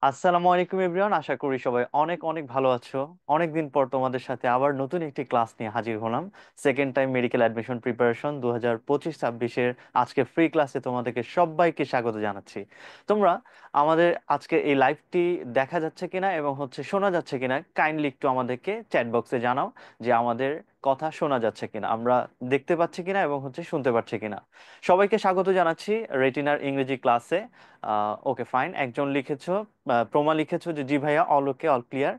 আসসালামু আলাইকুম এভরিওয়ান, আশা করি সবাই অনেক অনেক ভালো আছো। অনেকদিন পর তোমাদের সাথে আবার নতুন একটি ক্লাস নিয়ে হাজির হলাম। Second time medical admission preparation 2025-26 আজকে ফ্রি ক্লাসে তোমাদেরকে সবাইকে স্বাগত জানাচ্ছি। তোমরা আমাদের আজকে এই লাইভটি দেখা যাচ্ছে কিনা এবং শোনা যাচ্ছে কিনা কাইন্ডলি একটু আমাদেরকে চ্যাট বক্সে জানাও যে আমাদের কথা শোনা যাচ্ছে কিনা, আমরা দেখতে পাচ্ছি কিনা এবং শুনতে পাচ্ছি কিনা। সবাইকে স্বাগত জানাচ্ছি রেটিনার ইংরেজি ক্লাসে। ওকে ফাইন, একজন লিখেছো, প্রমা লিখেছো যে জি ভাইয়া, all okay, all clear,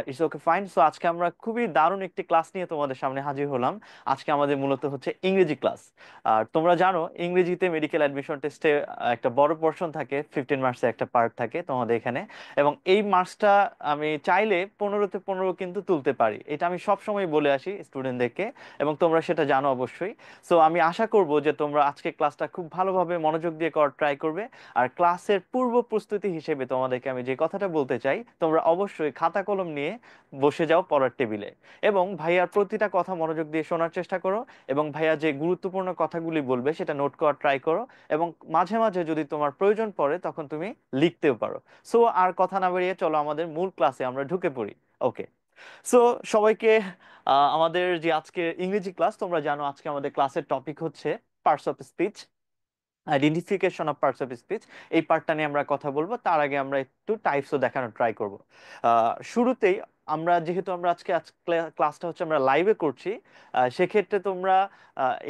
it's okay fine. So আজকে আমরা খুবই দারুণ একটি ক্লাস নিয়ে তোমাদের সামনে হাজির হলাম। আজকে আমাদের মূলত হচ্ছে ইংরেজি ক্লাস। আর তোমরা জানো ইংরেজিতে মেডিকেল অ্যাডমিশন টেস্টে একটা বড় পোর্শন থাকে, 15 মার্কসের একটা পার্ট থাকে তোমাদের এখানে। এবং এই মার্কসটা আমি চাইলে 15-তে 15 কিন্তু তুলতে পারি, এটা আমি সব সময় বলে আসি স্টুডেন্টদেরকে, এবং তোমরা সেটা জানো অবশ্যই। সো আমি আশা করব যে তোমরা আজকে ক্লাসটা খুব ভালোভাবে মনোযোগ দিয়ে করার ট্রাই করবে। আর ক্লাসের পূর্ব প্রস্তুতি হিসেবে তোমাদেরকে আমি যে কথাটা বলতে চাই, তোমরা অবশ্যই খাতা কলম নিয়ে বসে যাও পড়ার টেবিলে, এবং ভাইয়ার প্রতিটা কথা মনোযোগ দিয়ে শোনার চেষ্টা করো, এবং ভাইয়া যে গুরুত্বপূর্ণ কথাগুলি বলবে সেটা নোট করার ট্রাই করো, এবং মাঝে মাঝে যদি তোমার প্রয়োজন পড়ে তখন তুমি লিখতেও পারো। সো আর কথা না বাড়িয়ে চলো আমাদের মূল ক্লাসে আমরা ঢুকে পড়ি। ওকে। সো সবাইকে আমাদের যে আজকে ইংরেজি ক্লাস, তোমরা জানো আজকে আমাদের ক্লাসের টপিক হচ্ছে parts of speech, identification of parts of speech. এই পার্টটা নিয়ে আমরা কথা বলবো, তার আগে আমরা একটু টাইপসও দেখানোর ট্রাই করব। শুরুতেই আমরা যেহেতু আমরা ক্লাসটা হচ্ছে আমরা লাইভে করছি, সেক্ষেত্রে তোমরা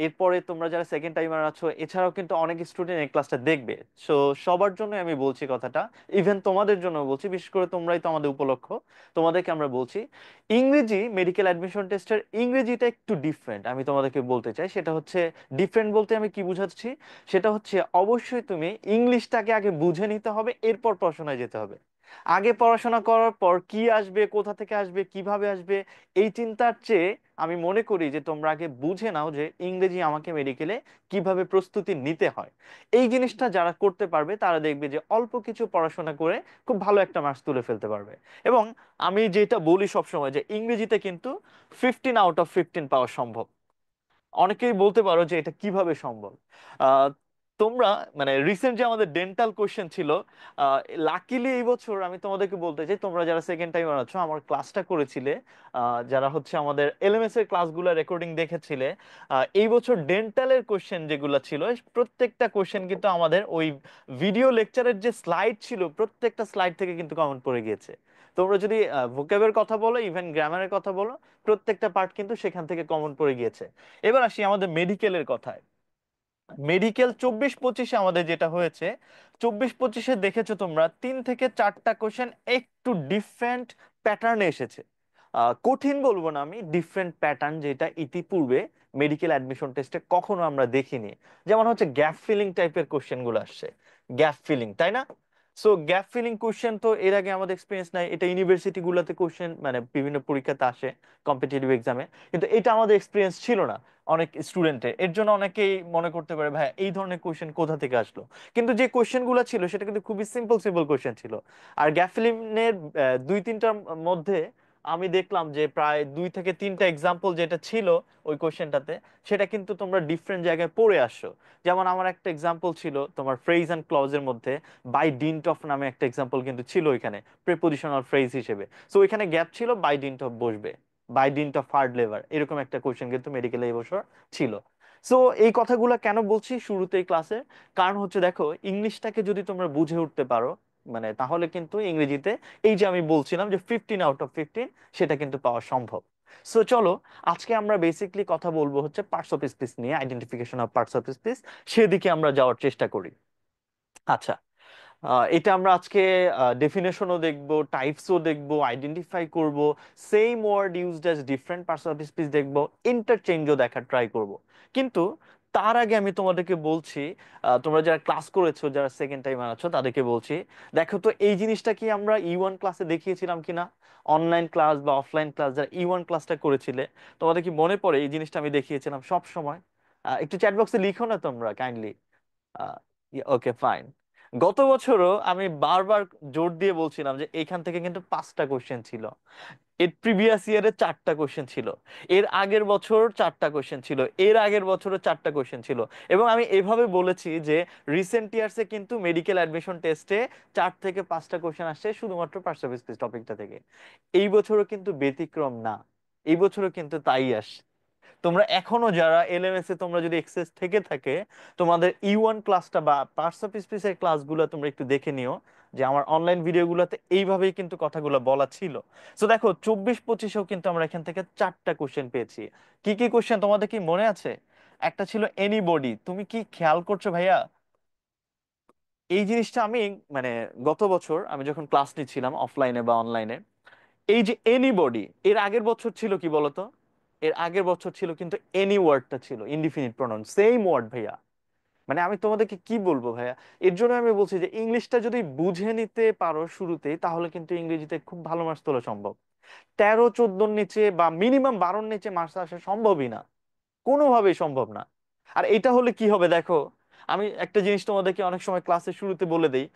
এরপরে তোমরা যারা সেকেন্ড টাইমার আছো, এছাড়াও কিন্তু অনেক স্টুডেন্ট এই ক্লাসটা দেখবে। সো সবার জন্য আমি বলছি কথাটা, ইভেন তোমাদের জন্য বলছি, বিশেষ করে তোমরাই তো আমাদের উপলক্ষ, তোমাদেরকে আমরা বলছি ইংরেজি মেডিকেল অ্যাডমিশন টেস্টের ইংরেজিটা একটু ডিফারেন্ট। আমি তোমাদেরকে বলতে চাই সেটা হচ্ছে, ডিফারেন্ট বলতে আমি কি বুঝাচ্ছি, সেটা হচ্ছে অবশ্যই তুমি ইংলিশটাকে আগে বুঝে নিতে হবে, এরপর পড়াশোনায় যেতে হবে। আগে পড়াশোনা করার পর কি আসবে, কোথা থেকে আসবে, কিভাবে আসবে, এই চিন্তার চেয়ে আমি মনে করি যে তোমরা আগে বুঝে নাও যে ইংরেজি আমাকে মেডিকেলে কিভাবে প্রস্তুতি নিতে হয়। এই জিনিসটা যারা করতে পারবে তারা দেখবে যে অল্প কিছু পড়াশোনা করে খুব ভালো একটা মার্কস তুলে ফেলতে পারবে। এবং আমি যেটা বলি সবসময় যে ইংরেজিতে কিন্তু 15 আউট অফ 15 পাওয়া সম্ভব। অনেকেই বলতে পারো যে এটা কিভাবে সম্ভব। আহ, তোমরা মানে রিসেন্ট যে আমাদের ডেন্টাল কোশ্চেন ছিল, লাকিলি এই বছর আমি তোমাদেরকে বলতে চাই, তোমরা যারা সেকেন্ড টাইম আছো আমার ক্লাসটা করেছিলে, যারা হচ্ছে আমাদের এলএমএস এর ক্লাসগুলো রেকর্ডিং দেখেছিলে, এই বছর ডেন্টালের কোশ্চেন যেগুলো ছিল প্রত্যেকটা কোশ্চেন কিন্তু আমাদের ওই ভিডিও লেকচারের যে স্লাইড ছিল প্রত্যেকটা স্লাইড থেকে কিন্তু কমেন্ট পড়ে গিয়েছে। তোমরা যদি ভোকাবের কথা বলো, ইভেন গ্রামারের কথা বলো, প্রত্যেকটা পার্ট কিন্তু সেখান থেকে কমন পড়ে গিয়েছে। এবার আসি আমাদের মেডিকেলের কথায়। মেডিকেল 24-25 আমাদের যেটা হয়েছে, 24-25 দেখেছো তোমরা 3 থেকে 4টা কোশ্চেন একটু ডিফারেন্ট প্যাটার্নে এসেছে। কঠিন বলবো না, আমি ডিফারেন্ট প্যাটার্ন, যেটা ইতিপূর্বে মেডিকেল অ্যাডমিশন টেস্টে কখনো আমরা দেখিনি। যেমন হচ্ছে গ্যাপ ফিলিং টাইপের কোশ্চেন গুলো আসছে, গ্যাপ ফিলিং, তাই না? সো গ্যাপ ফিলিং কোশ্চেন তো এর আগে আমাদের এক্সপিরিয়েন্স নাই, এটা ইউনিভার্সিটি গুলাতে কোশ্চেন মানে বিভিন্ন পরীক্ষাতে আসে, কম্পিটিটিভ এক্সামে, কিন্তু এটা আমাদের এক্সপিরিয়েন্স ছিল না অনেক স্টুডেন্টের। এর জন্য অনেকেই মনে করতে পারে ভাই এই ধরনের কোশ্চেন কোথা থেকে আসলো, কিন্তু যে কোশ্চেন গুলো ছিল সেটা কিন্তু খুবই সিম্পল সিম্পল কোশ্চেন ছিল। আর গ্যাপ ফিলিংয়ের 2-3টার মধ্যে আমি দেখলাম যে প্রায় 2 থেকে 3টা এক্সাম্পল যেটা ছিল ওই কোশ্চেনটাতে, সেটা কিন্তু তোমরা ডিফারেন্ট জায়গায় পড়ে আসছো। যেমন আমার একটা এক্সাম্পল ছিল তোমার ফ্রেজ অ্যান্ড ক্লজের মধ্যে, বাই ডিন্ট অফ নামে একটা এক্সাম্পল কিন্তু ছিল ওইখানে প্রিপোজিশনাল ফ্রেজ হিসেবে। সো ওইখানে গ্যাপ ছিল, বাই ডিন্ট অফ বসবে, by dint of hard labour, এরকম একটা কোশ্চেন কিন্তু মেডিকেলে এই বছর ছিল। সো এই কথাগুলো কেন বলছি শুরুতেই ক্লাসে, কারণ হচ্ছে দেখো ইংলিশটাকে যদি তোমরা বুঝে উঠতে পারো, মানে তাহলে কিন্তু ইংরেজিতে এই যে আমি বলছিলাম যে 15 আউট অফ 15 সেটা কিন্তু পাওয়া সম্ভব। সো চলো আজকে আমরা বেসিকলি কথা বলবো হচ্ছে পার্টস অফ স্পিচ নিয়ে, identification of parts of speech, সেদিকে আমরা যাওয়ার চেষ্টা করি। আচ্ছা, এটা আমরা আজকে ডেফিনেশনও দেখবো, টাইপসও দেখবো, আইডেন্টিফাই করব, same word used as different parts of speech দেখবো, ইন্টারচেঞ্জও দেখার ট্রাই করব। কিন্তু তার আগে আমি তোমাদেরকে বলছি, তোমরা যারা ক্লাস করেছো, যারা সেকেন্ড টাইম আছো তাদেরকে বলছি, দেখো তো এই জিনিসটা কি আমরা E1 ক্লাসে দেখিয়েছিলাম কিনা, অনলাইন ক্লাস বা অফলাইন ক্লাস যারা E1 ক্লাসটা করেছিলে, তোমাদের কি মনে পড়ে এই জিনিসটা আমি দেখিয়েছিলাম সব সময়? একটু চ্যাট বক্সে লিখো না তোমরা কাইন্ডলি। Okay fine. গত বছরও আমি বারবার জোর দিয়ে বলছিলাম যে এখান থেকে কিন্তু 5টা কোশ্চেন ছিল, এর প্রিভিয়াস ইয়ারে 4টা কোশ্চেন ছিল, এর আগের বছর 4টা কোশ্চেন ছিল, এর আগের বছরও 4টা কোশ্চেন ছিল। এবং আমি এভাবে বলেছি যে রিসেন্ট ইয়ার্সে কিন্তু মেডিকেল অ্যাডমিশন টেস্টে 4 থেকে 5টা কোশ্চেন আসছে শুধুমাত্র পার্টস অফ স্পিচ টপিকটা থেকে। এই বছরও কিন্তু ব্যতিক্রম না, এই বছরও কিন্তু তাই আসছে। তোমরা এখনো যারা এলএমএস এ তোমরা যদি এক্সেস থেকে থাকে, তোমাদের E1 ক্লাসটা বা পার্টস অফ স্পিচের ক্লাসগুলো তোমরা একটু দেখে নিও, যে আমার অনলাইন ভিডিওগুলোতে এইভাবেই কিন্তু কথাগুলো বলা ছিল। তো দেখো 24-25এও কিন্তু আমরা এখান থেকে 4টা কোশ্চেন পেয়েছি। কি কি কোশ্চেন তোমাদের কি মনে আছে? একটা ছিল এনিবডি, তুমি কি খেয়াল করছো ভাইয়া? এই জিনিসটা আমি মানে গত বছর আমি যখন ক্লাস নিচ্ছিলাম অফলাইনে বা অনলাইনে, এই যে এনিবডি, এর আগের বছর ছিল কি বলতো? এর আগের বছর ছিল কিন্তু এনি ওয়ার্ডটা ছিল ইনডিফিনিট প্রোনাউন, সেম ওয়ার্ড ভাইয়া। মানে আমি তোমাদেরকে কি বলবো ভাইয়া, এর জন্য আমি বলছি যে ইংলিশটা যদি বুঝে নিতে পারো শুরুতেই, তাহলে কিন্তু ইংরেজিতে খুব ভালো মার্কস তোলা সম্ভব। 13-14 নিচে বা মিনিমাম 12 নিচে মার্কস আসা সম্ভবই না, কোনোভাবেই সম্ভব না। আর এটা হলে কি হবে দেখো, আমি একটা জিনিস তোমাদেরকে অনেক সময় ক্লাসের শুরুতে বলে দেই,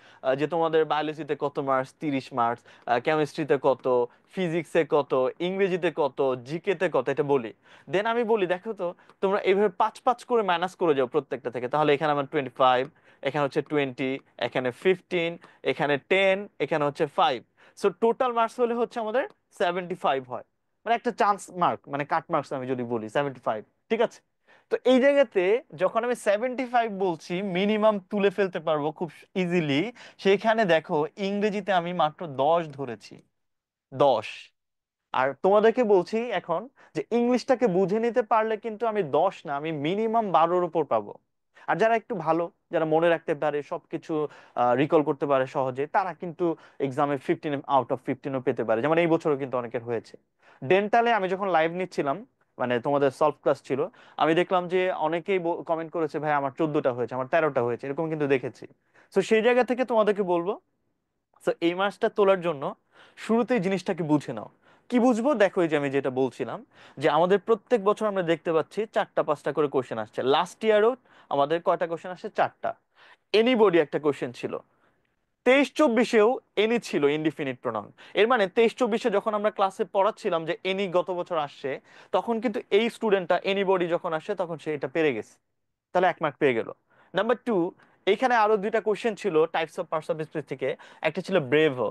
যে তোমাদের বায়োলজিতে কত মার্কস, 30 মার্কস, কেমিস্ট্রিতে কত, ফিজিক্সে কত, ইংরেজিতে কত, জিকে তে কত, এটা বলি। দেন আমি বলি দেখো তো, তোমরা এইভাবে 5-5 করে মাইনাস করে যাও প্রত্যেকটা থেকে, তাহলে এখানে আমার 25, এখানে হচ্ছে 20, এখানে 15, এখানে 10, এখানে হচ্ছে 5। সো টোটাল মার্কস হলে হচ্ছে আমাদের 75 হয়। মানে একটা চান্স মার্ক, মানে কাট মার্কস আমি যদি বলি 75, ঠিক আছে? তো এই জায়গাতে যখন আমি 75 বলছি মিনিমাম তুলে ফেলতে পারবো খুব ইজিলি, সেখানে দেখো ইংরেজিতে আমি মাত্র 10 ধরেছি, 10। আর তোমাদেরকে বলছি এখন যে ইংলিশটাকে বুঝে নিতে পারলে কিন্তু আমি 10 না, আমি মিনিমাম 12-র উপর পাবো। আর যারা একটু ভালো, যারা মনে রাখতে পারে সবকিছু, রিকল করতে পারে সহজে, তারা কিন্তু এক্সামে 15 আউট অফ 15ও পেতে পারে, যেমন এই বছরও কিন্তু অনেকের হয়েছে। ডেন্টালে আমি যখন লাইভ নিচ্ছিলাম, মানে তোমাদের সলভ ক্লাস ছিল, আমি দেখলাম যে অনেকেই কমেন্ট করেছে ভাই আমার 14টা হয়েছে, আমার 13টা হয়েছে, এরকম কিন্তু দেখেছি। তো সেই জায়গা থেকে তোমাদেরকে বলবো, তো এই মাসটা তোলার জন্য শুরুতেই জিনিসটাকে বুঝে নাও। কি বুঝবো? দেখো এই যে আমি যেটা বলছিলাম, যে আমাদের প্রত্যেক বছর আমরা দেখতে পাচ্ছি 4টা 5টা করে কোশ্চেন আসছে। লাস্ট ইয়ারও আমাদের কয়টা কোশ্চেন আসছে? 4টা। এনিবডি একটা কোশ্চেন ছিল। 23-24-এও এনি ছিল ইনডিফিনিট প্রোনাউন। এর মানে 23-24-এ যখন আমরা ক্লাসে পড়াচ্ছিলাম যে এনি গত বছর আসছে, তখন কিন্তু এই স্টুডেন্টটা এনিবডি যখন আসে তখন সে এটা পেরে গেছে, তাহলে 1 মার্ক পেয়ে গেল। নাম্বার 2, এইখানে আরো 2টা কোশ্চেন ছিল types of parts of speech থেকে। একটা ছিল ব্রেভো।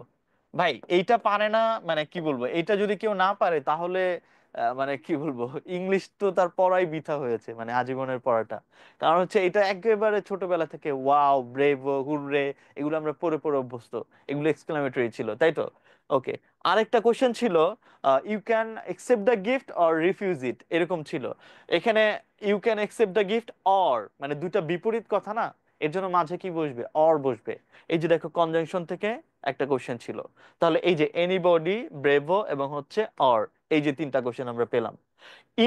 ভাই এইটা পারে না, মানে কি বলবো, এইটা যদি কেউ না পারে তাহলে মানে কি বলবো, ইংলিশ তো তার পড়াই বৃথা হয়েছে, মানে আজীবনের পড়াটা। কারণ হচ্ছে এটা একেবারে ছোটবেলা থেকে ওয়াও, ব্রেভো, হুররে, এগুলো আমরা পড়ে পড়ে অভ্যস্ত, এগুলো এক্সক্লামেটরি ছিল, তাই তো? ওকে। আরেকটা কোশ্চেন ছিল you can accept the gift or refuse it, এরকম ছিল। এখানে you can accept the gift or, মানে দুইটা বিপরীত কথা না, এর জন্য মাঝে কি বসবে? অর বসবে। এই যে দেখো কনজাংশন থেকে একটা কোশ্চেন ছিল। তাহলে এই যে এনিবডি, ব্রেভো এবং হচ্ছে অর, এই যে 3টা কোশ্চেন আমরা পেলাম।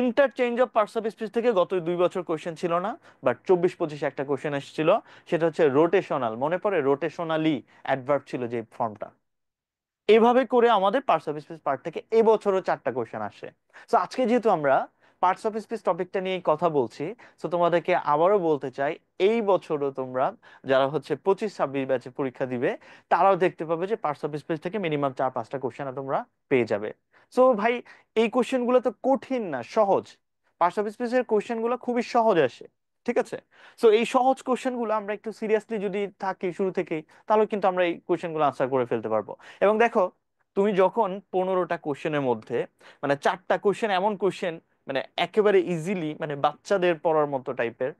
Interchange of parts of speech থেকে গত 2 বছর কোশ্চেন ছিল না, বাট 24-25 একটা কোশ্চেন এসেছিল। সেটা হচ্ছে রোটেশনাল, মনে পড়ে? রোটেশনালি অ্যাডভার্ব ছিল যে ফর্মটা। এভাবে করে আমাদের পার্টস অফ স্পিচ পার্ট থেকে এবছরও 4টা কোশ্চেন আসে। তো আজকে যেহেতু আমরা পার্টস অফ স্পিচ টপিকটা নিয়ে কথা বলছি, তো তোমাদেরকে আবারও বলতে চাই, এই বছরও তোমরা যারা হচ্ছে 25-26 ব্যাচে পরীক্ষা দিবে, তারাও দেখতে পাবে যে পার্টস অফ স্পিচ থেকে মিনিমাম 4-5টা কোশ্চেন তোমরা পেয়ে যাবে। সো ভাই, এই কোশ্চেন গুলো তো কঠিন না, সহজ। পার্টস অফ স্পিচের কোশ্চেন গুলো খুবই সহজ আসে, ঠিক আছে? সো এই সহজ কোশ্চেন গুলো আমরা একটু সিরিয়াসলি যদি থাকি শুরু থেকেই, তাহলে কিন্তু আমরা এই কোশ্চেন গুলো আনসার করে ফেলতে পারবো। এবং দেখো, তুমি যখন 15টা কোশ্চেনের মধ্যে মানে 4টা কোশ্চেন এমন কোশ্চেন, মানে একেবারে ইজিলি, মানে বাচ্চাদের পড়ার মতো টাইপের,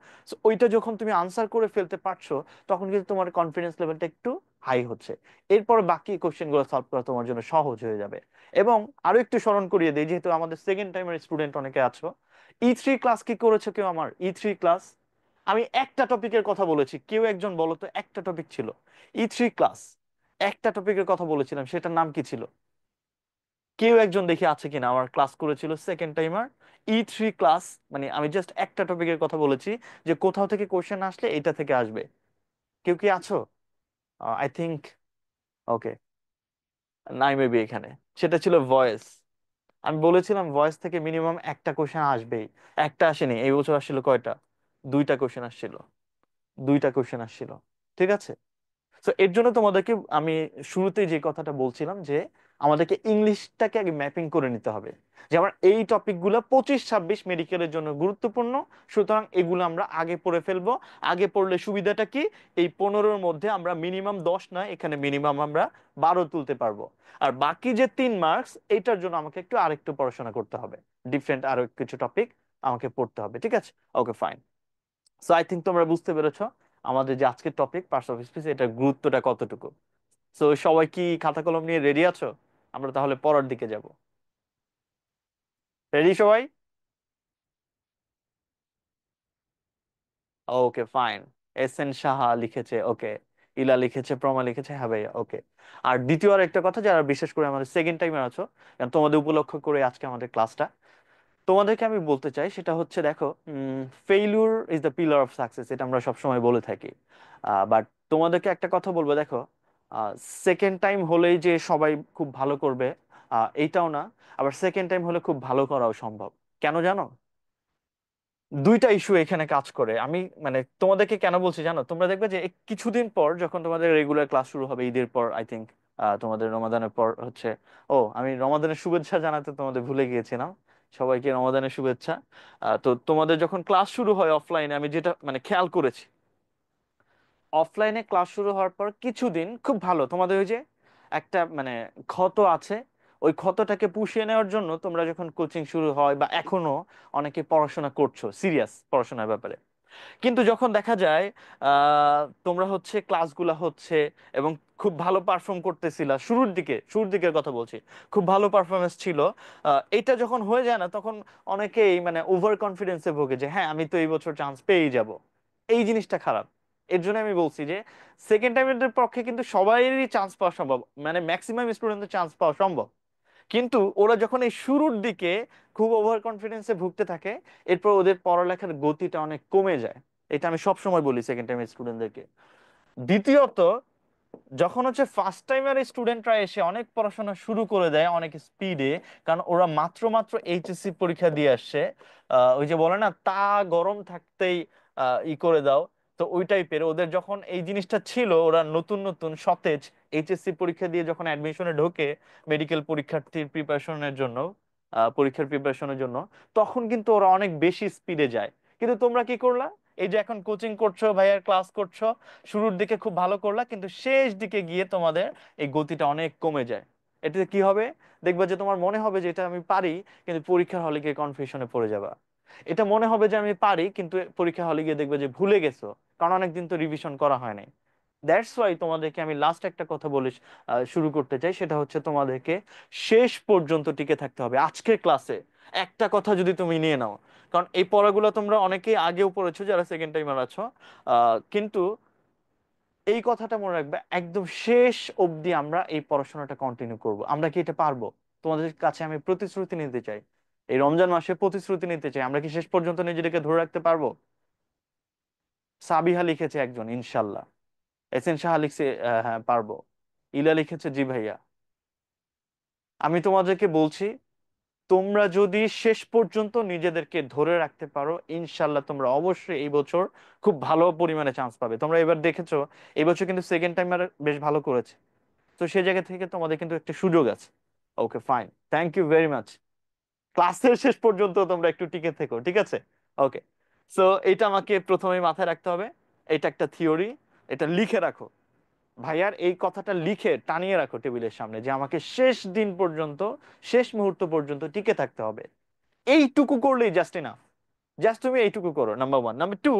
ওইটা যখন তুমি আনসার করে ফেলতে পারছো, তখন কিন্তু তোমার কনফিডেন্স লেভেলটা একটু হাই হচ্ছে। এরপর বাকি কোশ্চেন গুলো সলভ করা তোমার জন্য সহজ হয়ে যাবে। এবং আরো একটু স্মরণ করিয়ে দিই, যেহেতু আমাদের সেকেন্ড টাইমের স্টুডেন্ট অনেকে আছো, E3 ক্লাস কি করেছো কেউ? আমার E3 ক্লাস, আমি একটা টপিকের কথা বলেছি, কেউ একজন বলো তো, একটা টপিক ছিল E3 ক্লাস, একটা টপিকের কথা বলেছিলাম, সেটার নাম কি ছিল? কেউ একজন দেখি আছে কিনা আমার ক্লাস করেছিল সেকেন্ড টাইমার E3 ক্লাস। মানে আমি জাস্ট একটা টপিকের কথা বলেছি, যে কোথাও থেকে কোশ্চেন আসলে এটা থেকে আসবে। কেউ কি আছো? I think. ওকে, নাই মেবি এখানে। সেটা ছিল ভয়েস। আমি বলেছিলাম ভয়েস থেকে মিনিমাম একটা কোশ্চেন আসবেই। একটা আসেনি, এই বছর আসছিল কয়টা? 2টা কোশ্চেন আসছিল, 2টা কোশ্চেন আসছিল, ঠিক আছে? তো এর জন্য তোমাদেরকে আমি শুরুতেই যে কথাটা বলছিলাম যে আমাদেরকে ইংলিশটাকে আগে ম্যাপিং করে নিতে হবে, যে আমার এই টপিকগুলো 25-26 মেডিকেলের জন্য গুরুত্বপূর্ণ, সুতরাং এগুলো আমরা আগে পড়ে ফেলবো। আগে পড়লে সুবিধাটা কি, এই 15-র মধ্যে আমরা মিনিমাম 10 নয়, এখানে মিনিমাম আমরা 12 তুলতে পারবো। আর বাকি যে 3 মার্কস, এইটার জন্য আমাকে একটু আরেকটু পড়াশোনা করতে হবে, ডিফারেন্ট আরো কিছু টপিক আমাকে পড়তে হবে, ঠিক আছে? Okay, fine. So I think তোমরা বুঝতে পেরেছো আমাদের যে আজকের টপিক পার্টস অফ স্পিচ, এটার গুরুত্বটা কতটুকু। সো সবাই কি খাতা কলম নিয়ে রেডি আছো? আমরা তাহলে পড়ার দিকে যাব। রেডি সবাই? ওকে, ফাইন। এস এন সাহা লিখেছে, ওকে। ইলা লিখেছে, প্রমা লিখেছে, হ্যাঁ ভাইয়া, ওকে। আর দ্বিতীয় আর একটা কথা, যারা বিশেষ করে আমাদের সেকেন্ড টাইমে আছো, কারণ তোমাদের উপলক্ষ করে আজকে আমাদের ক্লাসটা, তোমাদেরকে আমি বলতে চাই সেটা হচ্ছে, দেখো, failure is the pillar of success, এটা আমরা সবসময় বলে থাকি। বাট তোমাদেরকে একটা কথা বলবো, দেখো, সেকেন্ড টাইম হলেই যে সবাই খুব ভালো করবে এইটাও না। আবার সেকেন্ড টাইম হলে খুব ভালো করাও সম্ভব। কেন জানো? দুইটা ইস্যু এখানে কাজ করে। আমি মানে তোমাদেরকে কেন বলছি জানো, তোমরা দেখবে যে এই কিছুদিন পর যখন তোমাদের রেগুলার ক্লাস শুরু হবে, ঈদের পর আই থিঙ্ক, তোমাদের রমাদানের পর হচ্ছে। ও, আমি রমাদানের শুভেচ্ছা জানাতে তোমাদের ভুলে গিয়েছিলাম। সবাইকে রমাদানের শুভেচ্ছা। তো তোমাদের যখন ক্লাস শুরু হয় অফলাইনে, আমি যেটা মানে খেয়াল করেছি, অফলাইনে ক্লাস শুরু হওয়ার পর কিছুদিন খুব ভালো, তোমাদের ওই যে একটা মানে ক্ষত আছে, ওই ক্ষতটাকে পুষিয়ে নেওয়ার জন্য তোমরা যখন কোচিং শুরু হয় বা এখনো অনেকে পড়াশোনা করছো সিরিয়াস পড়াশোনার ব্যাপারে। কিন্তু যখন দেখা যায় তোমরা হচ্ছে ক্লাসগুলা হচ্ছে এবং খুব ভালো পারফর্ম করতেছিলা শুরুর দিকে, শুরুর দিকের কথা বলছি, খুব ভালো পারফরমেন্স ছিল, এটা যখন হয়ে যায় না, তখন অনেকেই মানে ওভার কনফিডেন্সে ভোগে যে হ্যাঁ, আমি তো এই বছর চান্স পেয়েই যাব। এই জিনিসটা খারাপ। এর জন্য আমি বলছি যে সেকেন্ড টাইমের পক্ষে কিন্তু সবারই চান্স পাওয়া সম্ভব, মানে ম্যাক্সিমাম স্টুডেন্টের চান্স পাওয়া সম্ভব। কিন্তু ওরা যখন এই শুরুর দিকে খুব ওভার কনফিডেন্সে ভুগতে থাকে, এরপর ওদের পড়ালেখার গতিটা অনেক কমে যায়। এটা আমি সব সময় বলি সেকেন্ড টাইমের স্টুডেন্টদেরকে। দ্বিতীয়ত, যখন হচ্ছে ফার্স্ট টাইমের স্টুডেন্টরা এসে অনেক পড়াশোনা শুরু করে দেয় অনেক স্পিডে, কারণ ওরা মাত্র মাত্র এইচএসসি পরীক্ষা দিয়ে আসছে, ওই যে বলে না, তা গরম থাকতেই ই করে দাও। তো ওই টাইপের ওদের যখন এই জিনিসটা ছিল, ওরা নতুন নতুন সতেজ এইচএসসি পরীক্ষা দিয়ে যখন অ্যাডমিশনে ঢোকে মেডিকেল পরীক্ষার্থীর প্রিপারেশনের জন্য, পরীক্ষার প্রিপারেশনের জন্য, তখন কিন্তু ওরা অনেক বেশি স্পিডে যায়। কিন্তু তোমরা কি করলা? এই যে এখন কোচিং করছো, ভাইয়ার ক্লাস করছো, শুরুর দিকে খুব ভালো করলা, কিন্তু শেষ দিকে গিয়ে তোমাদের এই গতিটা অনেক কমে যায়। এটাতে কি হবে? দেখবা যে তোমার মনে হবে যে এটা আমি পারি, কিন্তু পরীক্ষার হলে গিয়ে কনফিউশনে পড়ে যাবা। এটা মনে হবে যে আমি পারি, কিন্তু পরীক্ষা হলে গিয়ে দেখবে যে ভুলে গেছো, কারণ অনেকদিন তো রিভিশন করা হয় নাই। দ্যাটস ওয়াই তোমাদেরকে আমি লাস্ট একটা কথা বলে শুরু করতে চাই, সেটা হচ্ছে তোমাদেরকে শেষ পর্যন্ত টিকে থাকতে হবে আজকের ক্লাসে। একটা কথা যদি তুমি নিয়ে নাও, কারণ এই পড়াগুলো তোমরা অনেকেই আগেও পড়েছো যারা সেকেন্ড টাইমার আছো, কিন্তু এই কথাটা মনে রাখবে, একদম শেষ অবধি আমরা এই পড়াশোনাটা কন্টিনিউ করব। আমরা কি এটা পারবো? তোমাদের কাছে আমি প্রতিশ্রুতি নিতে চাই, এই রমজান মাসে প্রতিশ্রুতি নিতে চাই, আমরা কি শেষ পর্যন্ত নিজেদেরকে ধরে রাখতে পারবো? সাবিহা লিখেছে একজন, ইনশাল্লাহ। এস এন সাহা লিখছে, হ্যাঁ পারবো। ইলা লিখেছে, জি ভাইয়া। আমি তোমাদেরকে বলছি, তোমরা যদি শেষ পর্যন্ত নিজেদেরকে ধরে রাখতে পারো, ইনশাল্লাহ তোমরা অবশ্যই এই বছর খুব ভালো পরিমাণে চান্স পাবে। তোমরা এবার দেখেছো এই বছর কিন্তু সেকেন্ড টাইমার বেশ ভালো করেছে। তো সেই জায়গা থেকে তোমাদের কিন্তু একটা সুযোগ আছে। Okay, fine, thank you very much. ক্লাসের শেষ পর্যন্ত তোমরা একটু টিকে থেকো, ঠিক আছে? ওকে। সো এটা আমাকে প্রথমেই মাথায় রাখতে হবে, এটা একটা থিওরি, এটা লিখে রাখো। ভাইয়ার এই কথাটা লিখে টানিয়ে রাখো টেবিলের সামনে, যে আমাকে শেষ দিন পর্যন্ত, শেষ মুহূর্ত পর্যন্ত টিকে থাকতে হবে। এইটুকু করলেই জাস্ট এনাফ। জাস্ট তুমি এইটুকু করো, নাম্বার ওয়ান। নাম্বার টু,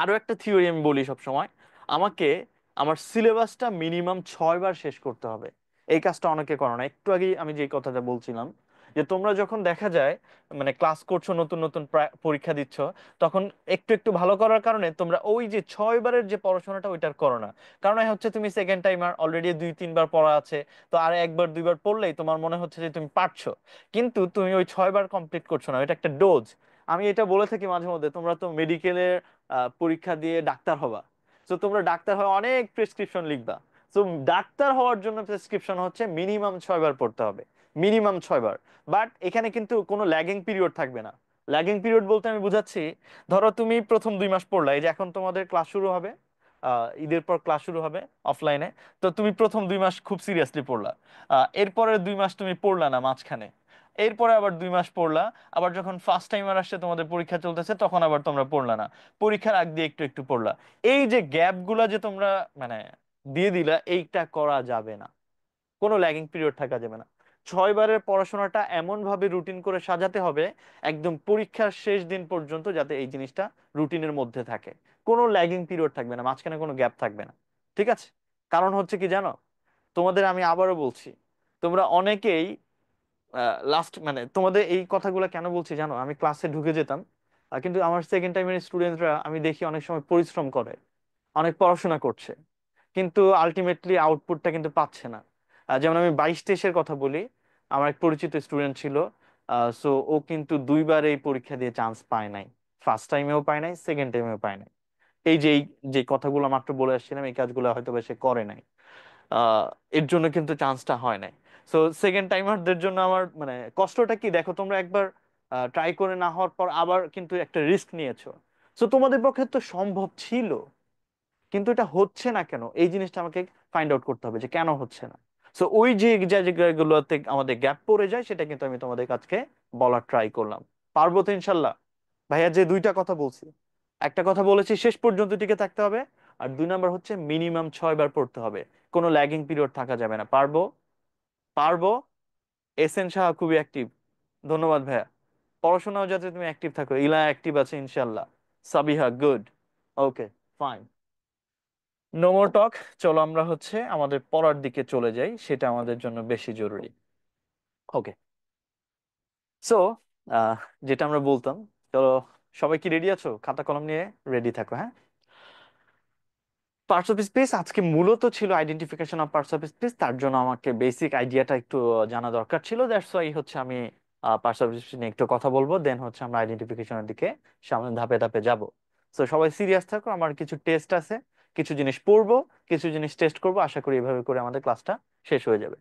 আরো একটা থিওরি আমি বলি সব সময়, আমাকে আমার সিলেবাসটা মিনিমাম 6 বার শেষ করতে হবে। এই কাজটা অনেকে করো না। একটু আগেই আমি যে কথাটা বলছিলাম, যে তোমরা যখন দেখা যায় মানে ক্লাস করছো, নতুন নতুন পরীক্ষা দিচ্ছ, তখন একটু একটু ভালো করার কারণে তোমরা ওই যে 6 বারের যে পড়াশোনাটা ওইটার করো না। কারণ হচ্ছে তুমি সেকেন্ড টাইমার, অলরেডি 2-3 বার পড়া আছে, তো আর 1-2 বার পড়লেই তোমার মনে হচ্ছে যে তুমি পারছো, কিন্তু তুমি ওই 6 বার কমপ্লিট করছো না। এটা একটা ডোজ। আমি এটা বলে থাকি মাঝে মধ্যে, তোমরা তো মেডিকেলের পরীক্ষা দিয়ে ডাক্তার হবা, তো তোমরা ডাক্তার হয়ে অনেক প্রেসক্রিপশন লিখবা। তো ডাক্তার হওয়ার জন্য প্রেসক্রিপশন হচ্ছে মিনিমাম 6 বার পড়তে হবে, মিনিমাম 6 বার। বাট এখানে কিন্তু কোনো ল্যাগিং পিরিয়ড থাকবে না। ল্যাগিং পিরিয়ড বলতে আমি বুঝাচ্ছি, ধরো তুমি প্রথম 2 মাস পড়লা, এই যে এখন তোমাদের ক্লাস শুরু হবে, ঈদের পর ক্লাস শুরু হবে অফলাইনে। তো তুমি প্রথম 2 মাস খুব সিরিয়াসলি পড়লা, এরপরের 2 মাস তুমি পড়লা না মাঝখানে, এরপরে আবার 2 মাস পড়লা, আবার যখন ফার্স্ট টাইমার আসছে তোমাদের পরীক্ষা চলতেছে তখন আবার তোমরা পড়লা না, পরীক্ষার আগ দিয়ে একটু একটু পড়লা। এই যে গ্যাপ গুলা যে তোমরা মানে দিয়ে দিলা, এইটা করা যাবে না, কোনো ল্যাগিং পিরিয়ড থাকা যাবে না। 6 বারের পড়াশোনাটা এমন ভাবে রুটিন করে সাজাতে হবে একদম পরীক্ষার শেষ দিন পর্যন্ত, যাতে এই জিনিসটা রুটিনের মধ্যে থাকে, কোনো ল্যাগিং পিরিয়ড থাকবে না, মাঝখানে কোনো গ্যাপ থাকবে না। ঠিক আছে? কারণ হচ্ছে কি জানো, তোমাদের আমি আবারও বলছি, তোমরা অনেকেই লাস্ট মানে তোমাদের এই কথাগুলো কেন বলছি জানো, আমি ক্লাসে ঢুকে যেতাম, কিন্তু আমার সেকেন্ড টাইমের স্টুডেন্টরা আমি দেখি অনেক সময় পরিশ্রম করে, অনেক পড়াশোনা করছে, কিন্তু আলটিমেটলি আউটপুটটা কিন্তু পাচ্ছে না। যেমন আমি 22-23-এর কথা বলি, আমার এক পরিচিত স্টুডেন্ট ছিল, সো ও কিন্তু 2 বার এই পরীক্ষা দিয়ে চান্স পায় নাই, ফার্স্ট টাইমেও পায় নাই, সেকেন্ড টাইমেও পায় নাই। এই যে কথাগুলো মাত্র বলে আসছিলাম, এই কাজগুলো হয়তো বা সে করে নাই, আহ, এর জন্য কিন্তু চান্সটা হয় নাই। সো সেকেন্ড টাইমারদের জন্য আমার মানে কষ্টটা কি দেখো, তোমরা একবার ট্রাই করে না হওয়ার পর আবার কিন্তু একটা রিস্ক নিয়েছো, সো তোমাদের পক্ষে তো সম্ভব ছিল, কিন্তু এটা হচ্ছে না কেন, এই জিনিসটা আমাকে ফাইন্ড আউট করতে হবে যে কেন হচ্ছে না। সো ওই যে জায়গাগুলোতে আমাদের গ্যাপ পড়ে যায়, সেটা কিন্তু আমি তোমাদের কাছে বলার ট্রাই করলাম। পারবো তো ইনশাল্লাহ? ভাইয়া যে 2টা কথা বলছি, একটা কথা বলেছি শেষ পর্যন্ত টিকে থাকতে হবে, আর 2 নাম্বার হচ্ছে মিনিমাম 6 বার পড়তে হবে, কোনো ল্যাগিং পিরিয়ড থাকা যাবে না। পারবো? পারবো। এসএন সাহা খুবই অ্যাক্টিভ, ধন্যবাদ ভাইয়া। পড়াশোনাও যাতে তুমি অ্যাক্টিভ থাকো, ইলা অ্যাক্টিভ আছে ইনশাল্লাহ। সাবিহা গুড। ওকে, ফাইন, নো মোর টক। চলো আমরা হচ্ছে আমাদের পড়ার দিকে চলে যাই, সেটা আমাদের জন্য বেশি জরুরি। ওকে, সো যেটা আমরা বলতাম, চলো, সবাই কি রেডি আছো? খাতা কলম নিয়ে রেডি থাকো, হ্যাঁ? পার্টস অফ স্পেস আজকে মূলত ছিল identification of parts of space, তার জন্য আমাকে বেসিক আইডিয়াটা একটু জানা দরকার ছিল, দ্যাটস ওয়াই হচ্ছে আমি পার্টস অফ স্পেস নিয়ে একটু কথা বলবো, দেন হচ্ছে আমরা আইডেন্টিফিকেশনের দিকে সামনে ধাপে ধাপে যাব। তো সবাই সিরিয়াস থাকো, আমার কিছু টেস্ট আছে, কিছু জিনিস পড়বো, কিছু জিনিস টেস্ট করবো, আশা করি এভাবে করে আমাদের ক্লাসটা শেষ হয়ে যাবে।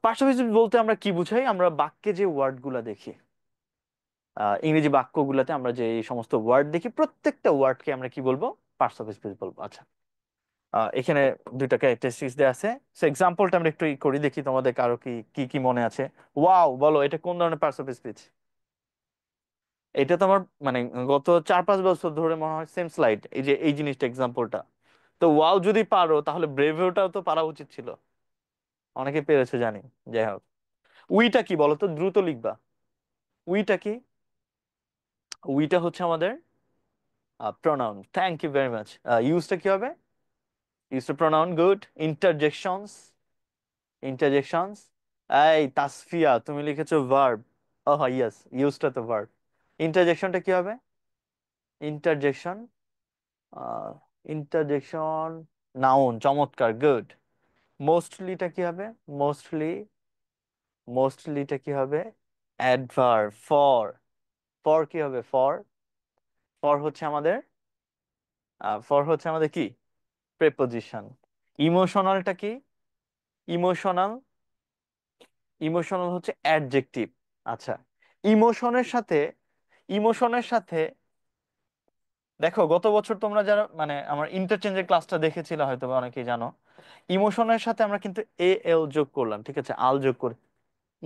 পার্টস অফ স্পেস বলতে আমরা কি বুঝাই? আমরা বাক্যে যে ওয়ার্ড গুলা দেখি, ইংরেজি বাক্যগুলোতে আমরা যে এই সমস্ত ওয়ার্ড দেখি, প্রত্যেকটা ওয়ার্ডকে আমরা কি বলবো? পার্টস অফ স্পেস বলবো। আচ্ছা, এখানে 2টা ক্যারেক্টারিস্টিক্স দেওয়া আছে, সো এক্সাম্পলটা আমরা একটু করি, দেখি তোমাদের কারো কি কি কি মনে আছে। ওয়াও, বলো এটা কোন ধরনের পার্টস অফ স্পিচ? এটা তো আমার মানে গত 4-5 বছর ধরে মনে হয় সেম স্লাইড, এই যে এই জিনিসটা এক্সাম্পলটা। তো ওয়াও যদি পারো তাহলে ব্রেভিওটাও তো পারা উচিত ছিল, অনেকে পেরেছে জানি। যাই হোক, উইটা কি বলো তো, দ্রুত লিখবা। উইটা কি? উইটা হচ্ছে আমাদের pronoun. Thank you very much. ইউজটা কি হবে? ইউজটা প্রোনাউন, গুড। ইন্টারজেকশনস, ইন্টারজেকশনস, এই তাসফিয়া তুমি লিখেছো ভার্ব। ও হ্যাঁ, ইয়েস, ইউজটা তো ভার্ব। ইন্টারজেকশনটা কি হবে? ইন্টারজেকশন, ইন্টারজেকশন নাউন, চমৎকার, গুড। মোস্টলিটা কি হবে? মোস্টলি, মোস্টলিটা কি হবে? অ্যাডভার্ব। ফর, ফর কি হবে? ফর, ফর হচ্ছে আমাদের ফর হচ্ছে আমাদের কি? প্রেপোজিশন। ইমোশনালটা কি? ইমোশনাল, ইমোশনাল হচ্ছে অ্যাডজেক্টিভ। আচ্ছা, ইমোশনের সাথে, ইমোশনের সাথে দেখো, গত বছর তোমরা যারা মানে আমার ইন্টারচেঞ্জের ক্লাসটা দেখেছিলে হয়তো বা অনেকেই জানো, ইমোশনের সাথে আমরা কিন্তু এ এল যোগ করলাম, ঠিক আছে, আল যোগ করে,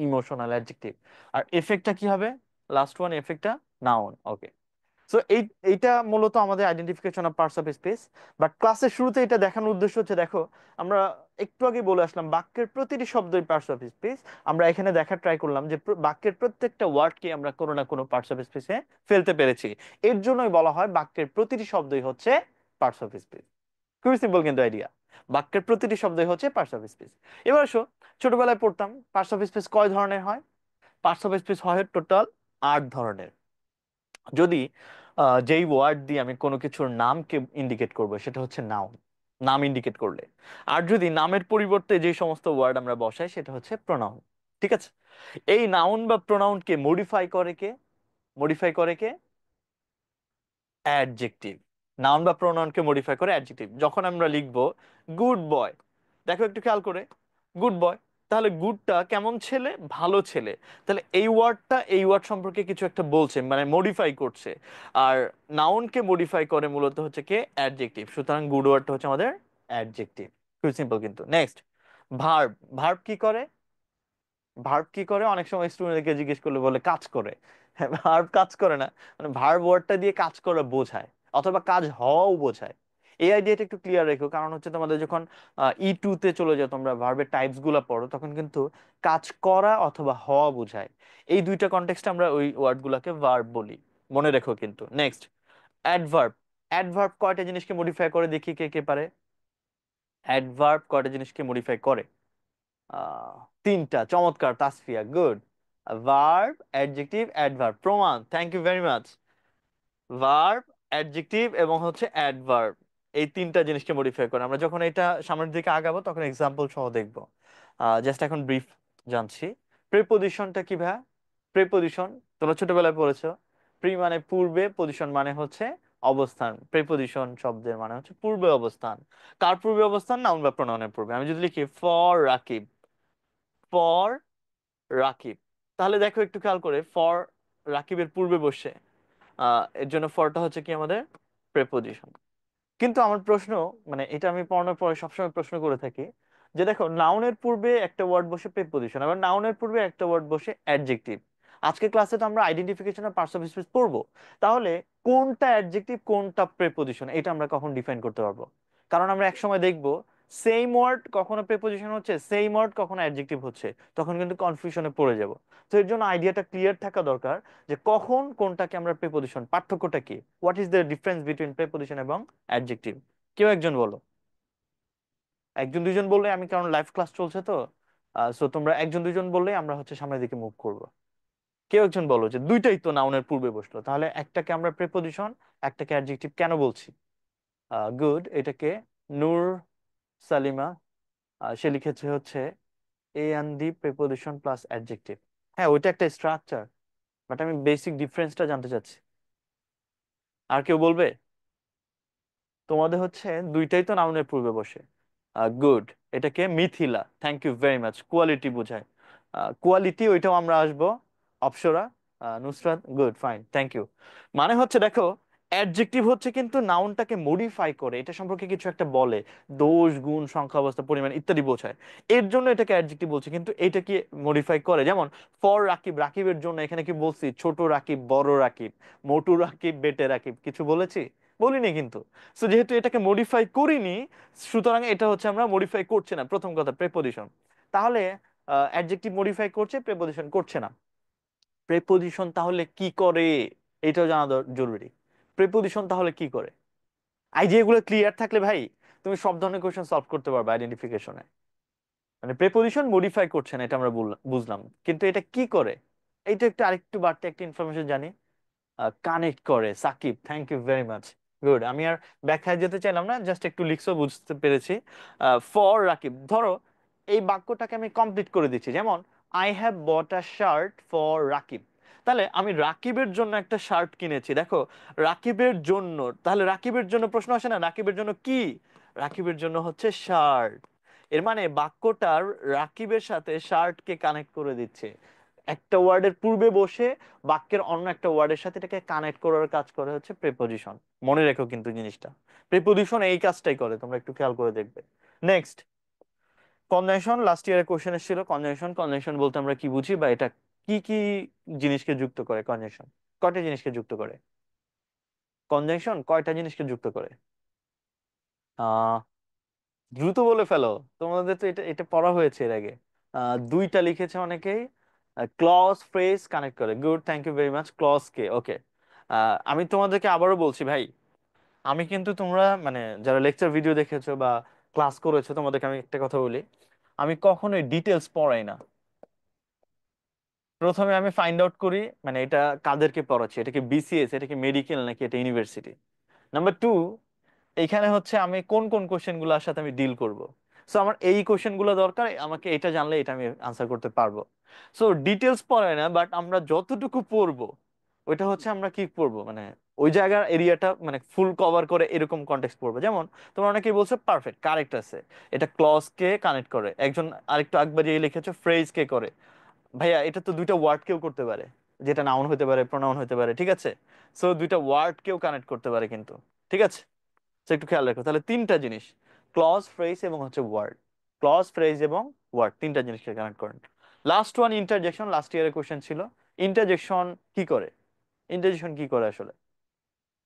ইমোশনাল অ্যাডজেক্টিভ। আর এফেক্টটা কি হবে? লাস্ট ওয়ান, এফেক্টটা নাউন। ওকে, সো এইটা মূলত আমাদের identification of parts of speech. But ক্লাসের শুরুতে এটা দেখানোর উদ্দেশ্য হচ্ছে, দেখো আমরা একটু আগে বলে আসলাম বাক্যের প্রতিটি শব্দই পার্টস অফ স্পেস। আমরা এখানে দেখার ট্রাই করলাম যে বাক্যের প্রত্যেকটা ওয়ার্ডকে আমরা কোনো না কোনো পার্টস অফ স্পেসে ফেলতে পেরেছি, এর জন্যই বলা হয় বাক্যের প্রতিটি শব্দই হচ্ছে পার্টস অফ স্পেস। খুবই সিম্পল কিন্তু আইডিয়া, বাক্যের প্রতিটি শব্দই হচ্ছে পার্টস অফ স্পেস। এবার আসো, ছোটবেলায় পড়তাম পার্টস অফ স্পেস কয় ধরনের হয়? পার্টস অফ স্পেস হয় টোটাল 8 ধরনের। যদি যেই ওয়ার্ড দিয়ে আমি কোনো কিছুর নামকে ইন্ডিকেট করব সেটা হচ্ছে নাউন, নাম ইন্ডিকেট করলে। আর যদি নামের পরিবর্তে যে সমস্ত ওয়ার্ড আমরা বসাই সেটা হচ্ছে প্রোনাউন। ঠিক আছে? এই নাউন বা প্রোনাউনকে মডিফাই করে কে? মডিফাই করে কে? অ্যাডজেক্টিভ। নাউন বা প্রোনাউনকে মডিফাই করে অ্যাডজেক্টিভ। যখন আমরা লিখবো গুড বয়, দেখো একটু খেয়াল করে, গুড বয়, তাহলে গুডটা কেমন ছেলে, ভালো ছেলে। তাহলে এই ওয়ার্ডটা এই ওয়ার্ড সম্পর্কে কিছু একটা বলছে, মানে মডিফাই করছে। আর নাউনকে মডিফাই করে মূলত হচ্ছে কি অ্যাডজেক্টিভ, সুতরাং গুড ওয়ার্ডটা হচ্ছে আমাদের অ্যাডজেক্টিভ। খুব সিম্পল কিন্তু। Next, verb. ভার্ব কি করে? ভার্ব কি করে অনেক সময় স্টুডেন্টকে জিজ্ঞেস করলে বলে কাজ করে। হ্যাঁ, ভার্ব কাজ করে না, মানে ভার্ব ওয়ার্ডটা দিয়ে কাজ করা বোঝায়, অথবা কাজ হওয়াও বোঝায়। এই আইডিয়াটা একটু ক্লিয়ার রেখো, কারণ হচ্ছে তোমাদের যখন E2 তে চলে যাও তোমরা, ভার্বের টাইপস গুলা পড়ো, তখন কিন্তু কাজ করা অথবা হওয়া বোঝায়। এই দুইটা কনটেক্সটে আমরা ওই ওয়ার্ড গুলাকে ভার্ব বলি, মনে রেখো কিন্তু। Next, adverb. অ্যাডভার্ব কয়টা জিনিসকে মডিফাই করে দেখি কে কে পারে? অ্যাডভার্ব কয়টা জিনিসকে মডিফাই করে? আহ তিনটা। চমৎকার Tasfia, good. Verb, adjective, adverb. প্রমাণ, thank you very much. Verb, adjective এবং হচ্ছে অ্যাডভার্ব, এই তিনটা জিনিসকে মডিফাই করে। আমরা যখন এটা সামনের দিকে আগাবো তখন এক্সাম্পল সহ দেখবো। জাস্ট এখন ব্রিফ জানছি। প্রিপোজিশনটা কি ভাই? প্রিপোজিশন তোমরা ছোটবেলায় পড়েছো। প্রি মানে পূর্বে, পজিশন মানে হচ্ছে অবস্থান। প্রিপোজিশন শব্দের মানে হচ্ছে পূর্বে অবস্থান। কার পূর্বে অবস্থান? নাউন বা প্রোনাউনের পূর্বে। আমি যদি লিখি ফর রাকিব, ফর রাকিব, তাহলে দেখো একটু খেয়াল করে, ফর রাকিবের পূর্বে বসে, এর জন্য ফরটা হচ্ছে কি আমাদের প্রেপোজিশন। কিন্তু আমার প্রশ্ন, মানে এটা আমি পড়ানোর পরে সবসময় প্রশ্ন করে থাকি, যে দেখো নাউনের পূর্বে একটা ওয়ার্ড বসে প্রেপোজিশন, আবার নাউনের পূর্বে একটা ওয়ার্ড বসে অ্যাডজেক্টিভ। আজকে ক্লাসে তো আমরা identification of parts of speech পড়বো। তাহলে কোনটা অ্যাডজেক্টিভ কোনটা প্রেপোজিশন, এটা আমরা কখন ডিফাইন করতে পারবো? কারণ আমরা একসময় দেখবো সেম ওয়ার্ড কখনো প্রেপোজিশন হচ্ছে, সেম ওয়ার্ড কখনো অ্যাডজেক্টিভ হচ্ছে, তখন কিন্তু কনফিউশনে পড়ে যাব। তো এর জন্য আইডিয়াটা ক্লিয়ার থাকা দরকার, যে কখন কোনটাকে আমরা প্রেপোজিশন, পার্থক্যটা কি, what is the difference between preposition এবং অ্যাডজেক্টিভ। কেউ একজন বলো। একজন দুইজন বললে আমি, কারণ লাইভ ক্লাস চলছে তো, সো তোমরা একজন দুইজন বললে আমরা হচ্ছে সামনের দিকে মুভ করব। কেউ একজন বলো যে দুইটাই তো নাউনের পূর্বে বসলো, তাহলে একটাকে আমরা প্রেপোজিশন, একটাকে অ্যাডজেক্টিভ কেন বলছি? গুড, এটাকে নূর সালিমা, সে লিখেছে হচ্ছে a and the preposition plus adjective. হ্যাঁ, ওইটা একটা স্ট্রাকচার, বাট আমি বেসিক ডিফারেন্সটা জানতে চাচ্ছি। আর কেউ বলবে? তোমাদের হচ্ছে দুইটাই তো নাউনের পূর্বে বসে। গুড, এটাকে Mithila, thank you very much, quality বোঝায়। কোয়ালিটি, ওইটাও আমরা আসবো। Apsara, Nusrat, good, fine, thank you. মানে হচ্ছে দেখো, অ্যাডজেক্টিভ হচ্ছে কিন্তু নাউনটাকে মডিফাই করে, এটা সম্পর্কে কিছু একটা বলে, দোষ, গুণ, সংখ্যা, অবস্থা, পরিমাণ ইত্যাদি বোঝায়। এর জন্য এটাকে অ্যাডজেক্টিভ বলছে, কিন্তু এটা কি মডিফাই করে? যেমন ফর রাকিব, রাকিবের জন্য, এখানে কি বলছি ছোট রাকিব, বড় রাকিব, মোটু রাকিব, বেটে রাকিব, কিছু বলেছি? বলিনি কিন্তু। সো যেহেতু এটাকে মডিফাই করিনি, সুতরাং এটা হচ্ছে আমরা মডিফাই করছে না, প্রথম কথা প্রেপোজিশন। তাহলে অ্যাডজেক্টিভ মডিফাই করছে, প্রেপোজিশন করছে না। প্রেপোজিশন তাহলে কি করে, এটাও জানা জরুরি। প্রেপোজিশন তাহলে কি করে? আইডিয়া গুলো ক্লিয়ার থাকলে ভাই তুমি সব ধরনের কোয়েশ্চেন সলভ করতে পারবে আইডেন্টিফিকেশনে। মানে প্রেপোজিশন মডিফাই করছে না, এটা আমরা বুঝলাম, কিন্তু এটা কি করে? এইটা একটু আরেকটু বাড়তি একটা ইনফরমেশন জানি। কানেক্ট করে, Sakib, thank you very much, good. আমি আর ব্যাখ্যায় যেতে চাইলাম না, জাস্ট একটু লিখছো, বুঝতে পেরেছি। ফর রাকিব, ধরো এই বাক্যটাকে আমি কমপ্লিট করে দিচ্ছি, যেমন I have bought a shirt for Rakib. তাহলে আমি রাকিবের জন্য একটা শার্ট কিনেছি, দেখো রাকিবের জন্য, তাহলে রাকিবের জন্য প্রশ্ন আসে না, রাকিবের জন্য কি? রাকিবের জন্য হচ্ছে শার্ট। এর মানে বাক্যটার রাকিবের সাথে শার্টকে কানেক্ট করে দিচ্ছে। একটা ওয়ার্ডের পূর্বে বসে বাক্যের অন্য একটা ওয়ার্ডের সাথে এটাকে কানেক্ট করার কাজ করে হচ্ছে প্রিপোজিশন। মনে রেখো কিন্তু জিনিসটা, প্রিপোজিশন এই কাজটাই করে, তোমরা একটু খেয়াল করে দেখবে। Next, conjunction. লাস্ট ইয়ারের কোশ্চেন এসেছিল কনজাংশন। কনজাংশন বলতে আমরা কি বুঝি, বা এটা কি কি জিনিসকে যুক্ত করে? কনজাংশন কয়টা জিনিসকে যুক্ত করে? কনজাংশন কয়টা জিনিসকে যুক্ত করে? আহ দ্রুত বলে ফেলো, তোমাদের তো এটা এটা পড়া হয়েছে এর আগে। দুইটা লিখেছে অনেকেই। ক্লজ, ফ্রেজ, কানেক্ট করে, good, thank you very much. Clause কে, ওকে। আমি তোমাদেরকে আবারও বলছি ভাই, আমি কিন্তু তোমরা মানে যারা লেকচার ভিডিও দেখেছো বা ক্লাস করেছো, তোমাদেরকে আমি একটা কথা বলি, আমি কখনোই ডিটেলস পড়াই না। প্রথমে আমি ফাইন্ড আউট করি মানে এটা কাদেরকে পড়াচ্ছি, এটা কি বিসিএস, এটা কি মেডিকেল, নাকি এটা ইউনিভার্সিটি। নাম্বার টু, এইখানে হচ্ছে আমি কোন কোন কোশ্চেন গুলোর সাথে আমি ডিল করব। সো আমার এই কোশ্চেন গুলো দরকার, আমাকে এটা জানলে এটা আমি আনসার করতে পারবো। সো ডিটেলস পড়ায় না, বাট আমরা যতটুকু পড়বো ওইটা হচ্ছে আমরা কি পড়বো, মানে ওই জায়গার এরিয়াটা মানে ফুল কভার করে এরকম কন্টেক্সট পড়বে। যেমন তোমরা অনেকেই বলছো পারফেক্ট কারেক্ট আছে, এটা ক্লজ কে কানেক্ট করে, একজন আরেকটু আগ বাড়িয়ে লিখেছো ফ্রেজ কে করে। ভাইয়া এটা তো দুইটা ওয়ার্ড কেও করতে পারে, যেটা নাউন হতে পারে প্রোনাউন হতে পারে, ঠিক আছে? সো দুইটা ওয়ার্ড কেও কানেক্ট করতে পারে কিন্তু, ঠিক আছে? তো একটু খেয়াল রাখো তাহলে তিনটা জিনিস, ক্লজ ফ্রেজ এবং হচ্ছে ওয়ার্ড, ক্লজ ফ্রেজ এবং ওয়ার্ড তিনটা জিনিসকে কানেক্ট করেন। লাস্ট ওয়ান ইন্টারজেকশন, লাস্ট ইয়ারের কোশ্চেন ছিল। ইন্টারজেকশন কি করে? ইন্টারজেকশন কি করে আসলে?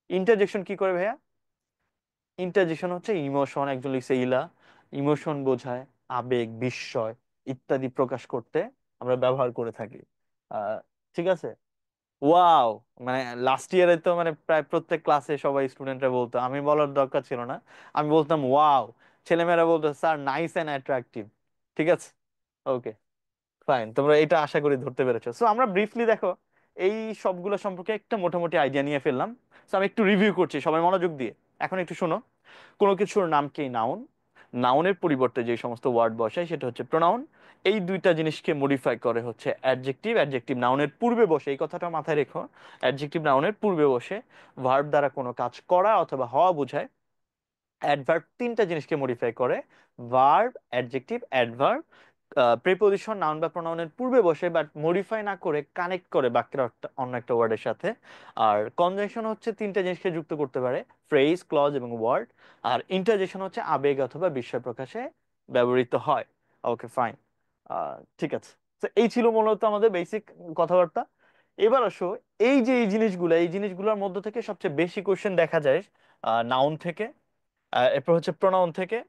ইন্টারজেকশন কি করে ভাইয়া? ইন্টারজেকশন হচ্ছে ইমোশন, একজন লিখছে ইলা, ইমোশন বোঝায়, আবেগ বিস্ময় ইত্যাদি প্রকাশ করতে আমরা ব্যবহার করে থাকি। আহ ঠিক আছে। ওয়াও, মানে লাস্ট ইয়ারে তো মানে প্রায় প্রত্যেক ক্লাসে সবাই স্টুডেন্টরা বলতো, আমি বলার দরকার ছিল না, আমি বলতাম ওয়াও, ছেলেমেয়েরা বলতো স্যার নাইস এন্ড অ্যাট্রাকটিভ। ঠিক আছে, ওকে ফাইন, তোমরা এটা আশা করি ধরতে পেরেছো। সো আমরা ব্রিফলি দেখো এই সবগুলো সম্পর্কে একটা মোটামুটি আইডিয়া নিয়ে ফেললাম। সো আমি একটু রিভিউ করছি, সবাই মনোযোগ দিয়ে এখন একটু শোনো। কোনো কিছুর নামকেই নাউন, নাউনের পরিবর্তে যে সমস্ত ওয়ার্ড বসায় সেটা হচ্ছে প্রোনাউন। এই দুইটা জিনিসকে মডিফাই করে হচ্ছে অ্যাডজেক্টিভ, অ্যাডজেক্টিভ নাউনের পূর্বে বসে, এই কথাটা মাথায় রেখো, অ্যাডজেক্টিভ নাউনের পূর্বে বসে ভার্ব দ্বারা কোনো কাজ করা অথবা হওয়া বোঝায়। অ্যাডভার্ব তিনটা জিনিসকে মডিফাই করে, verb, adjective, adverb. Preposition noun বা প্রোনাউনের পূর্বে বসে বাট মডিফাই না করে কানেক্ট করে বাক্যের অন্য একটা ওয়ার্ডের সাথে। আর কনজাংশন হচ্ছে তিনটা জিনিসকে যুক্ত করতে পারে, ফ্রেজ, ক্লজ এবং ওয়ার্ড। আর ইন্টারজেকশন হচ্ছে আবেগ অথবা বিস্ময় প্রকাশে ব্যবহৃত হয়। ওকে ফাইন, ঠিক আছে। তো এই ছিল মূলত আমাদের বেসিক কথাবার্তা। এবার আসো, এই জিনিসগুলো, এই জিনিসগুলোর মধ্যে থেকে সবচেয়ে বেশি কোশ্চেন দেখা যায় নাউন থেকে, এরপর হচ্ছে প্রোনাউন থেকে,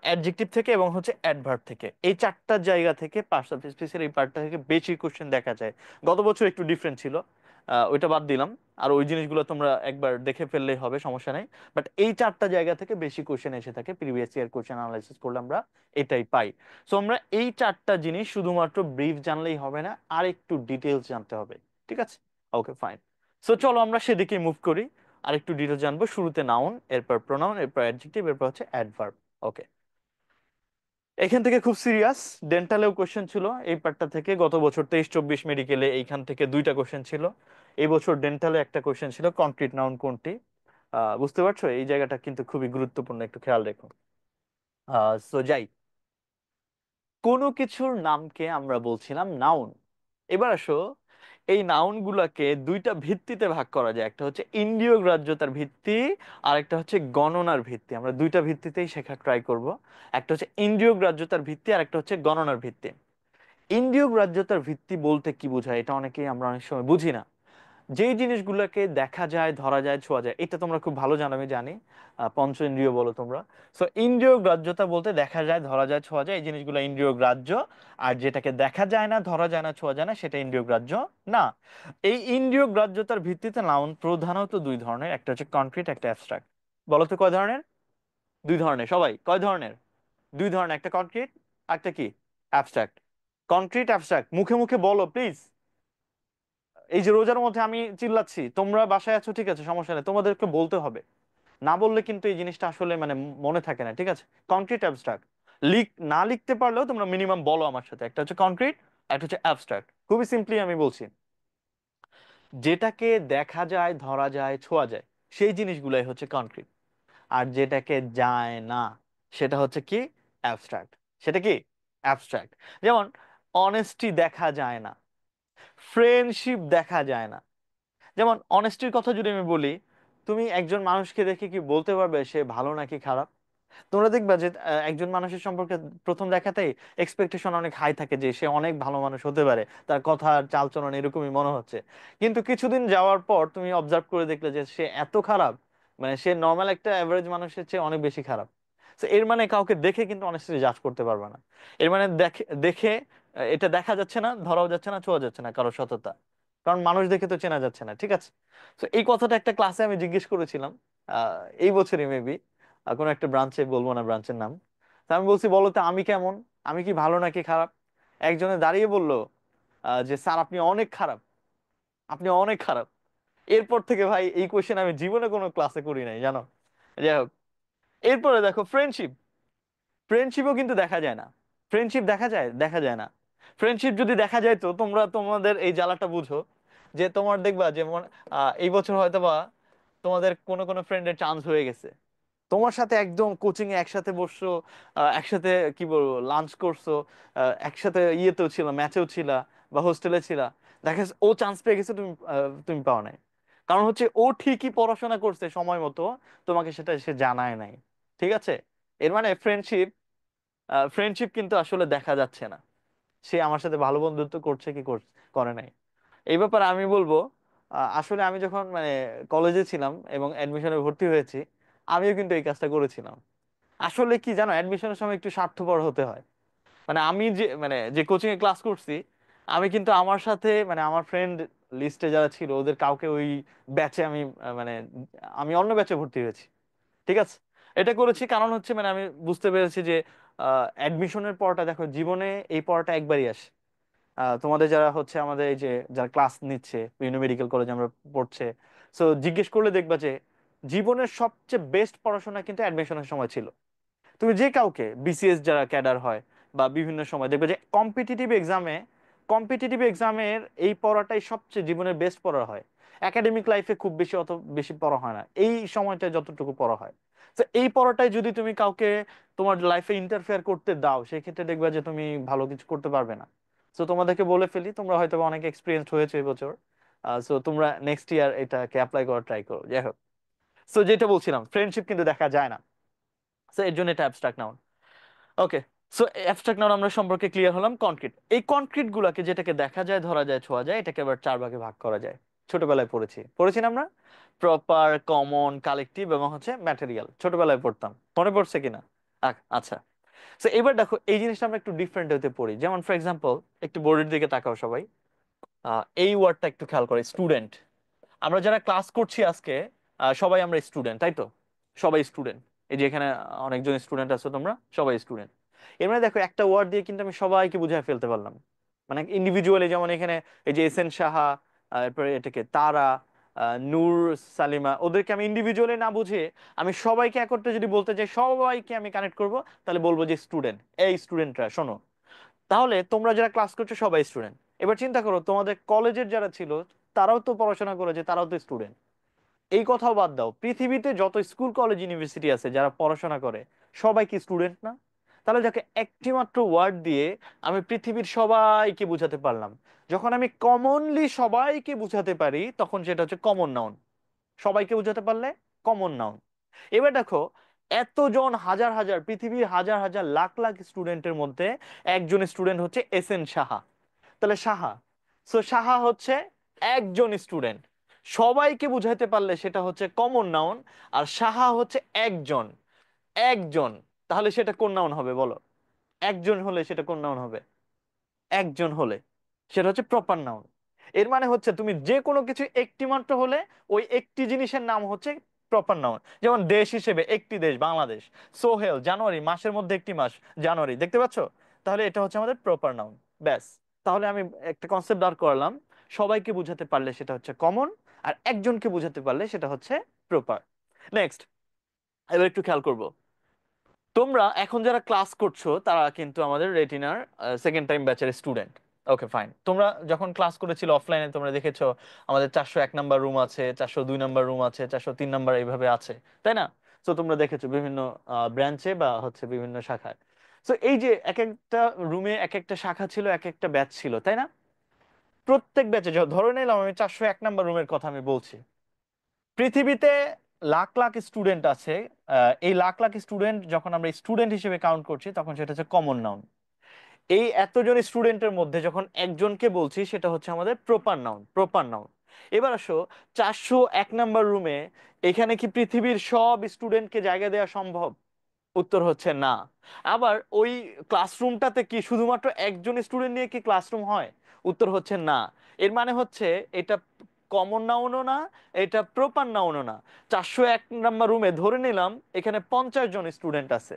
অ্যাডজেক্টিভ থেকে এবং হচ্ছে অ্যাডভার্ব থেকে। এই চারটা জায়গা থেকে পার্টস অফ স্পিচের এই পার্টটা থেকে বেশি কোশ্চেন দেখা যায়। গত বছর একটু ডিফারেন্ট ছিল, ওইটা বাদ দিলাম। আর ওই জিনিসগুলো তোমরা একবার দেখে ফেললেই হবে, সমস্যা নেই। বাট এই চারটা জায়গা থেকে বেশি কোশ্চেন এসে থাকে, প্রিভিয়াস ইয়ার কোশ্চেন অ্যানালাইসিস করলে আমরা এটাই পাই। সো আমরা এই চারটা জিনিস শুধুমাত্র ব্রিফ জানলেই হবে না, আর একটু ডিটেলস জানতে হবে, ঠিক আছে? Okay fine. সো চলো আমরা সেদিকে মুভ করি, আর একটু ডিটেলস জানবো। শুরুতে নাউন, এরপর প্রোনাউন, এরপর অ্যাডজেক্টিভ, এরপর হচ্ছে অ্যাডভার্ব। ওকে, এখান থেকে খুব সিরিয়াস ডেন্টালেও কোশ্চেন ছিল এই পার্টটা থেকে। গত বছর 23-24 মেডিকেলে এইখান থেকে দুইটা কোশ্চেন ছিল। এই বছর ডেন্টালে একটা কোশ্চেন ছিল, কনক্রিট নাউন কোনটি। বুঝতে পারছো, এই জায়গাটা কিন্তু খুবই গুরুত্বপূর্ণ, একটু খেয়াল রেখো। সো যাই, কোনো কিছুর নামকে আমরা বলছিলাম নাউন। এবার আসো, এই নাউন গুলাকে দুইটা ভিত্তিতে ভাগ করা যায়, একটা হচ্ছে ইন্দ্রিয় গ্রাহ্যতার ভিত্তি, আর একটা হচ্ছে গণনার ভিত্তি। আমরা দুইটা ভিত্তিতেই শেখা ট্রাই করব। একটা হচ্ছে ইন্দ্রিয় গ্রাহ্যতার ভিত্তি, আর একটা হচ্ছে গণনার ভিত্তি। ইন্দ্রিয় গ্রাহ্যতার ভিত্তি বলতে কি বোঝায়, এটা অনেকেই আমরা অনেক সময় বুঝি না। যেই জিনিসগুলোকে দেখা যায়, ধরা যায়, ছোঁয়া যায়, এটা তোমরা খুব ভালো জানো, আমি জানি, পঞ্চ ইন্দ্রিয় বলো তোমরা। সো ইন্দ্রিয় গ্রাহ্যতা বলতে দেখা যায়, ধরা যায়, ছোঁয়া যায়, এই জিনিসগুলো ইন্দ্রিয় গ্রাহ্য। আর যেটাকে দেখা যায় না, ধরা যায় না, ছোঁয়া যায় না, সেটা ইন্দ্রিয় গ্রাহ্য না। এই ইন্দ্রিয় গ্রাহ্যতার ভিত্তিতে নাউন প্রধানত দুই ধরনের, একটা হচ্ছে কনক্রিট, একটা অ্যাবস্ট্রাক্ট। বলো তো কয় ধরনের? দুই ধরনের, সবাই কয় ধরনের? দুই ধরনের, একটা কনক্রিট, একটা কি, অ্যাবস্ট্রাক্ট। কনক্রিট, অ্যাবস্ট্রাক্ট, মুখে মুখে বলো প্লিজ। এই যে রোজার মধ্যে আমি চিল্লাচ্ছি, তোমরা বাসায় আছো, ঠিক আছে, সমস্যা নেই, তোমাদেরকে বলতে হবে। না বললে কিন্তু এই জিনিসটা আসলে মানে মনে থাকে না, ঠিক আছে? কনক্রিট, অ্যাবস্ট্রাক্ট, না লিখতে পারলেও তোমরা মিনিমাম বলো আমার সাথে, একটা হচ্ছে কনক্রিট, একটা হচ্ছে অ্যাবস্ট্রাক্ট। খুবই সিম্পলি আমি বলছি, যেটাকে দেখা যায়, ধরা যায়, ছোঁয়া যায়, সেই জিনিসগুলাই হচ্ছে কনক্রিট। আর যেটাকে যায় না সেটা হচ্ছে কি, অ্যাবস্ট্রাক্ট। সেটা কি, অ্যাবস্ট্রাক্ট। যেমন অনেস্টি দেখা যায় না, ফ্রেন্ডশিপ দেখা যায় না। যেমন অনেস্টির কথা যদি আমি বলি, তুমি একজন মানুষকে দেখে কি বলতে পারবে সে ভালো নাকি খারাপ? তোমরা দেখবা যে একজন মানুষের সম্পর্কে প্রথম দেখাতেই এক্সপেকটেশন অনেক হাই থাকে যে সে অনেক ভালো মানুষ হতে পারে, তার কথা চালচলন এরকমই মনে হচ্ছে। কিন্তু কিছুদিন যাওয়ার পর তুমি অবজার্ভ করে দেখলে যে সে এত খারাপ, মানে সে নর্মাল একটা অ্যাভারেজ মানুষের চেয়ে অনেক বেশি খারাপ। তো এর মানে কাউকে দেখে কিন্তু অনেস্টলি জাজ করতে পারবে না। এর মানে দেখে দেখে এটা দেখা যাচ্ছে না, ধরাও যাচ্ছে না, ছোঁয়া যাচ্ছে না কারো সততা, কারণ মানুষ দেখে তো চেনা যাচ্ছে না, ঠিক আছে? তো এই কথাটা একটা ক্লাসে আমি জিজ্ঞেস করেছিলাম, এই বছরই মেবি, কোনো একটা ব্রাঞ্চে, বলবো না ব্রাঞ্চের নাম। তা আমি বলছি বলো তো আমি কেমন, আমি কি ভালো নাকি খারাপ? একজনে দাঁড়িয়ে বলল যে স্যার আপনি অনেক খারাপ, আপনি অনেক খারাপ। এরপর থেকে ভাই এই কোশ্চেন আমি জীবনে কোনো ক্লাসে করি নাই, জানো। যাই হোক, এরপরে দেখো ফ্রেন্ডশিপ, ফ্রেন্ডশিপও কিন্তু দেখা যায় না। ফ্রেন্ডশিপ দেখা যায়, দেখা যায় না। ফ্রেন্ডশিপ যদি দেখা যায় তো তোমরা তোমাদের এই জ্বালাটা বুঝো, যে তোমার দেখবা যেমন এই বছর হয়তোবা তোমাদের কোনো কোনো ফ্রেন্ডের চান্স হয়ে গেছে, তোমার সাথে একদম কোচিং এ একসাথে বসছো, একসাথে কি বলবো লাঞ্চ করছো, একসাথে ইয়েতেও ছিল, ম্যাচেও ছিলা বা হোস্টেলে ছিলা, দেখা যাচ্ছে ও চান্স পেয়ে গেছে, তুমি তুমি পাও নাই। কারণ হচ্ছে ও ঠিকই পড়াশোনা করছে সময় মতো, তোমাকে সেটা সে জানায় নাই। ঠিক আছে? এর মানে ফ্রেন্ডশিপ, ফ্রেন্ডশিপ কিন্তু আসলে দেখা যাচ্ছে না সে আমার সাথে ভালো বন্ধুত্ব করছে কি করে নাই। এই ব্যাপারে আমি বলবো, আসলে আমি যখন মানে কলেজে ছিলাম এবং অ্যাডমিশনে ভর্তি হয়েছি, আমিও কিন্তু এই কাজটা করেছিলাম। আসলে কি জানো, অ্যাডমিশনের সময় একটু স্বার্থপর হতে হয়। মানে আমি যে কোচিং এ ক্লাস করছি, আমি কিন্তু আমার সাথে মানে আমার ফ্রেন্ড লিস্টে যারা ছিল ওদের কাউকে ওই ব্যাচে আমি মানে আমি অন্য ব্যাচে ভর্তি হয়েছি। ঠিক আছে? এটা করেছি কারণ হচ্ছে মানে আমি বুঝতে পেরেছি যে অ্যাডমিশনের পড়াটা, দেখো জীবনে এই পড়াটা একবারই আসে। তোমাদের যারা হচ্ছে আমাদের এই যে যারা ক্লাস নিচ্ছে বিভিন্ন মেডিকেল কলেজে আমরা পড়ছে, সো জিজ্ঞেস করলে দেখবা যে জীবনের সবচেয়ে বেস্ট পড়াশোনা কিন্তু অ্যাডমিশনের সময় ছিল। তুমি যে কাউকে বিসিএস যারা ক্যাডার হয় বা বিভিন্ন সময় দেখবে যে কম্পিটিটিভ এক্সামের এই পড়াটাই সবচেয়ে জীবনের বেস্ট পড়া হয়। একাডেমিক লাইফে খুব বেশি অত বেশি পড়া হয় না, এই সময়টা যতটুকু পড়া হয়। তো এই পড়াটাই যদি তুমি কাউকে তোমার লাইফে ইন্টারফেয়ার করতে দাও, সেই ক্ষেত্রে দেখবে যে তুমি ভালো কিছু করতে পারবে না। তো তোমাদেরকে বলে ফেলি, তোমরা হয়তো অনেক এক্সপিরিয়েন্স হয়েছে এবছর, সো তোমরা নেক্সট ইয়ার এটাকে অ্যাপ্লাই করার ট্রাই করো। যাই হোক, সো যেটা বলছিলাম, ফ্রেন্ডশিপ কিন্তু দেখা যায় না, সো এর জন্য এটা abstract noun. Okay, so abstract noun আমরা সম্পর্কে ক্লিয়ার হলাম। কনক্রিট, এই কনক্রিট গুলাকে যেটাকে দেখা যায়, ধরা যায়, ছোঁয়া যায়, এটাকে আবার চার ভাগে ভাগ করা যায়। ছোটবেলায় পড়েছি না আমরা? প্রপার, কমন, কালেকটিভ এবং হচ্ছে ম্যাটেরিয়াল, ছোটবেলায় পড়তাম। মনে পড়ছে কিনা? আচ্ছা। তো এবার দেখো এই জিনিসটা আমরা একটু ডিফারেন্ট হতে পড়ি। যেমন ফর এক্সাম্পল, একটু বোর্ডের দিকে তাকাও সবাই। এই ওয়ার্ডটা একটু খেয়াল করে, স্টুডেন্ট। আমরা যারা ক্লাস করছি আজকে, সবাই আমরা স্টুডেন্ট, তাই তো? সবাই স্টুডেন্ট। এই যে এখানে অনেকজন স্টুডেন্ট আছো, তোমরা সবাই স্টুডেন্ট। এর মানে দেখো একটা ওয়ার্ড দিয়ে কিন্তু আমি সবাইকে বুঝায় ফেলতে পারলাম, মানে ইন্ডিভিজুয়ালি। যেমন এখানে এই যে এস এন সাহা, এরপরে এটাকে তারা, নূর, সালিমা, ওদেরকে আমি ইন্ডিভিজুয়ালি না বুঝে আমি সবাইকে এক করতে যদি বলতে চাই, সবাইকে আমি কানেক্ট করব, তাহলে বলবো যে স্টুডেন্ট। এই স্টুডেন্টরা শোনো, তাহলে তোমরা যারা ক্লাস করছো সবাই স্টুডেন্ট। এবার চিন্তা করো তোমাদের কলেজের যারা ছিল, তারাও তো পড়াশোনা করেছে, তারাও তো স্টুডেন্ট। এই কথাও বাদ দাও, পৃথিবীতে যত স্কুল কলেজ ইউনিভার্সিটি আছে যারা পড়াশোনা করে, সবাই কি স্টুডেন্ট না? তাহলে যাকে একটি মাত্র ওয়ার্ড দিয়ে আমি পৃথিবীর সবাইকে বুঝাতে পারলাম, যখন আমি কমনলি সবাইকে বুঝাতে পারি, তখন সেটা হচ্ছে কমন নাউন। সবাইকে বুঝাতে পারলে কমন নাউন। এবার দেখো, এতজন হাজার হাজার, পৃথিবীর হাজার হাজার লাখ লাখ স্টুডেন্টের মধ্যে একজন স্টুডেন্ট হচ্ছে এস এন সাহা। তাহলে সাহা, সো সাহা হচ্ছে একজন স্টুডেন্ট। সবাইকে বুঝাইতে পারলে সেটা হচ্ছে কমন নাউন, আর সাহা হচ্ছে একজন। একজন, তাহলে সেটা কোন নাউন হবে বলো? একজন হলে সেটা কোন নাউন হবে? একজন হলে সেটা হচ্ছে প্রপার নাউন। এর মানে হচ্ছে তুমি যে কোনো কিছু একটি মাত্র হলে ওই একটি জিনিসের নাম হচ্ছে প্রপার নাউন। যেমন দেশ হিসেবে একটি দেশ বাংলাদেশ, সোহেল জানুয়ারি, মাসের মধ্যে একটি মাস জানুয়ারি, দেখতে পাচ্ছ? তাহলে এটা হচ্ছে আমাদের প্রপার নাউন। ব্যাস, তাহলে আমি একটা কনসেপ্ট দাঁড় করলাম, সবাইকে বুঝাতে পারলে সেটা হচ্ছে কমন, আর একজনকে বুঝাতে পারলে সেটা হচ্ছে প্রপার। নেক্সট, এবার একটু খেয়াল করব, তোমরা এখন যারা ক্লাস করছো তারা কিন্তু আমাদের রেটিনার সেকেন্ড টাইম ব্যাচের স্টুডেন্ট। ওকে ফাইন, তোমরা যখন ক্লাস করেছিল অফলাইনে, তোমরা দেখেছো আমাদের 401 নাম্বার রুম আছে, 402 নাম্বার রুম আছে, 403 নাম্বার এইভাবে আছে, তাই না? তো তোমরা দেখেছো বিভিন্ন ব্রাঞ্চে বা হচ্ছে বিভিন্ন শাখায়। তো এই যে এক একটা রুমে এক একটা শাখা ছিল, এক একটা ব্যাচ ছিল, তাই না? প্রত্যেক ব্যাচে ধরে নিলাম আমি 401 নাম্বার রুমের কথা আমি বলছি, পৃথিবীতে লাখ লাখ স্টুডেন্ট আছে। এই লাখ লাখ স্টুডেন্ট যখন আমরা স্টুডেন্ট হিসেবে কাউন্ট করছি, তখন সেটা হচ্ছে কমন নাউন। এই এতজন স্টুডেন্টের মধ্যে যখন একজনকে বলছি, সেটা হচ্ছে আমাদের প্রপার নাউন। Proper noun. এবার আসো, 401 নাম্বার রুমে, এখানে কি পৃথিবীর সব স্টুডেন্টকে জায়গা দেওয়া সম্ভব? উত্তর হচ্ছে না। আবার ওই ক্লাসরুমটাতে কি শুধুমাত্র একজন স্টুডেন্ট নিয়ে কি ক্লাসরুম হয়? উত্তর হচ্ছে না। এর মানে হচ্ছে এটা কমন নাউনও না, এটা প্রপার নাউনও না। 401 নাম্বার রুমে ধরে নিলাম এখানে 50 জন স্টুডেন্ট আছে,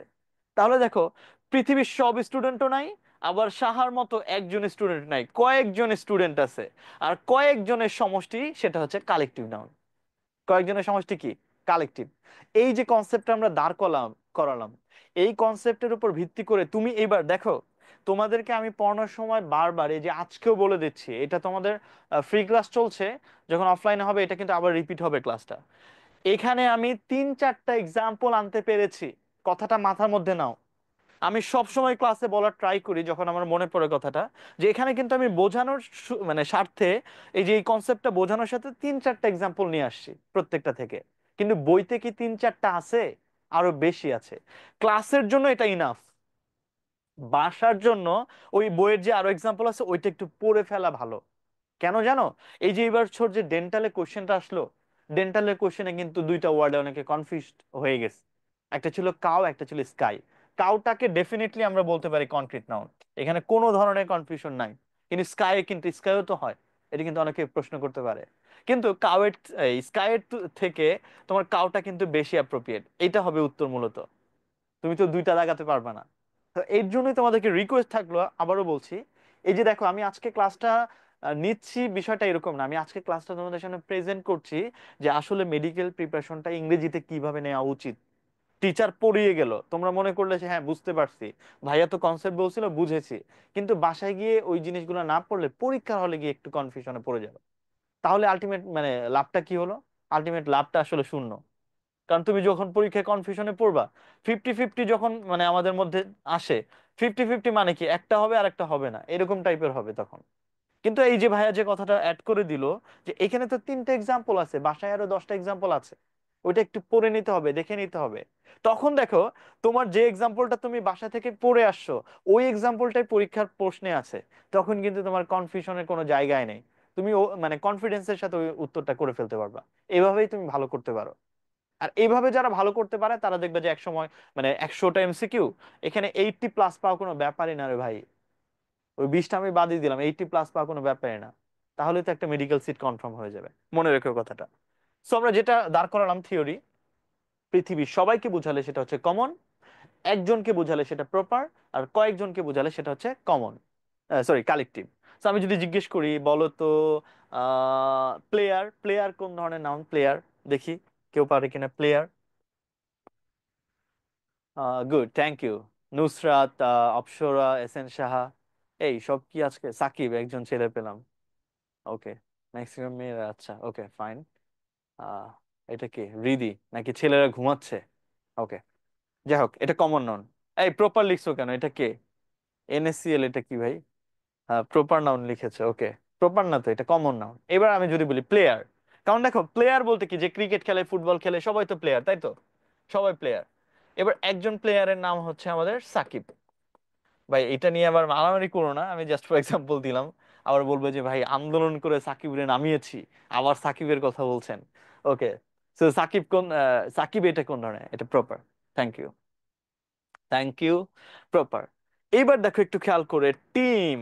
তাহলে দেখো পৃথিবীর সব স্টুডেন্টও নাই, আবার সাহার মতো একজন স্টুডেন্ট নাই, কয়েকজন স্টুডেন্ট আছে। আর কয়েকজনের সমষ্টি সেটা হচ্ছে কালেকটিভ নাউন। কয়েকজনের সমষ্টি কি? কালেকটিভ। এই যে কনসেপ্টটা আমরা দাঁড় করালাম, এই কনসেপ্টের উপর ভিত্তি করে তুমি এইবার দেখো, তোমাদেরকে আমি পড়ানোর সময় বারবার, এই যে আজকেও বলে দিচ্ছি, এটা তোমাদের ফ্রি ক্লাস চলছে, যখন অফলাইনে হবে এটা কিন্তু আবার রিপিট হবে ক্লাসটা। এখানে আমি 3-4টা এক্সাম্পল আনতে পেরেছি, কথাটা মাথার মধ্যে নাও। আমি সব সময় ক্লাসে বলার ট্রাই করি যখন আমার মনে পড়ে কথাটা, যে এখানে কিন্তু আমি বোঝানোর মানে স্বার্থে, এই যে এই কনসেপ্টটা বোঝানোর সাথে 3-4টা এক্সাম্পল নিয়ে আসছি প্রত্যেকটা থেকে। কিন্তু বইতে কি 3-4টা আছে? আরো বেশি আছে। ক্লাসের জন্য এটা ইনাফ, বাসার জন্য ওই বইয়ের যে আরো এক্সাম্পল আছে ওইটা একটু পড়ে ফেলা ভালো। কেন জানো? এই যে এবার ছোট যে ডেন্টালে কোশ্চেনটা আসলো, ডেন্টালের কোশ্চেনে কিন্তু দুইটা ওয়ার্ডে অনেকে কনফিউজ হয়ে গেছে। একটা ছিল কাউ, একটা ছিল স্কাই। কাউটাকে ডেফিনেটলি আমরা বলতে পারি কনক্রিট নাউন, এখানে কোনো ধরনের কনফিউশন নাই। কিন্তু স্কাই, কিন্তু স্কাইও তো হয়, এটা কিন্তু অনেকে প্রশ্ন করতে পারে। কিন্তু কাউয়ের, স্কাইয়ের থেকে তোমার কাউটা কিন্তু বেশি অ্যাপ্রোপ্রিয়েট, এটা হবে উত্তর মূলত। তুমি তো দুইটা লাগাতে পারবে না। তো এর জন্যই তোমাদেরকে রিকোয়েস্ট থাকলো, আবারও বলছি, এই যে দেখো আমি আজকে ক্লাসটা নিচ্ছি, বিষয়টা এরকম না, আমি আজকে ক্লাসটা তোমাদের সামনে প্রেজেন্ট করছি যে আসলে মেডিকেল প্রিপারেশনটা ইংরেজিতে কিভাবে নেওয়া উচিত। টিচার পড়িয়ে গেল, তোমরা মনে করলে যে হ্যাঁ বুঝতে পারছি, ভাইয়া তো কনসেপ্ট বলছিল বুঝেছি, কিন্তু বাসায় গিয়ে ওই জিনিসগুলো না পড়লে পরীক্ষার হলে গিয়ে একটু কনফিউশনে পড়ে যাবে। তাহলে আলটিমেট মানে লাভটা কি হলো? আলটিমেট লাভটা আসলে শূন্য। কারণ তুমি যখন পরীক্ষায় কনফিউশনে পড়বা, 50-50 যখন মানে আমাদের মধ্যে আসে, 50-50 মানে কি একটা হবে আর একটা হবে না, এরকম টাইপের হবে তখন। কিন্তু এই যে ভাইয়া যে কথাটা অ্যাড করে দিল, যে এখানে তো 3টে এক্সাম্পল আছে, বাসায় আরো 10টা এক্সাম্পল আছে, ওইটা একটু পড়ে নিতে হবে, দেখে নিতে হবে। তখন দেখো, তোমার যে এক্সাম্পলটা তুমি বাসা থেকে পড়ে আসছো, ওই এক্সাম্পলটাই পরীক্ষার প্রশ্নে আছে, তখন কিন্তু তোমার কনফিউশনের কোনো জায়গায় নেই। তুমি মানে কনফিডেন্সের সাথে ওই উত্তরটা করে ফেলতে পারবা। এভাবেই তুমি ভালো করতে পারো। আর এইভাবে যারা ভালো করতে পারে তারা দেখবে যে এক সময় মানে 100টা এমসিকিউ, এখানে 80+ পাওয়া কোনো ব্যাপারই না রে ভাই। ওই 20টা আমি বাদই দিলাম, 80+ পাওয়া কোনো ব্যাপারই না। তাহলে তো একটা মেডিকেল সিট কনফার্ম হয়ে যাবে, মনে রেখো কথাটা। সো আমরা যেটা দাঁড় করালাম থিওরি, পৃথিবীর সবাইকে বোঝালে সেটা হচ্ছে কমন, একজনকে বোঝালে সেটা প্রপার, আর কয়েকজনকে বোঝালে সেটা হচ্ছে কমন, সরি কালেকটিভ। তো আমি যদি জিজ্ঞেস করি, বলো তো প্লেয়ার, প্লেয়ার কোন ধরনের নাউন? প্লেয়ার, দেখি কেউ পারে কিনা player. Good, thank you. Nusrat, Apsara, SN Saha, এই সব কি আজকে? সাকিব একজন ছেলে পেলাম। ওকে, ম্যাক্সিমাম মেয়েরা, আচ্ছা ওকে ফাইন। আহ এটা কি রিদি নাকি ছেলেরা ঘুমাচ্ছে? ওকে, যাই হোক, এটা কমন নাউন। এই প্রপার লিখছো কেন? এটা কে? এনএসসিএল, এটা কি ভাই? প্রপার নাউন লিখেছে, ওকে। প্রপার না তো, এটা কমন নাউন। এবার আমি যদি বলি প্লেয়ার, কারণ দেখো প্লেয়ার বলতে কি, যে ক্রিকেট খেলে, ফুটবল খেলে, সবাই তো প্লেয়ার, তাই তো? সবাই প্লেয়ার। এবার একজন প্লেয়ারের নাম হচ্ছে আমাদের সাকিব। ভাই এটা নিয়ে আবার মারামারি করো না, আমি জাস্ট ফর এক্সাম্পল দিলাম। আবার বলবো যে ভাই আন্দোলন করে সাকিবের নামিয়েছি, আবার সাকিবের কথা বলছেন। ওকে, সো সাকিব কোন সাকিব এটা কোন ধরনের? এটা proper. Thank you, thank you. Proper. এইবার দেখো একটু খেয়াল করে, টিম,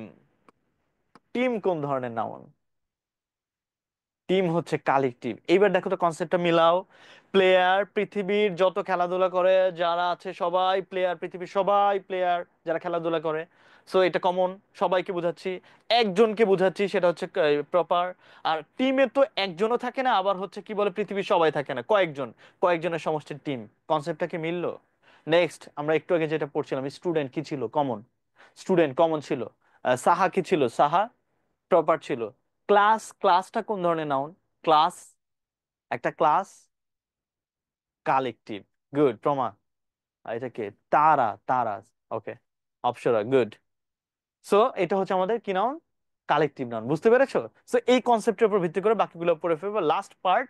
টিম কোন ধরনের নাউন? টিম হচ্ছে কালেকটিভ। এইবার দেখো তো কনসেপ্টটা মিলাও। প্লেয়ার, পৃথিবীর যত খেলাধুলা করে যারা আছে সবাই প্লেয়ার, পৃথিবীর সবাই প্লেয়ার যারা খেলাধুলা করে। সো এটা কমন, সবাইকে বোঝাচ্ছি। একজনকে বোঝাচ্ছি, সেটা হচ্ছে প্রপার। আর টিমে তো একজনও থাকে না, আবার হচ্ছে কি বলে, পৃথিবীর সবাই থাকে না, কয়েকজন, কয়েকজনের সমষ্টির টিম। কনসেপ্টটা কি মিললো? নেক্সট, আমরা একটু আগে যেটা পড়ছিলাম, স্টুডেন্ট কি ছিল? কমন। স্টুডেন্ট কমন ছিল। সাহা কি ছিল? সাহা প্রপার ছিল। ক্লাস, ক্লাসটা কোন ধরনের নাউন? ক্লাস, একটা ক্লাস কালেকটিভ। গুড, প্রমা। আর এটা কে? তারা, তারা। ওকে, অপসরা, গুড। সো এটা হচ্ছে আমাদের কি নাউন? কালেকটিভ নাউন, বুঝতে পেরেছো? সো এই কনসেপ্টের উপর ভিত্তি করে বাকিগুলো পড়ে ফেলবো। Last part,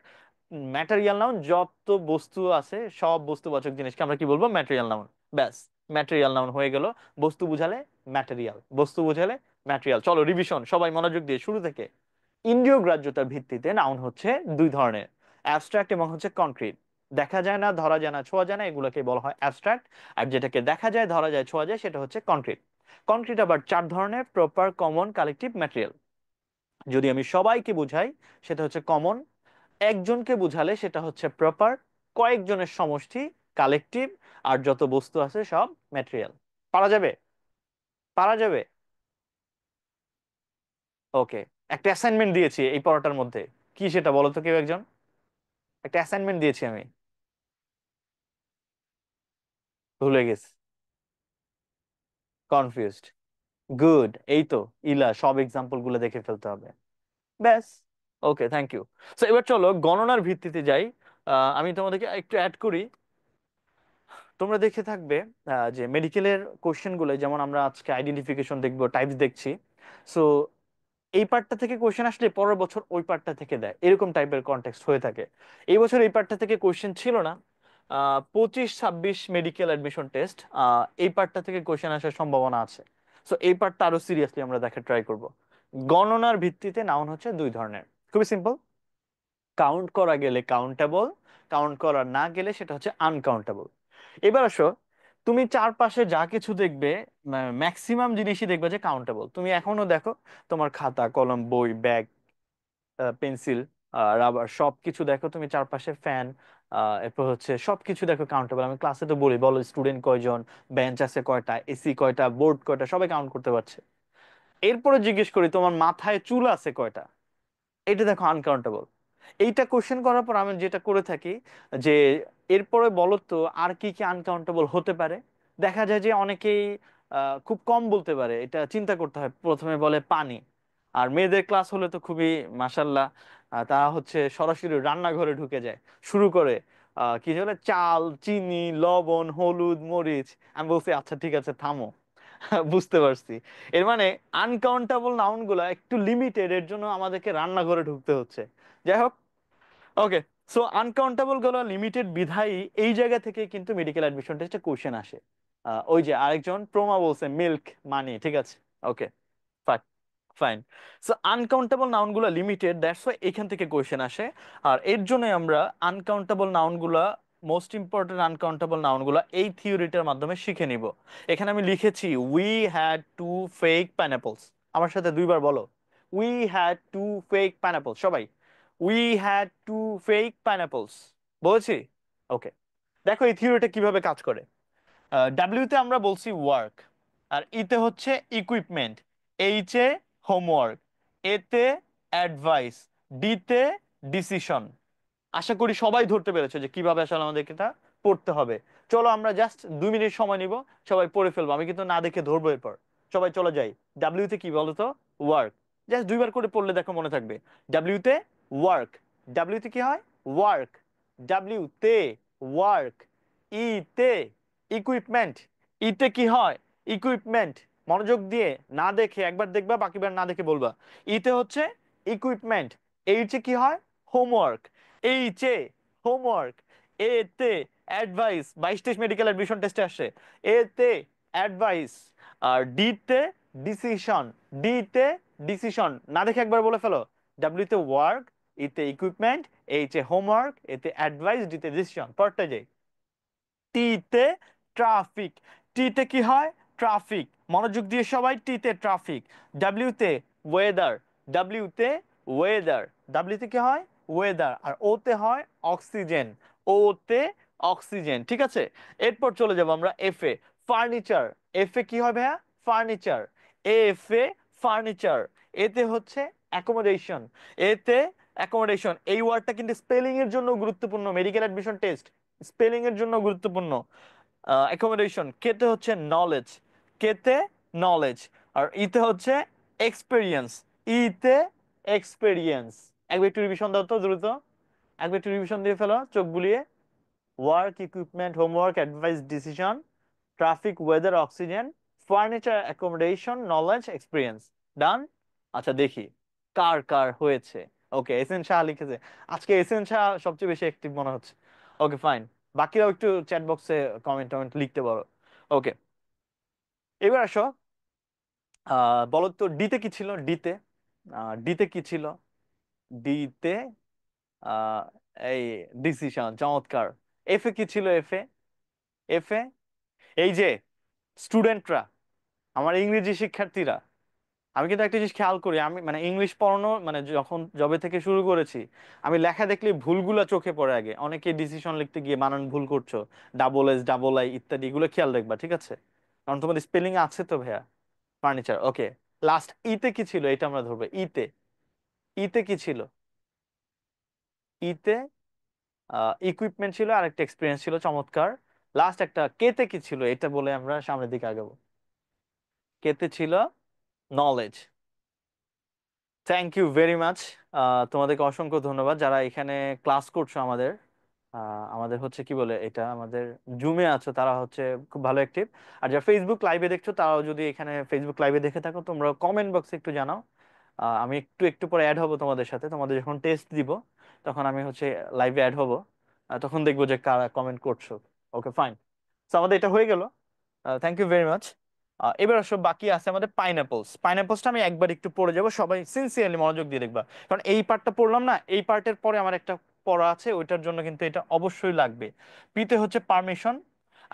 material noun. যত বস্তু আছে সব বস্তুবাচক জিনিসকে আমরা কি বলবো? Material noun. ব্যাস, ম্যাটেরিয়াল নাউন হয়ে গেল। বস্তু বুঝালে ম্যাটেরিয়াল, বস্তু বুঝালে ম্যাটেরিয়াল। চলো রিভিশন, সবাই মনোযোগ দিয়ে শুরু থেকে। ইন্দ্রিয় গ্রাহ্যতার ভিত্তিতে নাউন হচ্ছে দুই ধরনের, অ্যাবস্ট্রাক্ট এবং হচ্ছে কনক্রিট। দেখা যায় না, ধরা যায় না, ছোঁয়া যায় না, এগুলোকে বলা হয় অ্যাবস্ট্রাক্ট। আর যেটাকে দেখা যায়, ধরা যায়, ছোঁয়া যায়, সেটা হচ্ছে কনক্রিট। কনক্রিট আবার চার ধরনের, প্রপার, কমন, কালেকটিভ, ম্যাটেরিয়াল। যদি আমি সবাইকে বুঝাই সেটা হচ্ছে কমন, একজনকে বুঝালে সেটা হচ্ছে প্রপার, কয়েকজনের সমষ্টি কালেকটিভ, আর যত বস্তু আছে সব ম্যাটেরিয়াল। পারা যাবে? পারা যাবে? ওকে, একটা অ্যাসাইনমেন্ট দিয়েছি এই পড়াটার মধ্যে, কি সেটা বলো তো কেউ একজন? একটা অ্যাসাইনমেন্ট দিয়েছি আমি, ভুলে গেছি, কনফিউজড। গুড, এই তো ইলা, সব এক্সাম্পল গুলো দেখে ফেলতে হবে। ব্যাস। ওকে, থ্যাংক ইউ। সো এবার চলো গণনার ভিত্তিতে যাই। আমি তোমাদেরকে একটু অ্যাড করি। তোমরা দেখে থাকবে যে মেডিকেলের কোশ্চেন গুলো, যেমন আমরা আজকে আইডেন্টিফিকেশন দেখবো, টাইপস দেখছি। সো এই পার্টটা থেকে কোশ্চেন আসলে পরের বছর ওই পার্টটা থেকে দেয়, এরকম টাইপের কনটেক্সট হয়ে থাকে। এই বছর এই পার্টটা থেকে কোশ্চেন ছিল না। 25-26 মেডিকেল অ্যাডমিশন টেস্ট, এই পার্টটা থেকে কোশ্চেন আসার সম্ভাবনা আছে। সো এই পার্টটা আরো সিরিয়াসলি আমরা দেখা ট্রাই করব। গণনার ভিত্তিতে নাউন হচ্ছে দুই ধরনের, খুবই সিম্পল। কাউন্ট করা গেলে কাউন্টেবল, কাউন্ট করা না গেলে সেটা হচ্ছে আনকাউন্টেবল। এবার আসো, তুমি চারপাশে যা কিছু দেখবে, ম্যাক্সিমাম জিনিসই দেখবে যে কাউন্টেবল। তুমি এখনো দেখো, তোমার খাতা কলম বই ব্যাগ পেন্সিল রাবার সবকিছু দেখো, তুমি চারপাশে ফ্যান, এরপর হচ্ছে সবকিছু দেখো কাউন্টেবল। আমি ক্লাসে তো বলি, বলো স্টুডেন্ট কয়জন, বেঞ্চ আছে কয়টা, এসি কয়টা, বোর্ড কয়টা, সবাই কাউন্ট করতে পারছে। এরপরে জিজ্ঞেস করি তোমার মাথায় চুল আছে কয়টা, এটা দেখো আনকাউন্টেবল। এইটা কোশ্চেন করার পর আমি যেটা করে থাকি যে এরপরে বলো তো আর কি কি আনকাউন্টেবল হতে পারে। দেখা যায় যে অনেকেই খুব কম বলতে পারে, এটা চিন্তা করতে হয়। প্রথমে বলে পানি। আর মেয়েদের ক্লাস হলে তো খুবই মাশাল্লাহ, তারা হচ্ছে সরাসরি রান্নাঘরে ঢুকে যায়, শুরু করে কি বলে চাল চিনি লবণ হলুদ মরিচ। আমি বলছি আচ্ছা ঠিক আছে থামো। বুঝতে পারছি। এর মানে আনকাউন্টেবল নাউন গুলা একটু লিমিটেড, এর জন্য আমাদেরকে রান্নাঘরে ঢুকতে হচ্ছে। যাই হোক, ওকে। সো আনকাউন্টেবল গুলো লিমিটেড বিধায়ী এই জায়গা থেকে কিন্তু মেডিকেল অ্যাডমিশন টেস্টে কোশ্চেন আসে। ওই যে আরেকজন প্রমা বলছে মিল্ক মানি, ঠিক আছে। Okay, fine. So uncountable noun গুলা লিমিটেড, দ্যাটস ওয়াই এখান থেকে কোশ্চেন আসে। আর এর জন্য আমরা আনকাউন্টেবল নাউন গুলা, মোস্ট ইম্পর্টেন্ট আনকাউন্টেবল নাউন গুলা এই থিওরিটার মাধ্যমে শিখে নিব। এখানে আমি লিখেছি উই হ্যাড টু ফেক পাইনাপলস। আমার সাথে দুইবার বলো, উই হ্যাড টু ফেক পাইনাপলস সবাই। উই হ্যাড টু ফেক পাইনাপলস বলেছি। ওকে, দেখো এই থিওরিটা কিভাবে কাজ করে। ডাব্লিউ তে আমরা বলছি ওয়ার্ক, আর ইতে হচ্ছে ইকুইপমেন্ট, এইচ এ হোমওয়ার্ক, এতে অ্যাডভাইস, ডি তে ডিসিশন। আশা করি সবাই ধরতে পেরেছে যে কিভাবে আসলে আমাদেরকে এটা পড়তে হবে। চলো আমরা জাস্ট 2 মিনিট সময় নিব, সবাই পড়ে ফেলবো, আমি কিন্তু না দেখে ধরবো এরপর। সবাই চলে যাই। ডাব্লিউ তে কি বলো তো? ওয়ার্ক। জাস্ট দুইবার করে পড়লে দেখো মনে থাকবে। ডাব্লিউ তে ওয়ার্ক, ডাব্লিউ তে কি হয়? ওয়ার্ক। ডাব্লিউ তে ওয়ার্ক। ই তে ইকুইপমেন্ট, ইতে কি হয়? ইকুইপমেন্ট। মনোযোগ দিয়ে না দেখে, একবার দেখবা বাকিবার না দেখে বলবা। ইতে হচ্ছে ইকুইপমেন্ট। এইচে কি হয়? হোমওয়ার্ক। এইচে হোমওয়ার্ক। এ তে অ্যাডভাইস, 22-23 মেডিকেল অ্যাডমিশন টেস্টে আসে। এ তে অ্যাডভাইস। আর ডি তে ডিসিশন, ডি তে ডিসিশন। না দেখে একবার বলে ফেলো। ডাব্লিউ তে ওয়ার্ক, ইতে ইকুইপমেন্ট, এইচ এ হোমওয়ার্ক, এতে অ্যাডভাইস, ডি তে ডিসিশন। পড়তে যাই। টি তে ট্রাফিক, টি তে কি হয়? ট্রাফিক। মনোযোগ দিয়ে সবাই, টি তে ট্রাফিক। ডাব্লিউ তে ওয়েদার, ডাব্লিউ তে ওয়েদার, ডাব্লিউ তে কি হয়? ওয়েদার। আর ও তে হয় অক্সিজেন, ও তে অক্সিজেন, ঠিক আছে। এরপর চলে যাব আমরা এফ এ, ফার্নিচার। এফ এ কি হয় ভাইয়া? ফার্নিচার। এফ এ ফার্নিচার। এতে হচ্ছে অ্যাকোমোডেশন, এতে অ্যাকোমোডেশন। এই ওয়ার্ডটা কিন্তু স্পেলিং এর জন্য গুরুত্বপূর্ণ, মেডিকেল অ্যাডমিশন টেস্ট স্পেলিং এর জন্য গুরুত্বপূর্ণ। অ্যাকোমোডেশন। কেতে হচ্ছে নলেজ, কেতে নলেজ। আর ইতে হচ্ছে এক্সপেরিয়েন্স, ইতে এক্সপেরিয়েন্স। একবার একটু রিভিশন দাও তো দ্রুত, একবার একটু রিভিশন দিয়ে ফেলো চোখ বুলিয়ে। Work, equipment, homework, advice, decision, traffic, weather, oxygen, furniture, accommodation, knowledge, experience. Done. আচ্ছা দেখি কার কার হয়েছে। ওকে, এসএন শাহ লিখেছে। আজকে এসএন শাহ সবচেয়ে বেশি অ্যাক্টিভ মনে হচ্ছে। Okay fine. বাকিরাও একটু চ্যাট বক্সে কমেন্ট টমেন্ট লিখতে পারো। ওকে, এবার আসো। বলো তো ডিতে কি ছিল? ডিতে, ডিতে কি ছিল? ডিতে আহ এই ডিসিশন, চমৎকার। এফে কি ছিল? এফে, এফে এই যে স্টুডেন্টরা, আমার ইংরেজি শিক্ষার্থীরা, আমি কিন্তু একটা জিনিস খেয়াল করি, আমি মানে ইংলিশ পড়ানো মানে যখন জবে থেকে শুরু করেছি, আমি লেখা দেখলে ভুলগুলা চোখে পড়ে আগে। অনেকে ডিসিশন লিখতে গিয়ে বানান ভুল করছো, ডাবল এস ডাবল আই ইত্যাদি, এগুলো খেয়াল রাখবা, ঠিক আছে? কারণ তোমাদের স্পেলিং আছে তো ভাইয়া। ফার্নিচার। ওকে, লাস্ট ইতে কি ছিল এটা আমরা ধরবো। ইতে, ইতে কি ছিল? ইতে ইকুইপমেন্ট ছিল আর একটা এক্সপিরিয়েন্স ছিল, চমৎকার। লাস্ট একটা কেতে কি ছিল এটা বলে আমরা সামনের দিকে আগাবো। কেতে ছিল knowledge. Thank you very much. তোমাদেরকে অসংখ্য ধন্যবাদ যারা এখানে ক্লাস করছো আমাদের। আমাদের হচ্ছে কি বলে এটা, আমাদের জুমে আছো তারা হচ্ছে খুব ভালো অ্যাক্টিভ। আর যারা ফেসবুক লাইভে দেখছো তারাও যদি এখানে ফেসবুক লাইভে দেখে থাকো তোমরা কমেন্ট বক্সে একটু জানাও। আমি একটু একটু পরে অ্যাড হব তোমাদের সাথে, তোমাদের যখন টেস্ট দিব তখন আমি হচ্ছে লাইভে অ্যাড হব। তখন দেখবো যে কারা কমেন্ট করছো। Okay fine. তো আমাদের এটা হয়ে গেল। Thank you very much. এবার সব বাকি আছে আমাদের পাইনাপলস। পাইনাপলসটা আমি একবার একটু পড়ে যাব, সবাই সিনসিয়ারলি মনোযোগ দিয়ে দেখবা, কারণ এই পার্টটা পড়লাম না, এই পার্টের পরে আমার একটা পড়া আছে, ওইটার জন্য কিন্তু এটা অবশ্যই লাগবে। পিতে হচ্ছে পারমিশন,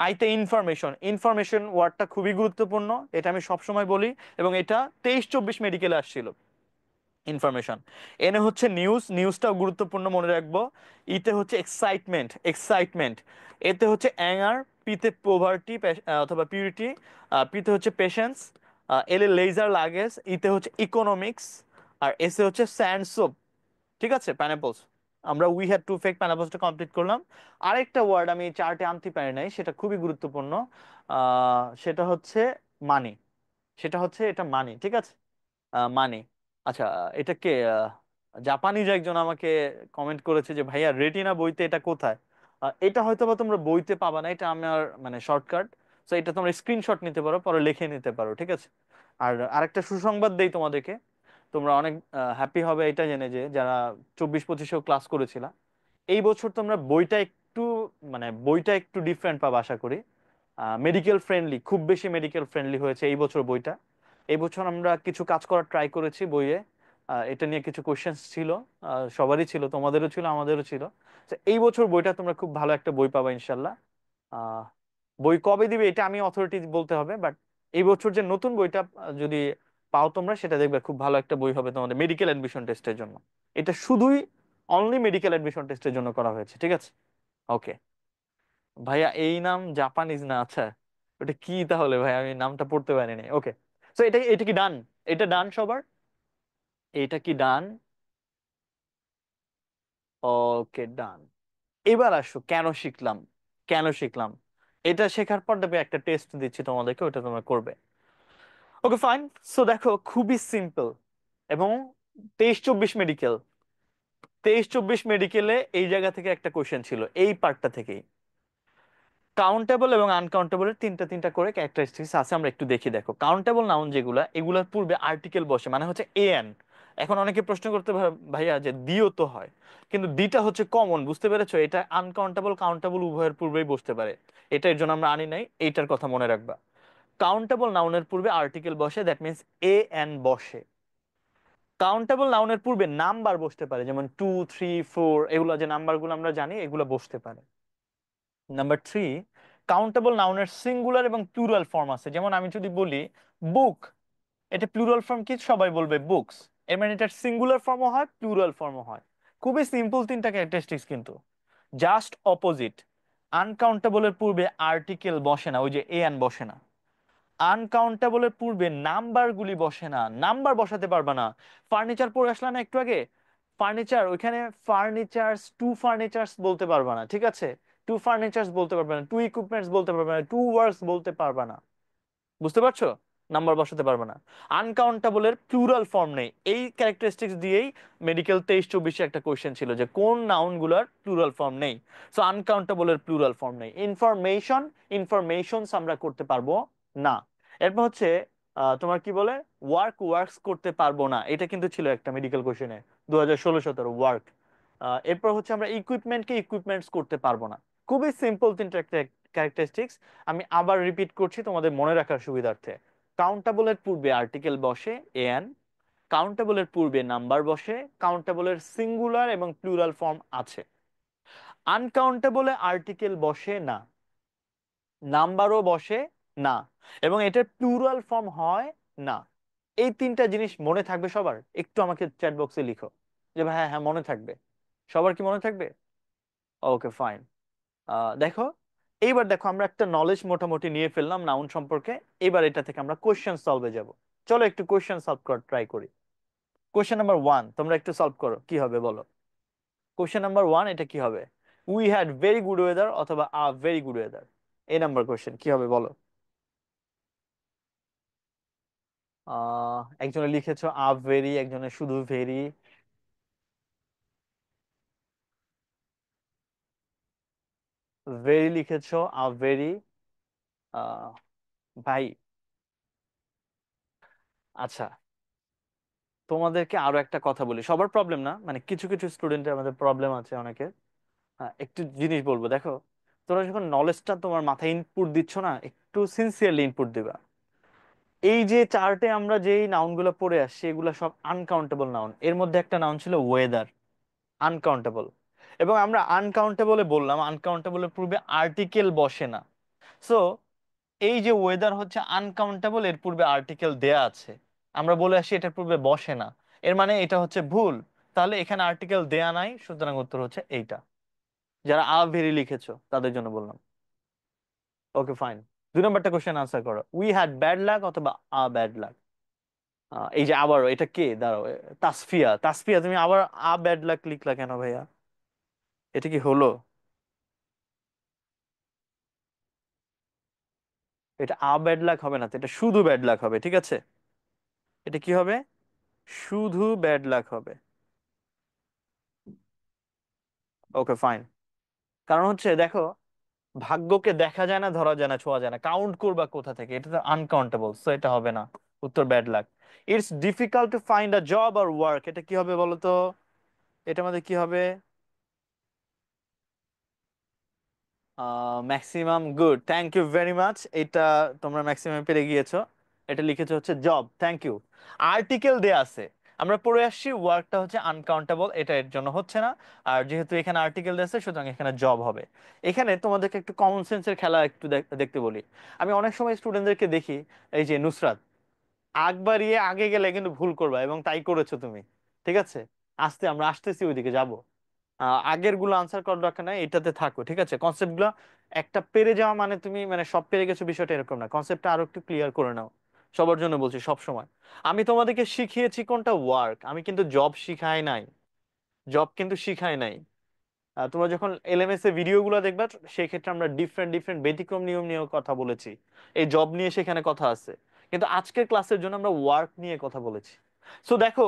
আইতে ইনফরমেশন। ইনফরমেশন ওয়ার্ডটা খুবই গুরুত্বপূর্ণ, এটা আমি সবসময় বলি, এবং এটা 23-24 মেডিকেলে আসছিল ইনফরমেশন। এনে হচ্ছে নিউজ, নিউজটাও গুরুত্বপূর্ণ মনে রাখবো। ইতে হচ্ছে এক্সাইটমেন্ট, এক্সাইটমেন্ট। এতে হচ্ছে অ্যাঙ্গার, পিতে পোভার্টি অথবা পিউরিটি, পিতে হচ্ছে পেশেন্স, এলে লেজার লাগেজ, ইতে হচ্ছে ইকোনমিক্স, আর এসে হচ্ছে স্যান্ড সোপ। ঠিক আছে, পাইনাপলস। আমরা উই হ্যাড টু ফেক পাইনাপলসটা কমপ্লিট করলাম। আরেকটা ওয়ার্ড আমি চার্টে আনতে পারি নাই, সেটা খুবই গুরুত্বপূর্ণ। সেটা হচ্ছে মানি। সেটা হচ্ছে এটা মানি, ঠিক আছে, মানে। আচ্ছা, এটা কে? জাপানিজ একজন আমাকে কমেন্ট করেছে যে ভাইয়া রেটিনা বইতে এটা কোথায়। এটা হয়তো বা তোমরা বইতে পাবা না, এটা আমার মানে শর্টকাট। তো এটা তোমরা স্ক্রিনশট নিতে পারো, পরে লিখে নিতে পারো, ঠিক আছে। আর আরেকটা সুসংবাদ দেই তোমাদেরকে, তোমরা অনেক হ্যাপি হবে এটা জেনে যে যারা 24-25-এও ক্লাস করেছিলা, এই বছর তোমরা বইটা একটু মানে বইটা একটু ডিফারেন্ট পাবে আশা করি। মেডিকেল ফ্রেন্ডলি, খুব বেশি মেডিকেল ফ্রেন্ডলি হয়েছে এই বছর বইটা। এই বছর আমরা কিছু কাজ করার ট্রাই করেছি বইয়ে। এটা নিয়ে কিছু কোশ্চেন্স ছিল, সবারই ছিল, তোমাদেরও ছিল, আমাদেরও ছিল। তো এই বছর বইটা তোমরা খুব ভালো একটা বই পাবা ইনশাল্লাহ। আহ, বই কবে দিবে এটা আমি অথরিটি বলতে হবে, বাট এই বছর যে নতুন বইটা যদি পাও তোমরা, সেটা দেখবে খুব ভালো একটা বই হবে তোমাদের মেডিকেল অ্যাডমিশন টেস্টের জন্য। এটা শুধুই অনলি মেডিকেল অ্যাডমিশন টেস্টের জন্য করা হয়েছে, ঠিক আছে। ওকে ভাইয়া, এই নাম জাপানিজ না, আচ্ছা। ওটা কি তাহলে ভাই, আমি নামটা পড়তে পারিনি। ওকে, তো এটা এটা কি ডান? এটা ডান সবার? এটা কি ডান? Okay done. এবার আসো কেন শিখলাম, কেন শিখলাম। এটা শেখার পর দেখবে একটা টেস্ট দিচ্ছি তোমাদেরকে, ওটা তোমরা করবে। ওকে ফাইন। সো দেখো খুবই সিম্পল, এবং 23-24 মেডিকেল, 23-24 মেডিকেলে এই জায়গা থেকে একটা কোশ্চেন ছিল, এই পার্টটা থেকেই। কাউন্টেবল এবং আনকাউন্টেবলের তিনটা তিনটা করে ক্যারেক্টারিস্টিক্স আছে, আমরা একটু দেখি। দেখো কাউন্টেবল নাউন যেগুলা, এগুলার পূর্বে আর্টিকেল বসে, মানে হচ্ছে এন। এখন অনেকে প্রশ্ন করতে ভাইয়া যে দিও তো হয়, কিন্তু দিটা হচ্ছে কমন, বুঝতে পেরেছো? এটা আনকাউন্টেবল কাউন্টেবল উভয়ের পূর্বেই বসতে পারে, এটা এর জন্য আমরা আনি নাই, এইটার কথা মনে রাখবা। কাউন্টেবল নাউনের পূর্বে আর্টিকেল বসে, দ্যাট মিনস এ এন বসে। কাউন্টেবল নাউনের পূর্বে নাম্বার বসতে পারে, যেমন 2, 3, 4, এগুলো যে নাম্বারগুলো আমরা জানি, এগুলো বসতে পারে। নাম্বার 3, কাউন্টেবল নাউনের সিঙ্গুলার এবং প্লুরাল ফর্ম আছে। যেমন আমি যদি বলি বুক, এটা প্লুরাল ফর্ম কি? সবাই বলবে বুকস। এর মানে এটার সিঙ্গুলার ফর্মও হয়, প্লুরাল ফর্মও হয়। খুবই সিম্পল তিনটা ক্যারেক্টারিস্টিক্স কিন্তু। জাস্ট অপোজিট, আনকাউন্টেবলের পূর্বে আর্টিকেল বসে না, ওই যে এ এন বসে না। আনকাউন্টেবলের পূর্বে নাম্বার গুলি বসে না, নাম্বার বসাতে পারবা না। ফার্নিচার পড়ে আসলাম না একটু আগে, ফার্নিচার, ওইখানে ফার্নিচার্স, টু ফার্নিচার্স বলতে পারবা না, ঠিক আছে। টু ফার্নিচার্স বলতে পারবে না, টু ইকুইপমেন্টস বলতে পারবে না, টু ওয়ার্কস বলতে পারবা না। বুঝতে পারছো? নাম্বার বসাতে পারবে না। আনকাউন্টেবলের প্লুরাল ফর্ম নেই, এই ক্যারেক্টারিস্টিক্স দিয়েই মেডিকেল 23-24 একটা কোয়েশ্চেন ছিল যে কোন নাউন গুলার প্লুরাল ফর্ম নেই। সো আনকাউন্টেবলের প্লুরাল ফর্ম নেই। ইনফরমেশন, ইনফরমেশনস আমরা করতে পারবো না। এরপর হচ্ছে তোমার কি বলে, ওয়ার্ক, ওয়ার্কস করতে পারবো না, এটা কিন্তু ছিল একটা মেডিকেল কোয়েশ্চেনে 2016-17 ওয়ার্ক। এরপর হচ্ছে আমরা ইকুইপমেন্টকে ইকুইপমেন্টস করতে পারবো না। খুবই সিম্পল তিনটা ক্যারেক্টারিস্টিক্স, আমি আবার রিপিট করছি তোমাদের মনে রাখার সুবিধার্থে। কাউন্টেবলের পূর্বে আর্টিকেল বসে এন, কাউন্টেবলের পূর্বে নাম্বার বসে, কাউন্টেবলের সিঙ্গুলার এবং প্লুরাল ফর্ম আছে। আনকাউন্টেবলে আর্টিকেল বসে না, নাম্বারও বসে না, এবং এটার প্লুরাল ফর্ম হয় না। এই তিনটা জিনিস মনে থাকবে সবার? একটু আমাকে চ্যাট বক্সে লিখো যে ভাই হ্যাঁ হ্যাঁ মনে থাকবে। সবার কি মনে থাকবে? Okay fine. দেখো, এইবার দেখো আমরা একটা নলেজ মোটামুটি নিয়ে ফেললাম নাউন সম্পর্কে। এবার এটা থেকে আমরা কোশ্চেন সলভে যাব। চলো একটু কোশ্চেন সলভ করার ট্রাই করি। কোশ্চেন নাম্বার 1 তোমরা একটু সলভ করো, কি হবে বলো। কোশ্চেন নাম্বার 1 এটা কি হবে? We had very good weather অথবা আ ভেরি গুড ওয়েদার, এই নাম্বার কোশ্চেন কি হবে বলো। একজনে লিখেছো আ ভেরি, একজনে শুধু ভেরি। ভেরি লিখেছো, আ ভেরি। ভাই, আচ্ছা, তোমাদেরকে আরো একটা কথা বলি, সবার প্রবলেম না, মানে কিছু কিছু স্টুডেন্টের আমাদের প্রবলেম আছে অনেকের। একটু জিনিস বলবো, দেখো, তোমরা যখন নলেজটা তোমার মাথায় ইনপুট দিচ্ছ না, একটু সিনসিয়ারলি ইনপুট দিবা। এই যে চার্টে আমরা যেই নাউনগুলো পড়ে আসছি, এগুলো সব আনকাউন্টেবল নাউন। এর মধ্যে একটা নাউন ছিল ওয়েদার, আনকাউন্টেবল। এবং আমরা আনকাউন্টেবলে বললাম, আনকাউন্টেবলের পূর্বে আর্টিকেল বসে না। সো এই যে ওয়েদার হচ্ছে আনকাউন্টেবল, এর পূর্বে আর্টিকেল দেয়া আছে, আমরা বলে আসি এটার পূর্বে বসে না, এর মানে এটা হচ্ছে ভুল। তাহলে এখানে আর্টিকেল দেয়া নাই, সুতরাং উত্তর হচ্ছে এইটা। যারা আ ভেরি লিখেছো তাদের জন্য বললাম। Okay fine. 2 নম্বরটা কোশ্চেন আনসার করো, উই হ্যাড ব্যাড লাক অথবা আ ব্যাড লাক। এই যে আবারও এটা কে, দাঁড়াও, তাসফিয়া, তাসফিয়া তুমি আবার আ ব্যাড লাক লিখলা কেন ভাইয়া? এটা কি হলো? এটা আ ব্যাড লাক হবে না তো, এটা শুধু ব্যাড লাক হবে, ঠিক আছে? এটা কি হবে? শুধু ব্যাড লাক হবে। Okay fine. কারণ হচ্ছে দেখো, ভাগ্যকে দেখা যায় না, ধরা যায় না, ছোঁয়া যায় না, কাউন্ট করবা কোথা থেকে? এটা তো আনকাউন্টেবল, সো এটা হবে না। উত্তর bad luck. It's difficult to find a job আর ওয়ার্ক, এটা কি হবে বলো তো? এটা আমাদের কি হবে? Maximum, good, thank you very much. এটা তোমরা ম্যাক্সিমাম পেরে গিয়েছো। এটা লিখেছো হচ্ছে জব, থ্যাংক ইউ। আর্টিকেল দেয়া আছে, আমরা পড়ে আসছি ওয়ার্কটা হচ্ছে আনকাউন্টেবল, এটা এর জন্য হচ্ছে না। আর যেহেতু এখানে আর্টিকেল দেয়া আছে, সুতরাং এখানে জব হবে। এখানে তোমাদেরকে একটু কমন সেন্সের খেলা একটু দেখতে বলি। আমি অনেক সময় স্টুডেন্টদেরকে দেখি, এই যে নুসরাত, আগ বাড়িয়ে আগে গেলে কিন্তু ভুল করবা, এবং তাই করেছো তুমি। ঠিক আছে, আমরা আসতেছি, ওইদিকে যাব। আগের গুলো আনসার করার দরকার নাই, এটাতে থাকো, ঠিক আছে? কনসেপ্ট গুলো একটা পেরে যাওয়া মানে তুমি মানে সব পেরে গেছো, বিষয়টা এরকম না, কনসেপ্টটা আরো একটু ক্লিয়ার করে নাও। সবার জন্য বলছি, সব সময়। আমি তোমাদেরকে শিখিয়েছি কোনটা ওয়ার্ক, আমি কিন্তু জব শিখাই নাই। জব কিন্তু শিখাই নাই। তোমরা যখন এলএমএস এ ভিডিও গুলো দেখবা, সেই ক্ষেত্রে আমরা ডিফারেন্ট ডিফারেন্ট ব্যতিক্রম নিয়ম নিয়ে কথা বলেছি। এই জব নিয়ে সেখানে কথা আছে। কিন্তু আজকের ক্লাসের জন্য আমরা ওয়ার্ক নিয়ে কথা বলেছি। সো দেখো,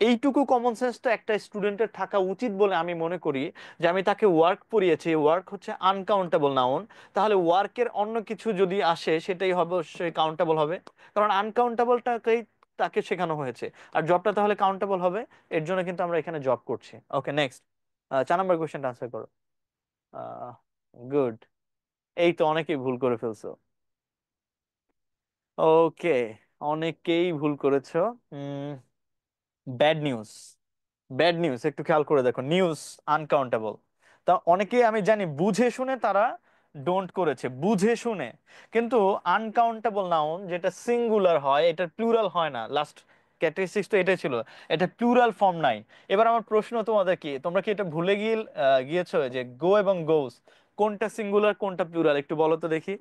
এইটুকু কমন সেন্স তো একটা স্টুডেন্টের থাকা উচিত বলে আমি মনে করি। যে আমি তাকে ওয়ার্ক পড়িয়েছি, ওয়ার্ক হচ্ছে আনকাউন্টেবল নাউন, তাহলে ওয়ার্কের অন্য কিছু যদি আসে, সেটাই হবে অবশ্যই কাউন্টেবল হবে। কারণ আনকাউন্টেবলটাকেই তাকে শেখানো হয়েছে। আর জবটা তাহলে কাউন্টেবল হবে। এর জন্য কিন্তু আমরা এখানে জব করছি। ওকে নেক্সট, 4 নম্বর কোয়েশ্চেনটা আনসার করো। গুড। এই তো অনেকেই ভুল করে ফেলছো। ওকে, অনেকেই ভুল করেছো। ব্যাড নিউজ, ব্যাড নিউজ একটু খেয়াল করে দেখো, নিউজ আনকাউন্টেবল। তা অনেকেই আমি জানি বুঝে শুনে তারা ডোন্ট করেছে, বুঝে শুনে। কিন্তু আনকাউন্টেবল নাউন যেটা সিঙ্গুলার হয়, এটা প্লুরাল হয় না। লাস্ট ক্যারেক্টারিস্টিক্স তো এটাই ছিল, এটা প্লুরাল ফর্ম নাই। এবার আমার প্রশ্ন তোমাদের, কি তোমরা কি এটা ভুলে গিয়েছো যে গো এবং গোস কোনটা সিঙ্গুলার কোনটা প্লুরাল? একটু বলো তো দেখি,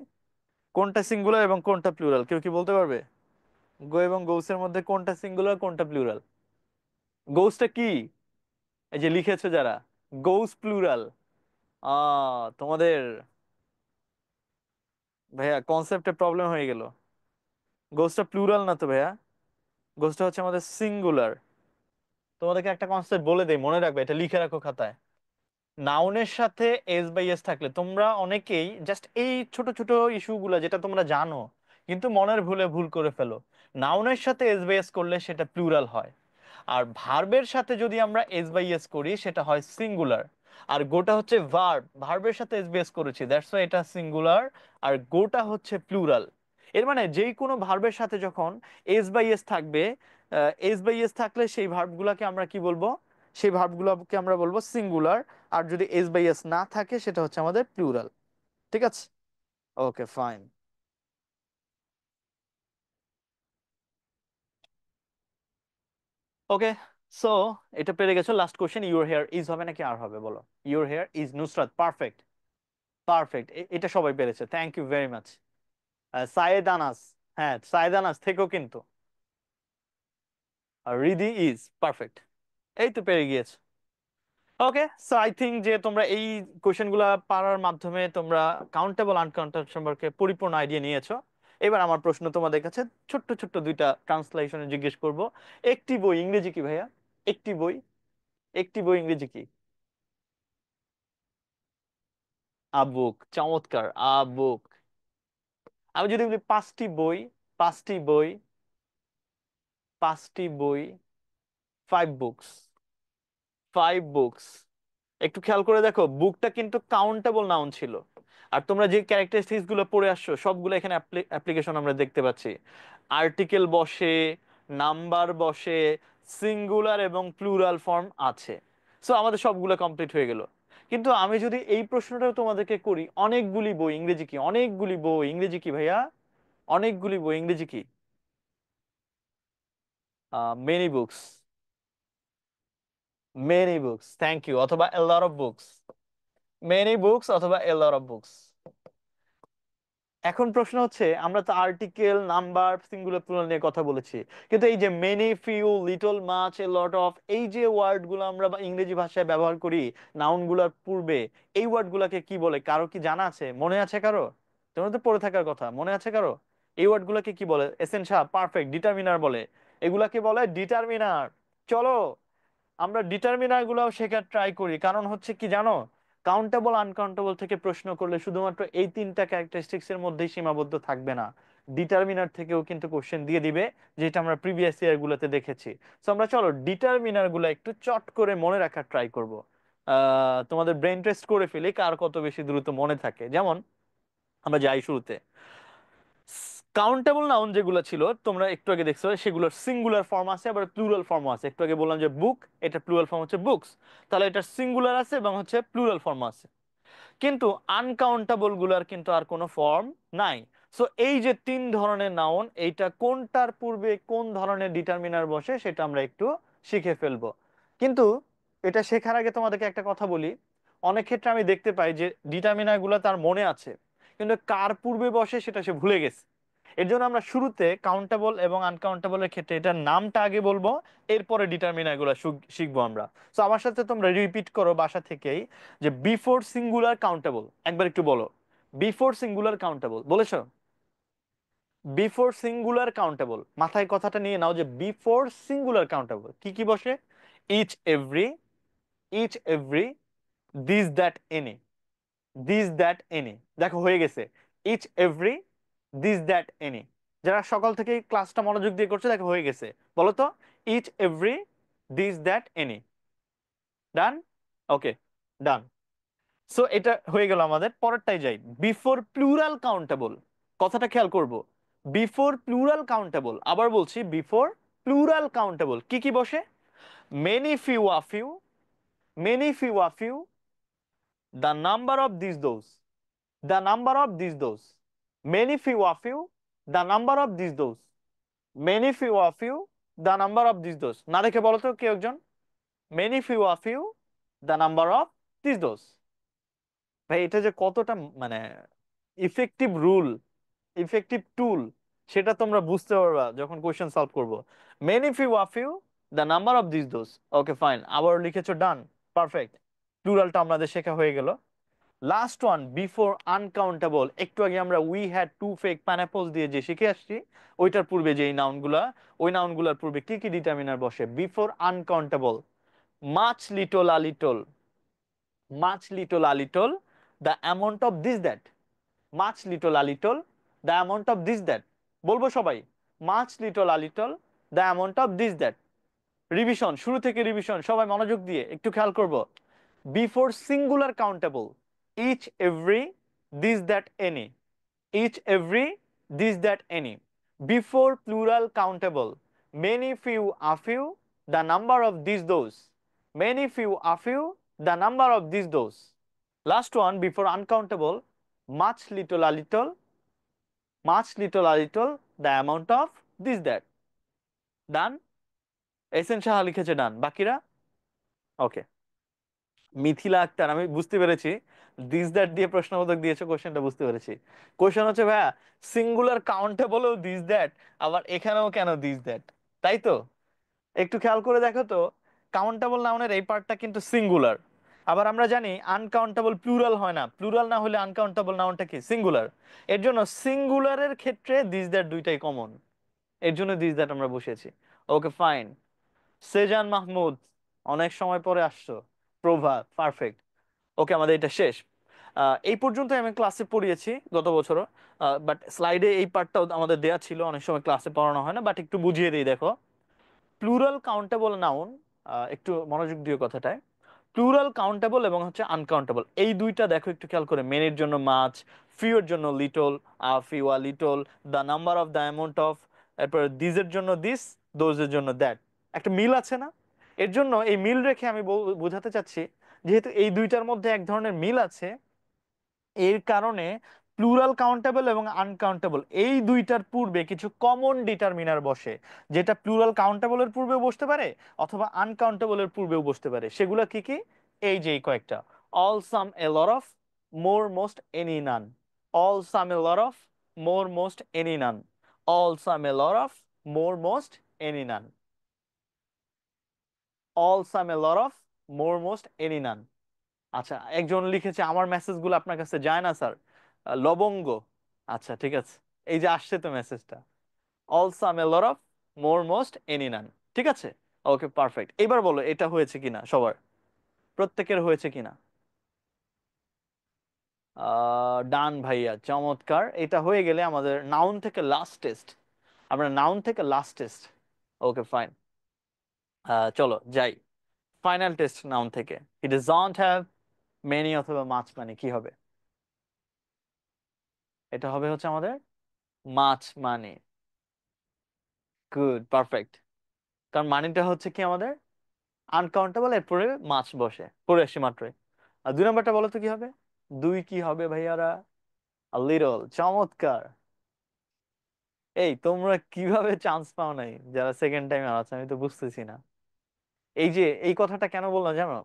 কোনটা সিঙ্গুলার এবং কোনটা প্লুরাল? কেউ কি বলতে পারবে? গো এবং গৌসের মধ্যে কোনটা সিঙ্গুলার কোনটা প্লুরাল? গৌসটা কি? এই যে লিখেছো যারা, গৌস প্লুরাল। তোমাদের ভাইয়া কনসেপ্টে প্রবলেম হয়ে গেল। গোসটা প্লুরাল না তো ভাইয়া, গোসটা হচ্ছে আমাদের সিঙ্গুলার। তোমাদেরকে একটা কনসেপ্ট বলে দেই, মনে রাখবে, এটা লিখে রাখো খাতায়। নাউনের সাথে এস বাই এস থাকলে, তোমরা অনেকেই জাস্ট এই ছোট ছোট ইস্যুগুলো যেটা তোমরা জানো, কিন্তু মনের ভুলে ভুল করে ফেলো। নাউনের সাথে এস বাই এস করলে সেটা প্লুরাল হয়। আর ভার্বের সাথে যদি আমরা এস বাই এস করি, সেটা হয় সিঙ্গুলার। আর গোটা হচ্ছে ভার্ব, ভার্বের সাথে এস বাই এস করেছি, দ্যাটস ওয়াই এটা সিঙ্গুলার। আর গোটা হচ্ছে প্লুরাল। এর মানে যেই কোনো ভার্বের সাথে যখন এস বাই এস থাকবে, এস বাই এস থাকলে সেই ভার্বগুলোকে আমরা কি বলবো? সেই ভার্বগুলোকে আমরা বলবো সিঙ্গুলার। আর যদি এস বাই এস না থাকে, সেটা হচ্ছে আমাদের প্লুরাল। ঠিক আছে? Okay fine. ওকে, সো এটা পেরে গেছো। Last question, your hair is হবে নাকি আর হবে বলো? Your hair is, Nusrat perfect. Perfect, এটা সবাই পেরেছে, থ্যাংক ইউ ভেরি মাচ। সায়েদ আনাস, হ্যাঁ সায়েদ আনাস থেকেও কিন্তু। আর রিদি ইজ পারফেক্ট। এই তো পেরে গিয়েছো। ওকে, সো আই থিঙ্ক যে তোমরা এই কোশ্চেন গুলা পারার মাধ্যমে তোমরা কাউন্টেবল আনকাউন্টেবল সম্পর্কে পরিপূর্ণ আইডিয়া নিয়েছো। এবার আমার প্রশ্ন তোমাদের কাছে, ছোট্ট ছোট্ট দুইটা ট্রান্সলেশনে জিজ্ঞেস করব। একটি বই ইংরেজি কি ভাইয়া? একটি বই, একটি বই ইংরেজি কি? আ বুক, চমৎকার, আ বুক। আমি যদি বলি পাঁচটি বই, পাঁচটি বই, পাঁচটি বই, ফাইভ বুকস, ফাইভ বুকস। একটু খেয়াল করে দেখো, বুকটা কিন্তু কাউন্টেবল নাউন ছিল। আর তোমরা যে ক্যারেক্টারিস্টিক্স গুলো পড়ে আসছো সবগুলো এখানে অ্যাপ্লিকেশন আমরা দেখতে পাচ্ছি। আর্টিকেল বসে, নাম্বার বসে, সিঙ্গুলার এবং প্লুরাল ফর্ম আছে। সো আমাদের সবগুলো কমপ্লিট হয়ে গেল। কিন্তু আমি যদি এই প্রশ্নটাও তোমাদেরকে করি, অনেকগুলি বই ইংরেজি কি? অনেকগুলি বই ইংরেজি কি ভাইয়া? অনেকগুলি বই ইংরেজি কি? Many books, many books, thank you, অথবা a lot of books. Many books অথবা এ লট অফ বুকস। এখন প্রশ্ন হচ্ছে, আমরা তো আর্টিকেল, নাম্বার, সিঙ্গুলার প্লুরাল নিয়ে কথা বলেছি, কিন্তু এই যে many, few, little, much, A lot of, এই যে ওয়ার্ড গুলো আমরা ইংরেজি ভাষায় ব্যবহার করি নাউন গুলার পূর্বে, এই ওয়ার্ড গুলাকে কি বলে? কারো কি জানা আছে? মনে আছে কারো? তোমার তো পড়ে থাকার কথা, মনে আছে কারো? এই ওয়ার্ড গুলাকে কি বলে? এসেনশিয়াল, পারফেক্ট, ডিটারমিনার বলে। এগুলাকে বলে ডিটারমিনার। চলো আমরা ডিটারমিনার গুলাও শেখার ট্রাই করি, কারণ হচ্ছে কি জানো, কাউন্টেবল আনকাউন্টেবল থেকে প্রশ্ন করলে শুধুমাত্র এই তিনটা ক্যারেক্টারিস্টিক্স এর মধ্যেই সীমাবদ্ধ থাকবে না, ডিটারমিনার থেকেও কিন্তু কোশ্চেন দিয়ে দিবে, যেটা আমরা প্রিভিয়াস ইয়ার গুলোতে দেখেছি। তো আমরা চলো ডিটারমিনার গুলো একটু চট করে মনে রাখার ট্রাই করব। তোমাদের ব্রেন টেস্ট করে ফেলি কার কত বেশি দ্রুত মনে থাকে। যেমন আমরা যাই শুরুতে, কাউন্টেবল নাউন যেগুলো ছিল তোমরা একটু আগে দেখছো, সেগুলোর সিঙ্গুলার ফর্ম আছে আবার প্লুরাল ফর্ম আছে। একটু আগে বললাম যে বুক, এটা প্লুরাল ফর্ম হচ্ছে বুকস, তাহলে এটা সিঙ্গুলার আছে এবং হচ্ছে প্লুরাল ফর্ম আছে। কিন্তু আনকাউন্টেবল গুলার কিন্তু আর কোনো ফর্ম নাই। সো এই যে তিন ধরনের নাউন, এইটা কোনটার পূর্বে কোন ধরনের ডিটারমিনার বসে সেটা আমরা একটু শিখে ফেলবো। কিন্তু এটা শেখার আগে তোমাদেরকে একটা কথা বলি, অনেক ক্ষেত্রে আমি দেখতে পাই যে ডিটারমিনার গুলো তার মনে আছে, কিন্তু কার পূর্বে বসে সেটা সে ভুলে গেছে। এর জন্য আমরা শুরুতে কাউন্টেবল এবং আনকাউন্টেবলের ক্ষেত্রে এটার নামটা আগে বলবো, এরপরে ডিটারমিনার গুলো শিখবো আমরা। তো আমার সাথে তোমরা রিপিট করো বাসা থেকেই, যে বিফোর সিঙ্গুলার কাউন্টেবল, একবার একটু বলো। বিফোর সিঙ্গুলার কাউন্টেবল বলেছো? বিফোর সিঙ্গুলার কাউন্টেবল, মাথায় কথাটা নিয়ে নাও যে বিফোর সিঙ্গুলার কাউন্টেবল কি কি বসে? Each every, each every, this that any, this that any. দেখো হয়ে গেছে, each every, this that any. যারা সকাল থেকে ক্লাসটা মনোযোগ দিয়ে করছে দেখো হয়ে গেছে। বলো তো, each every, this that any. Done? Okay, done. So এটা হয়ে গেল আমাদের। পরেরটাই যাই, বিফোর প্লুরাল কাউন্টেবল। কথাটা খেয়াল করব, বিফোর প্লুরাল কাউন্টেবল, আবার বলছি বিফোর প্লুরাল কাউন্টেবল কি কি বসে? Many, few, a few, many, few, a few, the number of this those, the number of this those, many, few, a few, the number of this those, many, few, a few, the number of this those. না দেখে বলো তো কেউ একজন, many, few, a few, the number of this those. ভাই এটা যে কতটা মানে ইফেক্টিভ রুল, ইফেক্টিভ টুল, সেটা তোমরা বুঝতে পারবা যখন কোশ্চেন সলভ করবো। Many, few, a few, the number of this those. Okay fine, আবার লিখেছো, ডান, পারফেক্ট। প্লুরালটা আমাদের শেখা হয়ে গেল। Last one, before uncountable. একটু আগে আমরা উই হ্যাড টু ফেক পাইনাপলস দিয়ে যে শিখে আসছি, ওইটার পূর্বে যে নাউনগুলা, ওই নাউনগুলার পূর্বে কি কি ডিটারমিনার বসে? Before uncountable, much little, a little, much little, a little, the amount of this that, much little, a little, the amount of this that. বলবো সবাই, much little, a little, the amount of this that. Revision, শুরু থেকে revision, সবাই মনোযোগ দিয়ে একটু খেয়াল করব। Before singular countable, each every, this that any, each every, this that any. Before plural countable, many, few, a few, the number of this those, many, few, a few, the number of this those. Last one, before uncountable, much little, a little, much little, a little, the amount of this that. Done? SN Saha লিখেছে done, বাকিরা? ওকে। মিথিলা আক্তার, আমি বুঝতে পেরেছি this that দিয়ে প্রশ্নবোধক দিয়েছো, কোশ্চেনটা বুঝতে পেরেছি। কোশ্চেন হচ্ছে ভাইয়া, সিঙ্গুলার কাউন্টেবলও দিস দ্যাট, আবার এখানেও কেন দিস দ্যাট? তাই তো? একটু খেয়াল করে দেখো তো, কাউন্টেবল নাউনের এই পার্টটা কিন্তু সিঙ্গুলার, আবার আমরা জানি আনকাউন্টেবল প্লুরাল হয় না, প্লুরাল না হলে আনকাউন্টেবল নাউনটা কি সিঙ্গুলার। এর জন্য সিঙ্গুলারের ক্ষেত্রে দিস দ্যাট দুইটাই কমন, এর জন্য দিস দ্যাট আমরা বসিয়েছি। Okay fine. সেজান মাহমুদ, অনেক সময় পরে আসছো। প্রভা, পারফেক্ট। ওকে, আমাদের এটা শেষ। এই পর্যন্ত আমি ক্লাসে পড়িয়েছি গত বছরও, বাট স্লাইডে এই পার্টটাও আমাদের দেয়া ছিল, অনেক সময় ক্লাসে পড়ানো হয় না, বাট একটু বুঝিয়ে দিই দেখো। প্লুরাল কাউন্টেবল নাউন, একটু মনোযোগ দিও কথাটায়। প্লুরাল কাউন্টেবল এবং হচ্ছে আনকাউন্টেবল, এই দুইটা দেখো একটু খেয়াল করে। মেনির জন্য মাছ, ফিউ এর জন্য little, few a little, the number of the amount of, এরপর দিসের জন্য দিস, দোজের জন্য দ্যাট। একটা মিল আছে না? এর জন্য এই মিল রেখে আমি বোঝাতে চাচ্ছি, যেহেতু এই দুইটার মধ্যে এক ধরনের মিল আছে, এর কারণে প্লুরাল কাউন্টেবল এবং আনকাউন্টেবল এই দুইটার পূর্বে কিছু কমন ডিটারমিনার বসে, যেটা প্লুরাল কাউন্টেবলের পূর্বেও বসতে পারে অথবা আনকাউন্টেবলের পূর্বেও বসতে পারে। সেগুলো কি কি? এই যে এই কয়েকটা: all, some, a lot of, more, most, any, none. All, some, a lot of, more, most, any, none. All, some, a lot of, more, most, any, none. All, some, a lot of, more, most, any, none. আচ্ছা, একজন লিখেছে আমার মেসেজগুলো আপনার কাছে যায় না sir, লবঙ্গ। আচ্ছা ঠিক আছে, এই যে আসছে তো মেসেজটা। All, some, a lot of, more, most, any, none. ঠিক আছে, ওকে পারফেক্ট। এবার বলো এটা হয়েছে কিনা সবার, প্রত্যেকের হয়েছে কিনা। ডান ভাইয়া, চমৎকার। এটা হয়ে গেলে আমাদের নাউন থেকে লাস্ট টেস্ট, আমরা নাউন থেকে লাস্ট টেস্ট। ওকে ফাইন, চলো যাই। ফাইনাল টেস্ট নাউন থেকে। ইট ডাজন্ট হ্যাভ মেনি অথবা মাছ, মানে কি হবে? এটা হবে হচ্ছে আমাদের মাছ মানে। Good, perfect. কারণ মানিটা হচ্ছে কি আমাদের আনকাউন্টেবল, এরপরে মাছ বসে পড়ে আসি মাত্রই। আর দুই নাম্বারটা বলো তো কি হবে? দুই কি হবে ভাইয়ারা? লিটল, চমৎকার। এই তোমরা কিভাবে চান্স পাও নাই যারা সেকেন্ড টাইম আর আছে, আমি তো বুঝতেছি না। এই যে এই কথাটা কেন বললাম জানো?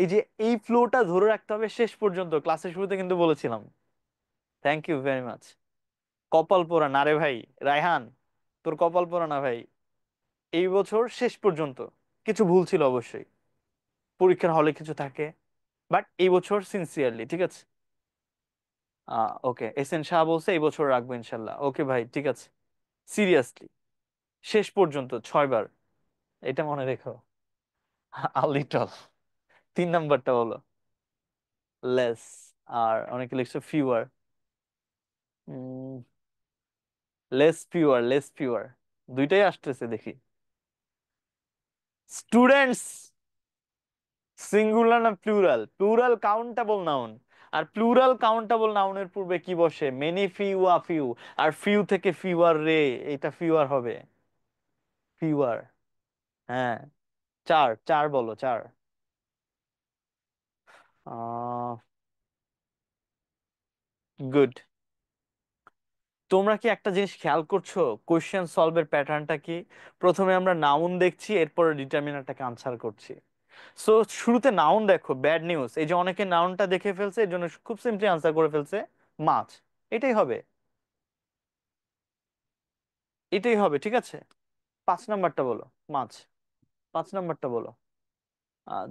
এই যে এই ফ্লোটা ধরে রাখতে হবে শেষ পর্যন্ত, ক্লাসের শুরুতে কিন্তু বলেছিলাম। Thank you very much. কপাল পোড়া না রে ভাই, রায়হান, তোর কপাল পোড়া না ভাই। এই বছর শেষ পর্যন্ত কিছু ভুল ছিল অবশ্যই, পরীক্ষার হলে কিছু থাকে, বাট এই বছর সিনসিয়ারলি, ঠিক আছে। ওকে, এস এন শাহ বলছে এই বছর রাখবো ইনশাল্লাহ। ওকে ভাই, ঠিক আছে। সিরিয়াসলি, শেষ পর্যন্ত 6 বার, এটা মনে রেখো। লিটল। তিন নাম্বারটা বলো। লেস। আর অনেকে লিখছে fewer. Less fewer, less fewer, দুইটাই আসতেছে দেখি। স্টুডেন্টস, সিঙ্গুলার না প্লুরাল? প্লুরাল কাউন্টেবল নাউন, আর প্লুরাল কাউন্টেবল নাউনের পূর্বে কি বসে? Many, few, a few. আর ফিউ থেকে ফিউয়ার রে, এটা ফিউয়ার হবে। ফিউয়ার, হ্যাঁ। চার, চার বলো, চার। গুড। তোমরা কি একটা জিনিস খেয়াল করছো? কোশ্চেন সলভের প্যাটার্নটা কি? প্রথমে আমরা নাউন দেখছি, এরপরে ডিটারমিনারটাকে আনসার করছি। সো শুরুতে নাউন দেখো, ব্যাড নিউজ, এই যে অনেকে নাউনটা দেখে ফেলছে, এর জন্য খুব সিম্পলি আনসার করে ফেলছে মাছ। এটাই হবে, এটাই হবে, ঠিক আছে। 5 নাম্বারটা বলো। মাছ। 5 নাম্বারটা বলো।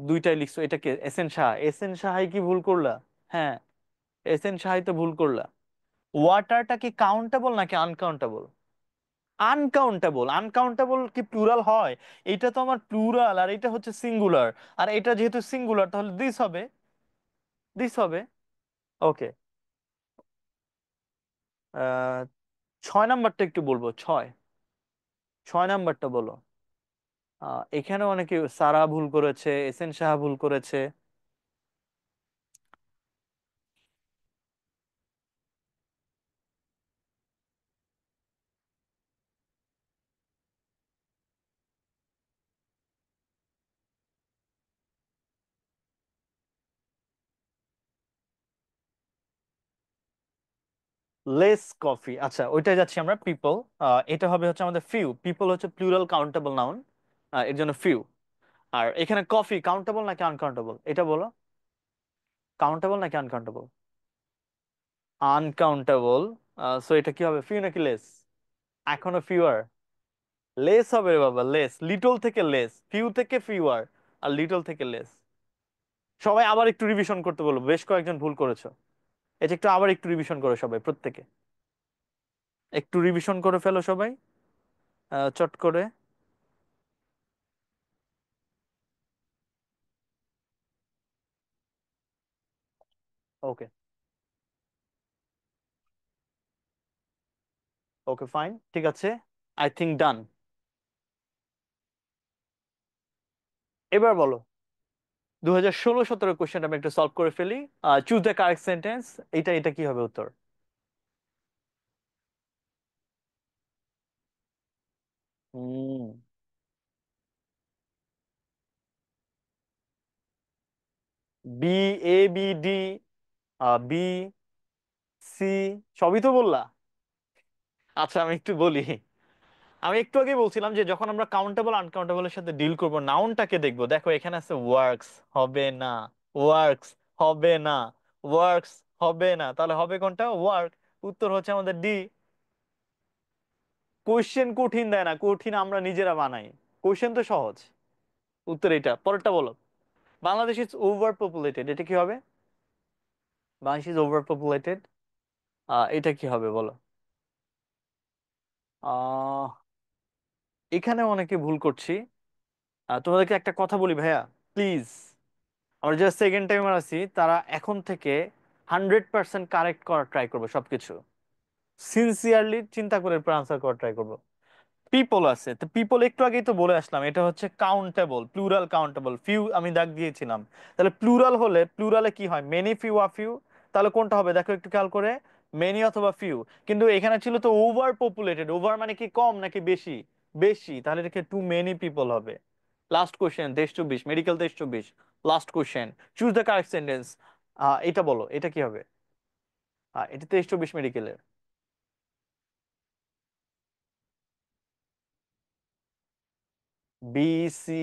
দুইটাই লিখছো, এটাকে S N Shah, S N সাহাই কি ভুল করলা? হ্যাঁ, এস এন সাহাই তো ভুল করলা। ওয়াটারটা কি কাউন্টেবল নাকি আনকাউন্টেবল? আনকাউন্টেবল। আনকাউন্টেবল কি প্লুরাল হয়? এটা তো আমার প্লুরাল, আর এটা হচ্ছে সিঙ্গুলার। আর এটা যেহেতু সিঙ্গুলার, তাহলে দিস হবে, দিস হবে। ওকে, 6 নাম্বারটা একটু বলবো। 6 নাম্বারটা বলো। এখানে অনেকে সারা ভুল করেছে, এস এন সাহা ভুল করেছে। লেস কফি, আচ্ছা ওইটাই যাচ্ছি আমরা। পিপল, এটা হবে হচ্ছে আমাদের ফিউ। পিপল হচ্ছে প্লুরাল কাউন্টেবল নাউন, এর জন্য ফিউ। আর এখানে কফি কাউন্টেবল নাকি আনকাউন্টেবল এটা বলো? কাউন্টেবল নাকি আনকাউন্টেবল? আনকাউন্টেবল। সো এটা কি হবে, ফিউ নাকি লেস? এখনো ফিউয়ার। লেস হবে রে বাবা, লেস। লিটল থেকে লেস, ফিউ থেকে ফিউয়ার, আর লিটল থেকে লেস। সবাই আবার একটু রিভিশন করতে বলবো, বেশ কয়েকজন ভুল করেছো। এটা একটু আবার একটু রিভিশন করো সবাই, প্রত্যেকে একটু রিভিশন করে ফেলো সবাই, চট করে। ওকে, ওকে ফাইন, ঠিক আছে। আই থিঙ্ক ডান। এবার বলো, 2016-17 কোশ্চেনটা আমি একটু সলভ করে ফেলি। Choose the correct sentence. এটা কি হবে উত্তর? হুম, B, A B D, B C, সবই তো বললা। আচ্ছা আমি একটু বলি। আমি একটু আগে বলছিলাম যে যখন আমরা কাউন্টেবল আনকাউন্টেবলের সাথে ডিল করব, নাউনটাকে দেখবো। দেখো এখানে আছে ওয়ার্কস, হবে না। ওয়ার্কস, হবে না। ওয়ার্কস, হবে না, তাহলে হবে কোনটা? ওয়ার্ক। উত্তর হচ্ছে আমাদের ডি। কোশ্চেন কঠিন দেয় না, কঠিন আমরা নিজেরা বানাই। কোশ্চেন তো সহজ। উত্তর এটা, পরেরটা বলো। বাংলাদেশ ইজ ওভার পপুলেটেড, এটা কি হবে? বাংলাদেশ ইজ ওভার পপুলেটেড, এটা কি হবে বলো? আহ এখানে অনেকে ভুল করছি। তোমাদেরকে একটা কথা বলি ভাইয়া, প্লিজ। আমরা যারা সেকেন্ড টাইমার আছি তারা এখন থেকে 100% কারেক্ট করার ট্রাই করবো সবকিছু। সিনসিয়ারলি চিন্তা করে আনসার করার ট্রাই করবো। পিপল আছে, তো পিপল একটু আগেই তো বলে আসলাম, এটা হচ্ছে কাউন্টেবল, প্লুরাল কাউন্টেবল। ফিউ আমি দাগ দিয়েছিলাম। তাহলে প্লুরাল হলে প্লুরালে কি হয়? Many, few, a few. তাহলে কোনটা হবে দেখো একটু খেয়াল করে, মেনি অথবা ফিউ। কিন্তু এখানে ছিল তো ওভার পপুলেটেড। ওভার মানে কি কম নাকি বেশি? বেশি, তাহলে এটা টু মেনি পিপল হবে। Last question, 23-24 medical, 23-24 last question. Choose the correct sentence. এটা বলো, এটা কি হবে? এটা 23-24 মেডিকেলের। বি, সি,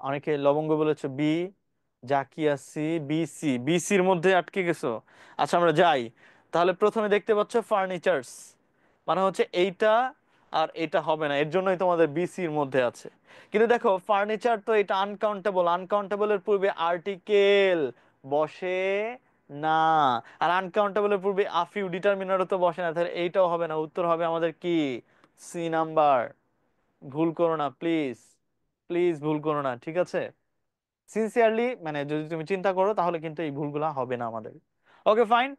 অনেকে লবঙ্গ বলেছে বি, জাকিয়াসি, বিসি। বিসির মধ্যে আটকে গেছো? আচ্ছা আমরা যাই। তাহলে প্রথমে দেখতে পাচ্ছ ফার্নিচার্স, মানে হচ্ছে এইটা আর এটা হবে না, এর জন্যই তোমাদের বিসির মধ্যে আছে। কিন্তু দেখো ফার্নিচার তো এটা আনকাউন্টেবল, আনকাউন্টেবলের পূর্বে আর্টিকেল বসে না। আর আনকাউন্টেবলের পূর্বে আফিউ ডিটারমিনারও তো বসে না, তাহলে এইটাও হবে না। উত্তর হবে আমাদের কি? C number. ভুল করো না প্লিজ, প্লিজ ভুল করো না, ঠিক আছে? সিনসিয়ারলি মানে যদি তুমি চিন্তা করো তাহলে কিন্তু এই ভুলগুলা হবে না আমাদের। Okay fine.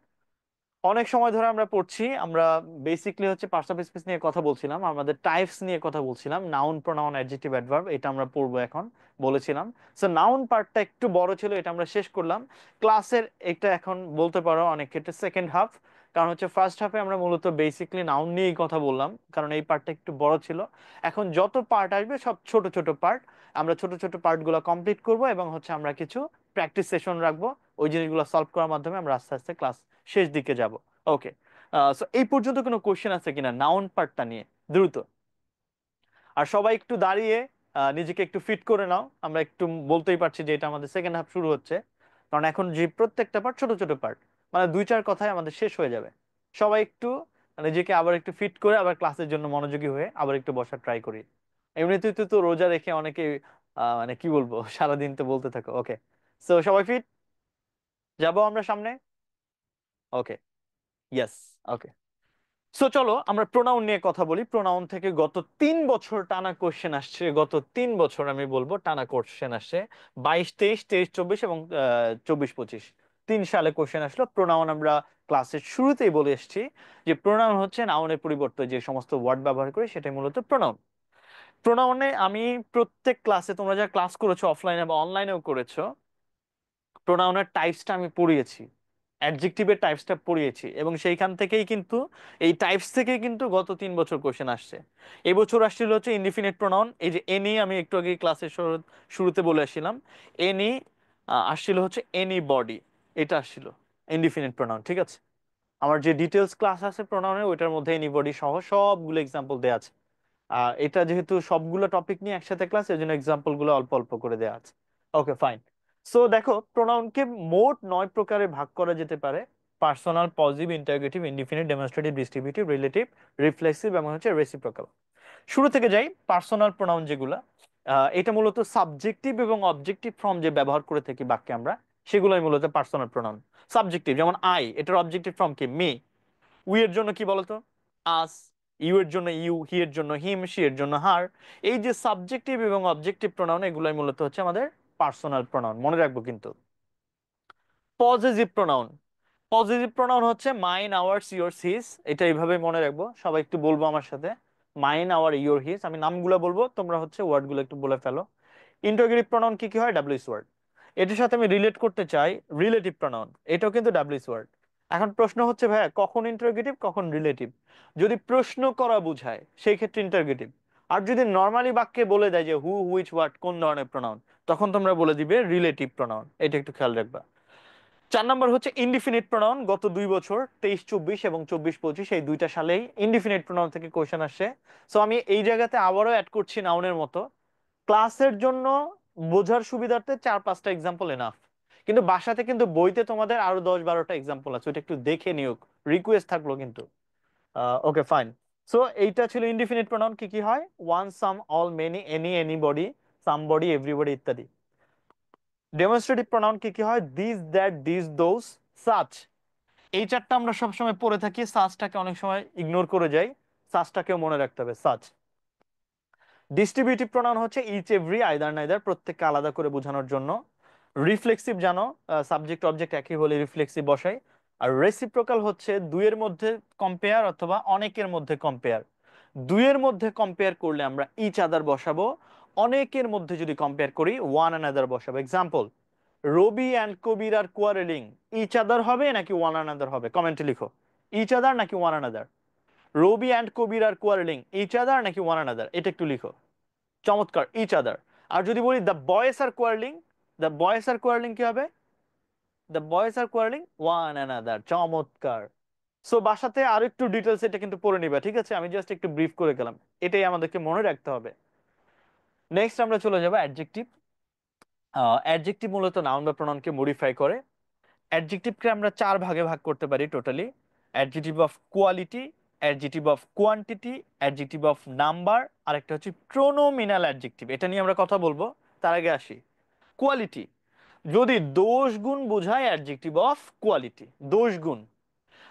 অনেক সময় ধরে আমরা পড়ছি, আমরা বেসিকলি হচ্ছে পার্টস অফ স্পিচ নিয়ে কথা বলছিলাম, আমাদের টাইপস নিয়ে কথা বলছিলাম, নাউন, প্রোনাউন, অ্যাডজেক্টিভ, অ্যাডভার্ব, এটা আমরা পড়বো এখন বলেছিলাম। সো নাউন পার্টটা একটু বড় ছিল, এটা আমরা শেষ করলাম ক্লাসের। এটা এখন বলতে পারো অনেক ক্ষেত্রে সেকেন্ড হাফ, কারণ হচ্ছে ফার্স্ট হাফে আমরা মূলত বেসিকলি নাউন নিয়েই কথা বললাম, কারণ এই পার্টটা একটু বড় ছিল। এখন যত পার্ট আসবে সব ছোট ছোট পার্ট, আমরা ছোট ছোট পার্টগুলো কমপ্লিট করব এবং হচ্ছে আমরা কিছু প্র্যাকটিস সেশন রাখবো। ওই জিনিসগুলো সলভ করার মাধ্যমে আমরা আস্তে আস্তে ক্লাস শেষ দিকে যাব। ওকে, সো এই পর্যন্ত কোনো কোশ্চেন আছে কিনা নাউন পার্টটা নিয়ে? দ্রুত। আর সবাই একটু দাঁড়িয়ে নিজেকে একটু ফিট করে নাও, আমরা একটু বলতেই পারছি যে এটা আমাদের সেকেন্ড হাফ শুরু হচ্ছে। কারণ এখন যে প্রত্যেকটা পার্ট ছোট ছোট পার্ট, মানে দুই চার কথায় আমাদের শেষ হয়ে যাবে। সবাই একটু নিজেকে আবার একটু ফিট করে আবার ক্লাসের জন্য মনোযোগী হয়ে আবার একটু বসার ট্রাই করি। এমনিতেই তো তো রোজা রেখে অনেকে মানে কি বলবো, সারাদিন তো বলতে থাকো। ওকে, সো সবাই ফিট, যাবো আমরা সামনে। ওকে, ইয়েস, ওকে। সো চলো আমরা প্রোনাউন নিয়ে কথা বলি। প্রোনাউন থেকে গত 3 বছর টানা কোশ্চেন আসছে, গত 3 বছর আমি বলবো টানা কোশ্চেন আসছে। 22-23, 23-24 এবং 24-25, 3 সালে কোশ্চেন আসলো প্রোনাউন। আমরা ক্লাসের শুরুতেই বলে এসেছি যে প্রোনাউন হচ্ছে নাউনের পরিবর্তে যে সমস্ত ওয়ার্ড ব্যবহার করি সেটাই মূলত প্রোনাউন। প্রোনাউনে আমি প্রত্যেক ক্লাসে, তোমরা যা ক্লাস করেছো অফলাইনে বা অনলাইনেও করেছো, প্রোনাউনের টাইপসটা আমি পড়িয়েছি, অ্যাডজেক্টিভের টাইপসটা পড়িয়েছি, এবং সেইখান থেকেই কিন্তু, এই টাইপস থেকেই কিন্তু গত 3 বছর কোশ্চেন আসছে। এবছর আসছিল হচ্ছে ইনডিফিনিট প্রোনাউন। এই যে এনি, আমি একটু আগে ক্লাসের শুরুতে বলে আসছিলাম, এনি আসছিল হচ্ছে এনি বডি, এটা আসছিল ইনডিফিনিট প্রোনাউন, ঠিক আছে? আমার যে ডিটেলস ক্লাস আছে প্রোনাউনের, ওইটার মধ্যে এনি বডি সহ সবগুলো এক্সাম্পল দেওয়া আছে। এটা যেহেতু সবগুলো টপিক নিয়ে একসাথে ক্লাস, এই জন্য এক্সাম্পল গুলো অল্প অল্প করে দেওয়া আছে। Okay fine. সো দেখো প্রোনাউনকে মোট 9 প্রকারে ভাগ করা যেতে পারে: personal, positive, interrogative, indefinite, demonstrative, distributive, relative, reflexive এবং হচ্ছে রেসিপ্রোকাল। শুরু থেকে যাই, পার্সোনাল প্রোনাউন যেগুলা, এটা মূলত সাবজেক্টিভ এবং অবজেক্টিভ ফর্ম যে ব্যবহার করে থাকি বাক্যে আমরা, সেগুলোই মূলত পার্সোনাল প্রোনাউন। সাবজেক্টিভ যেমন আই, এটার অবজেক্টিভ ফর্ম কি? মি। উই এর জন্য কি বলতো? আস। ইউ এর জন্য ইউ, হি এর জন্য হিম, শি এর জন্য হার। এই যে সাবজেক্টিভ এবং অবজেক্টিভ প্রোনাউন, এগুলাই মূলত হচ্ছে আমাদের পার্সোনাল প্রোনাউন, মনে রাখবো কিন্তু। পজেসিভ প্রোনাউন, পজিটিভ প্রোনাউন হচ্ছে মাইন, আওয়ার্স, ইয়োরস, হিজ। এটা এইভাবে মনে রাখবো, সবাই একটু বলবো আমার সাথে। Mine, our, your, his. আমি নামগুলো বলবো, তোমরা হচ্ছে ওয়ার্ডগুলো একটু বলে ফেলো। ইন্টারোগেটিভ প্রোনাউন কি কি হয়? WS word. এটার সাথে আমি রিলেট করতে চাই রিলেটিভ প্রোনাউন, এটাও কিন্তু ডাব্লিউএস ওয়ার্ড। এখন প্রশ্ন হচ্ছে ভাইয়া, কখন ইন্টারোগেটিভ কখন রিলেটিভ? যদি প্রশ্ন করা বোঝায় সেই ক্ষেত্রে ইন্টারোগেটিভ। আর যদি নর্মালি বাক্যে বলে দেয় যে হু, হুইচ, হোয়াট, কোন ধরনের প্রোনাউন, তখন তোমরা বলে দিবে রিলেটিভ প্রোনাউন। এটা একটু খেয়াল রাখবা। 4 নম্বর হচ্ছে ইনডিফিনিট প্রোনাউন। গত 2 বছর 23-24 এবং 24-25 এই দুইটা সালেই ইনডিফিনিট প্রোনাউন থেকে কোশ্চেন আসে। সো আমি এই জায়গাতে আবারও অ্যাড করছি নাউনের মতো। ক্লাসের জন্য বোঝার সুবিধার্থে 4-5টা এক্সাম্পল এনাফ, কিন্তু বাসাতে কিন্তু বইতে তোমাদের আরো 10-12টা এক্সাম্পল আছে, ওটা একটু দেখে নিও, রিকোয়েস্ট থাকলো কিন্তু। ওকে ফাইন। সো এইটা ছিল ইনডিফিনিট প্রোনাউন। কি কি হয়? One, some, all, many, any, anybody, somebody, everybody ইত্যাদি। ডেমনস্ট্রেটিভ প্রোনাউন কি কি হয়? This, that, this, those, such. এই চারটা আমরা সবসময় পড়ে থাকি, সাচটাকে অনেক সময় ইগনোর করে যাই, সাচটাকেও মনে রাখতে হবে, সাচ। ডিস্ট্রিবিউটিভ প্রোনাউন হচ্ছে ইচ, এভরি, আইদার, নাইদার, প্রত্যেককে আলাদা করে বোঝানোর জন্য। রিফ্লেক্সিভ জানো, সাবজেক্ট অবজেক্ট একই হলে রিফ্লেক্সিভ বসাই। আর রেসিপ্রোকাল হচ্ছে দুইয়ের মধ্যে কম্পেয়ার অথবা অনেকের মধ্যে কম্পেয়ার। দুইয়ের মধ্যে কম্পেয়ার করলে আমরা ইচ আদার বসাবো, অনেকের মধ্যে যদি কম্পেয়ার করি ওয়ান অ্যানাদার বসাবো। Example, Rabi and Kabir are quarrelling, each other হবে নাকি ওয়ান অ্যানাদার হবে? কমেন্টে লিখো, ইচ আদার নাকি one another. Rabi and Kabir are quarrelling, each other নাকি ওয়ান অ্যানাদার? এটা একটু লিখো। চমৎকার, ইচ আদার। আর যদি বলি the boys are quarrelling, the boys are quarrelling কি হবে? The boys are quarrelling one another. চমৎকার। সো বাসাতে আরো একটু ডিটেলস এটা কিন্তু পড়ে নিবা, ঠিক আছে? আমি জাস্ট একটু ব্রিফ করে গেলাম, এটাই আমাদেরকে মনে রাখতে হবে। নেক্সট আমরা চলে যাবো অ্যাডজেক্টিভ। অ্যাডজেক্টিভ মূলত নাউন বা প্রনাউনকে মডিফাই করে। অ্যাডজেক্টিভকে আমরা 4 ভাগে ভাগ করতে পারি totally: adjective of quality, adjective of quantity, adjective of number, আর একটা হচ্ছে প্রোনোমিনাল অ্যাডজেক্টিভ। এটা নিয়ে আমরা কথা বলবো, তার আগে আসি কোয়ালিটি। যদি দোষ গুণ বোঝায়, অ্যাডজেক্টিভ অফ কোয়ালিটি, দোষ গুণ।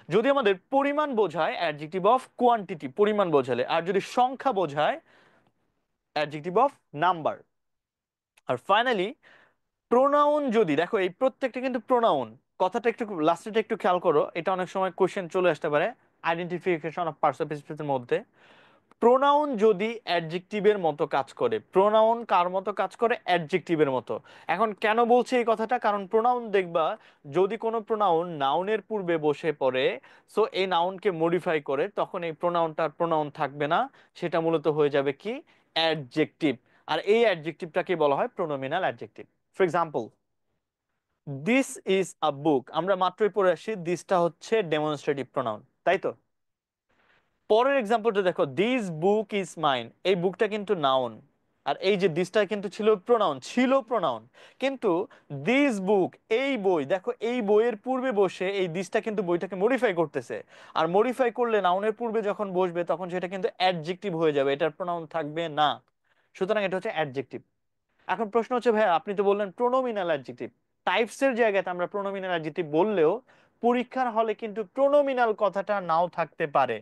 যদি আমাদের পরিমাণ বোঝায়, অ্যাডজেক্টিভ অফ কোয়ান্টিটি, পরিমাণ বোঝালে। আর যদি সংখ্যা বোঝায়, অ্যাডজেক্টিভ অফ নাম্বার। আর ফাইনালি প্রোনাউন, যদি দেখো এই প্রত্যেকটা কিন্তু প্রোনাউন, কথাটা একটু লাস্টেটা একটু খেয়াল করো, এটা অনেক সময় কোশ্চেন চলে আসতে পারে আইডেন্টিফিকেশন অফ পার্টস অফ স্পিচের মধ্যে। প্রোনাউন যদি অ্যাডজেক্টিভের মতো কাজ করে, প্রোনাউন কার মতো কাজ করে? অ্যাডজেক্টিভের মতো। এখন কেন বলছি এই কথাটা? কারণ প্রোনাউন দেখবা, যদি কোনো প্রোনাউন নাউনের পূর্বে বসে পড়ে, সো এই নাউনকে মডিফাই করে, তখন এই প্রোনাউনটার প্রোনাউন থাকবে না, সেটা মূলত হয়ে যাবে কি? অ্যাডজেক্টিভ। আর এই অ্যাডজেক্টিভটাকে বলা হয় pronominal adjective. For example, this is a book, আমরা মাত্রই পড়ে আসি, দিসটা হচ্ছে ডেমনস্ট্রেটিভ প্রোনাউন, তাই তো? পরের এক্সাম্পলটা দেখো, দিস বুক ইজ মাইন, এই বুকটা কিন্তু নাউন, আর এই যে দিসটা কিন্তু ছিল প্রোনাউন, ছিল প্রোনাউন। কিন্তু দিস বুক, এই বই, দেখো এই বইয়ের পূর্বে বসে এই দিসটা কিন্তু বইটাকে মডিফাই করতেছে। আর মডিফাই করলে নাউনের পূর্বে যখন বসবে তখন সেটা কিন্তু অ্যাডজেক্টিভ হয়ে যাবে, এটার প্রোনাউন থাকবে না। সুতরাং এটা হচ্ছে অ্যাডজেক্টিভ। এখন প্রশ্ন হচ্ছে, ভাই আপনি তো বললেন প্রোনোমিনাল অ্যাডজেক্টিভ, টাইপস এর জায়গাতে আমরা প্রোনোমিনাল অ্যাডজেক্টিভ বললেও পরীক্ষার হলে কিন্তু প্রোনোমিনাল কথাটা নাও থাকতে পারে।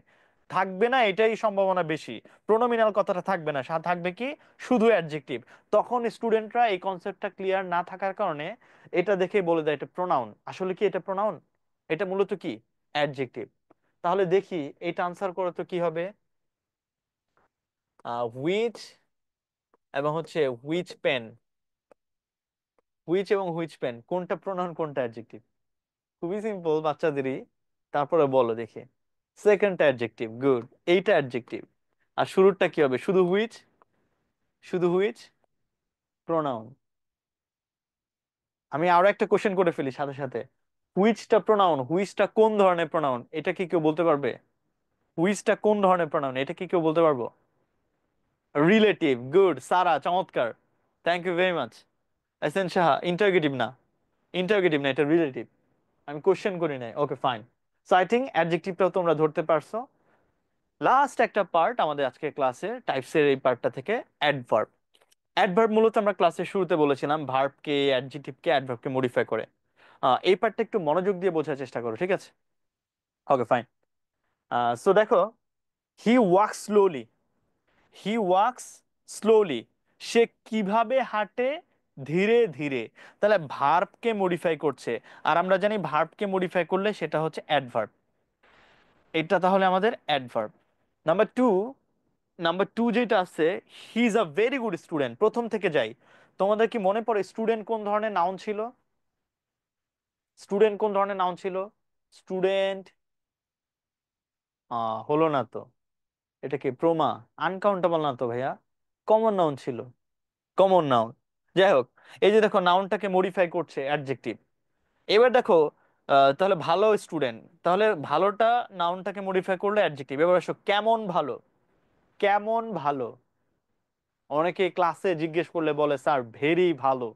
থাকবে না এটাই সম্ভাবনা বেশি। প্রোনোমিনাল কথাটা থাকবে না, থাকবে কি? শুধু অ্যাডজেক্টিভ। তখন স্টুডেন্টরা এই কনসেপ্টটা ক্লিয়ার না থাকার কারণে এটা দেখে বলে দেয় এটা প্রোনাউন। আসলে কি এটা প্রোনাউন? এটা মূলত কি? অ্যাডজেক্টিভ। তাহলে দেখি এটা আনসার করে তো কি হবে? হুইচ এবং হচ্ছে হুইচ পেন, হুইচ এবং হুইচ পেন কোনটা প্রোনাউন কোনটা অ্যাডজেক্টিভ? খুবই সিম্পল বাচ্চাদেরই। তারপরে বলো দেখি। Second adjective, good. এইটা অ্যাডজেক্টিভ। আর শুরুরটা কি হবে? শুধু হুইচ, শুধু হুইচ, প্রোনাউন। আমি আরো একটা কোশ্চেন করে ফেলি সাথে সাথে। হুইচটা প্রোনাউন, হুইচটা কোন ধরনের প্রোনাউন? এটা কি কেউ বলতে পারবে? হুইচটা কোন ধরনের প্রোনাউন? এটা কি কেউ বলতে পারবো? রিলেটিভ, গুড সারা, চমৎকার। Thank you very much. S N Saha, interrogative না, ইন্টারগেটিভ না, এটা রিলেটিভ। আমি কোশ্চেন করি নাই। Okay fine. So I think অ্যাডজেক্টিভটাও তোমরা ধরতে পারছো। লাস্ট একটা পার্ট আমাদের আজকে ক্লাসে টাইপস এর এই পার্টটা থেকে, অ্যাডভার্ব। অ্যাডভার্ব মূলত আমরা ক্লাসের শুরুতে বলেছিলাম ভার্বকে অ্যাডজেক্টিভকে অ্যাডভার্বকে মডিফাই করে। এই পার্টটা একটু মনোযোগ দিয়ে বোঝার চেষ্টা করো, ঠিক আছে? Okay fine. সো দেখো, হি ওয়াক্স স্লোলি, হি ওয়াক্স স্লোলি, সে কিভাবে হাঁটে? ধীরে ধীরে। তাহলে ভার্বকে মডিফাই করছে, আর আমরা জানি ভার্বকে মডিফাই করলে সেটা হচ্ছে অ্যাডভার্ব। এটা তাহলে আমাদের adverb. Number two, number two যেটা আছে, he is a very good student. প্রথম থেকে যাই, তোমাদের কি মনে পড়ে স্টুডেন্ট কোন ধরনের নাউন ছিল? স্টুডেন্ট কোন ধরনের নাউন ছিল? স্টুডেন্ট হলো না তো, এটা কি প্রমা? আনকাউন্টেবল না তো ভাইয়া, কমন নাউন ছিল, কমন নাউন। যাই হোক, এই যে দেখো নাউনটাকে মডিফাই করছে অ্যাডজেক্টিভ। এবার দেখো, তাহলে ভালো স্টুডেন্ট, তাহলে ভালোটা নাউনটাকে মডিফাই করলে অ্যাডজেক্টিভ। এবার আসো কেমন ভালো, কেমন ভালো। অনেকে ক্লাসে জিজ্ঞেস করলে বলে স্যার ভেরি ভালো।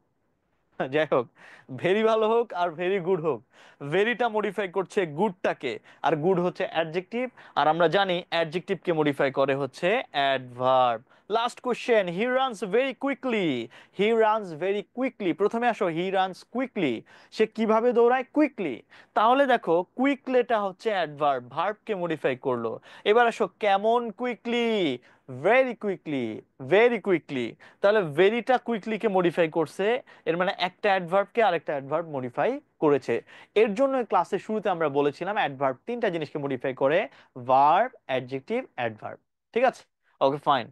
যাই হোক, ভেরি ভালো হোক আর ভেরি গুড হোক, ভেরিটা মডিফাই করছে গুডটাকে, আর গুড হচ্ছে অ্যাডজেক্টিভ। আর আমরা জানি অ্যাডজেক্টিভকে মডিফাই করে হচ্ছে adverb. Last question, he runs very quickly, he runs very quickly. প্রথমে আসো, হি রানস কুইকলি, সে কিভাবে দৌড়ায়? কুইকলি। তাহলে দেখো কুইকলিটা হচ্ছে অ্যাডভার্ব, ভার্বকে মডিফাই করলো। এবার আসো কেমন quickly? Very quickly, very quickly. তাহলে ভেরিটা কুইকলিকে মডিফাই করছে, এর মানে একটা অ্যাডভার্বকে আরেকটা অ্যাডভার্ব মডিফাই করেছে। এর জন্য ক্লাসের শুরুতে আমরা বলেছিলাম অ্যাডভার্ব তিনটা জিনিসকে মডিফাই করে, ভার্ব, অ্যাডজেক্টিভ, অ্যাডভার্ব। ঠিক আছে? Okay fine.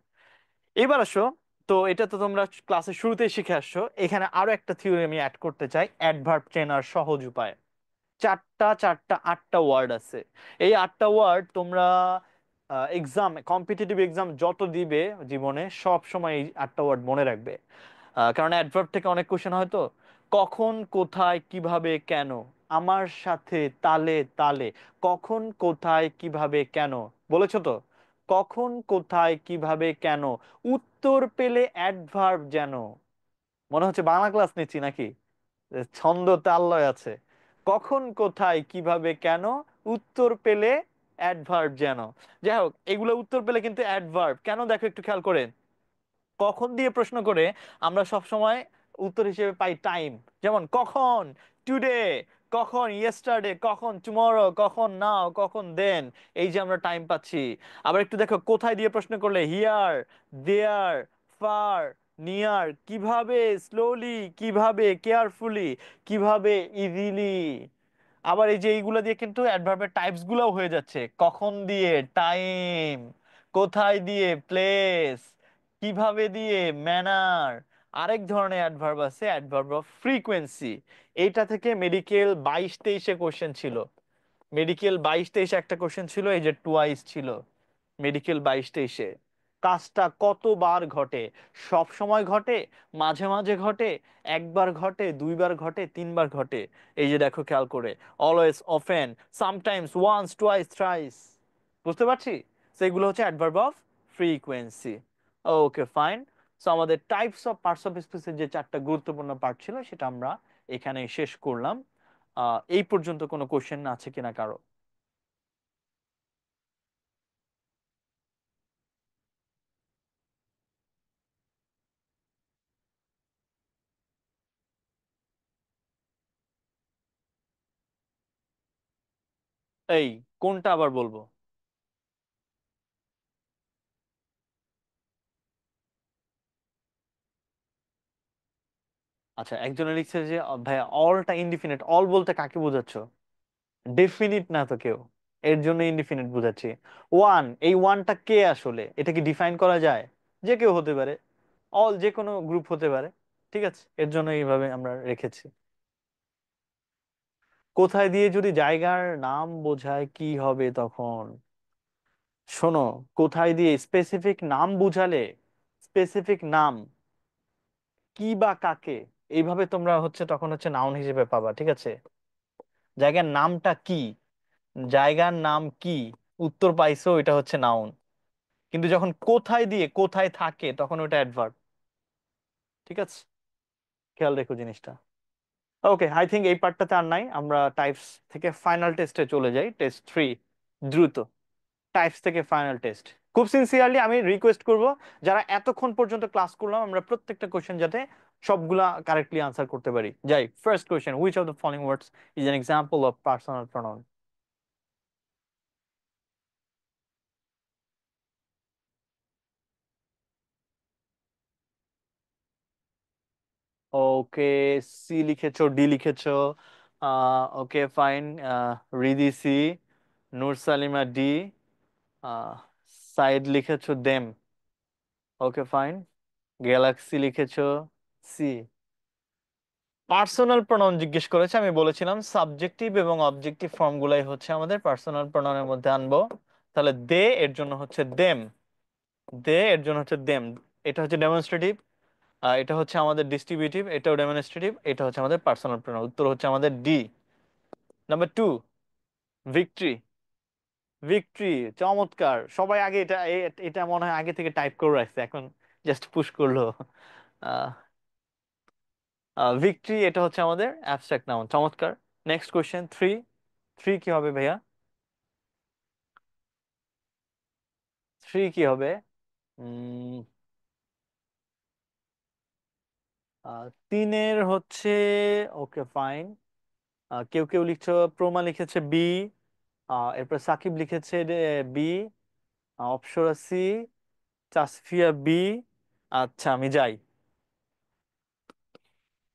এবার আসো, তো এটা তো তোমরা ক্লাসের শুরুতেই শিখে আসছো। এখানে আরো একটা থিওরি আমি অ্যাড করতে চাই, অ্যাডভার্ব চেনার সহজ উপায়। চারটা চারটা আটটা ওয়ার্ড আছে। এই আটটা ওয়ার্ড তোমরা এক্সাম, কম্পিটিটিভ এক্সাম যত দিবে জীবনে, সব সময় এই আটটা ওয়ার্ড মনে রাখবে। কারণ অ্যাডভার্ব থেকে অনেক কোশ্চেন হয় তো। কখন, কোথায়, কিভাবে, কেন। আমার সাথে তালে তালে, কখন, কোথায়, কিভাবে, কেন। বলেছো তো? কখন, কোথায়, কিভাবে, কেন। উত্তর পেলে অ্যাডভার্ব যেন। মনে হচ্ছে বাংলা ক্লাস নিচ্ছি নাকি, ছন্দ তাল লয় আছে। কখন, কোথায়, কিভাবে, কেন, উত্তর পেলে অ্যাডভার্ব যেন। যাই হোক, এগুলো উত্তর পেলে কিন্তু অ্যাডভার্ব কেন, দেখো একটু খেয়াল করে। কখন দিয়ে প্রশ্ন করে আমরা সব সময় উত্তর হিসেবে পাই টাইম। যেমন কখন, টুডে। কখন, ইয়েস্টারডে। কখন, টুমরো। কখন, নাও। কখন, দেন। এই যে আমরা টাইম পাচ্ছি। আবার একটু দেখো, কোথায় দিয়ে প্রশ্ন করলে হিয়ার, দেয়ার, ফার, নিয়ার। কিভাবে, স্লোলি। কিভাবে, কেয়ারফুলি। কিভাবে, ইজিলি। আবার এই যে এইগুলা দিয়ে কিন্তু অ্যাডভার্বের টাইপস গুলাও হয়ে যাচ্ছে। কখন দিয়ে টাইম, কোথায় দিয়ে প্লেস, কিভাবে দিয়ে ম্যানার। আরেক ধরনের অ্যাডভার্ব আছে, অ্যাডভার্ব অফ ফ্রিকোয়েন্সি। এইটা থেকে মেডিকেল 22-23-এ কোশ্চেন ছিল। মেডিকেল 22-23-এ একটা কোশ্চেন ছিল, এই যে টুয়াইস ছিল মেডিকেল 22-23-এ। কাজটা কতবার ঘটে? সব সময় ঘটে, মাঝে মাঝে ঘটে, একবার ঘটে, দুইবার ঘটে, তিনবার ঘটে। এই যে দেখো খেয়াল করে, always, often, sometimes, once, twice, thrice. বুঝতে পারছি? সেগুলো হচ্ছে adverb of frequency. Okay fine. So আমাদের টাইপস অফ পার্টস অফ স্পিচের যে চারটা গুরুত্বপূর্ণ পার্ট ছিল সেটা আমরা এখানে শেষ করলাম। এই পর্যন্ত কোনো কোশ্চেন আছে কিনা কারো? এই কোনটা আবার বলবো? আচ্ছা, একজনের লিখছে যে ভাইয়া অলটা ইনডিফিনিট। অল বলতে কাকে বোঝাচ্ছ? ডেফিনিট না তো কেউ, এর জন্য ইনডিফিনিট বোঝাচ্ছি। ওয়ান, এই ওয়ানটা কে আসলে, এটা কি ডিফাইন করা যায়? যে কেউ হতে পারে, অল যে কোনো গ্রুপ হতে পারে। ঠিক আছে, এর জন্য এইভাবে আমরা রেখেছি। কোথায় দিয়ে যদি জায়গার নাম বোঝায় কি হবে তখন? শোনো, কোথায় দিয়ে স্পেসিফিক নাম বুঝালে, স্পেসিফিক নাম, কি বা কাকে, এইভাবে তোমরা হচ্ছে তখন হচ্ছে নাউন হিসেবে পাবা। ঠিক আছে? জায়গার নামটা কি, জায়গার নাম কি, উত্তর পাইছো, এটা হচ্ছে নাউন। কিন্তু যখন কোথায় দিয়ে, কোথায় থাকে, তখন ওটা অ্যাডভার্ব। ঠিক আছে? খেয়াল রেখো জিনিসটা। ওকে, আই থিঙ্ক এই পার্টটাতে আর নাই, আমরা টাইপস থেকে ফাইনাল টেস্টে চলে যাই, টেস্ট 3। দ্রুত, টাইপস থেকে ফাইনাল টেস্ট। খুব সিনসিয়ারলি আমি রিকোয়েস্ট করব, যারা এতক্ষণ পর্যন্ত ক্লাস করলাম, আমরা প্রত্যেকটা কোশ্চেন যাতে সবগুলা কারেক্টলি আনসার করতে পারি। যাই, first question, which of the following words is an example of personal pronoun? Okay, C লিখেছো, ডি লিখেছো, okay fine. Ridi C, Nur Salima D, Saeed লিখেছো দেম, ওকে ফাইন। গ্যালাক্সি লিখেছো সি। পার্সোনাল প্রোনাউন জিজ্ঞেস করেছে, আমি বলেছিলাম সাবজেক্টিভ এবং অবজেক্টিভ ফর্ম গুলাই হচ্ছে আমাদের পার্সোনাল প্রোনাউনের মধ্যে আনবো। তাহলে দে এর জন্য হচ্ছে দেম, দে এর জন্য হচ্ছে দেম, এটা হচ্ছে ডেমনস্ট্রেটিভ। এটা হচ্ছে আমাদের ডিস্ট্রিবিউটিভ, এটাও ডেমনস্ট্রেটিভ, এটা হচ্ছে আমাদের পার্সোনাল প্রোনাউন। উত্তর হচ্ছে আমাদের D. Number two, victory. Victory, চমৎকার। সবাই আগে এটা এটা মনে হয় আগে থেকে টাইপ করে রাখছে, এখন জাস্ট পুশ করলো। ভিক্টরি, এটা হচ্ছে আমাদের অ্যাবস্ট্রাক্ট নাউন। চমৎকার। Next question, three. থ্রি কি হবে ভাইয়া? থ্রি কি হবে? উম, তিনের হচ্ছে, ওকে ফাইন। কেউ কেউ লিখছো, প্রমা লিখেছে বি, এরপর সাকিব লিখেছে B, Apsara C, Tasfia B. আচ্ছা আমি যাই।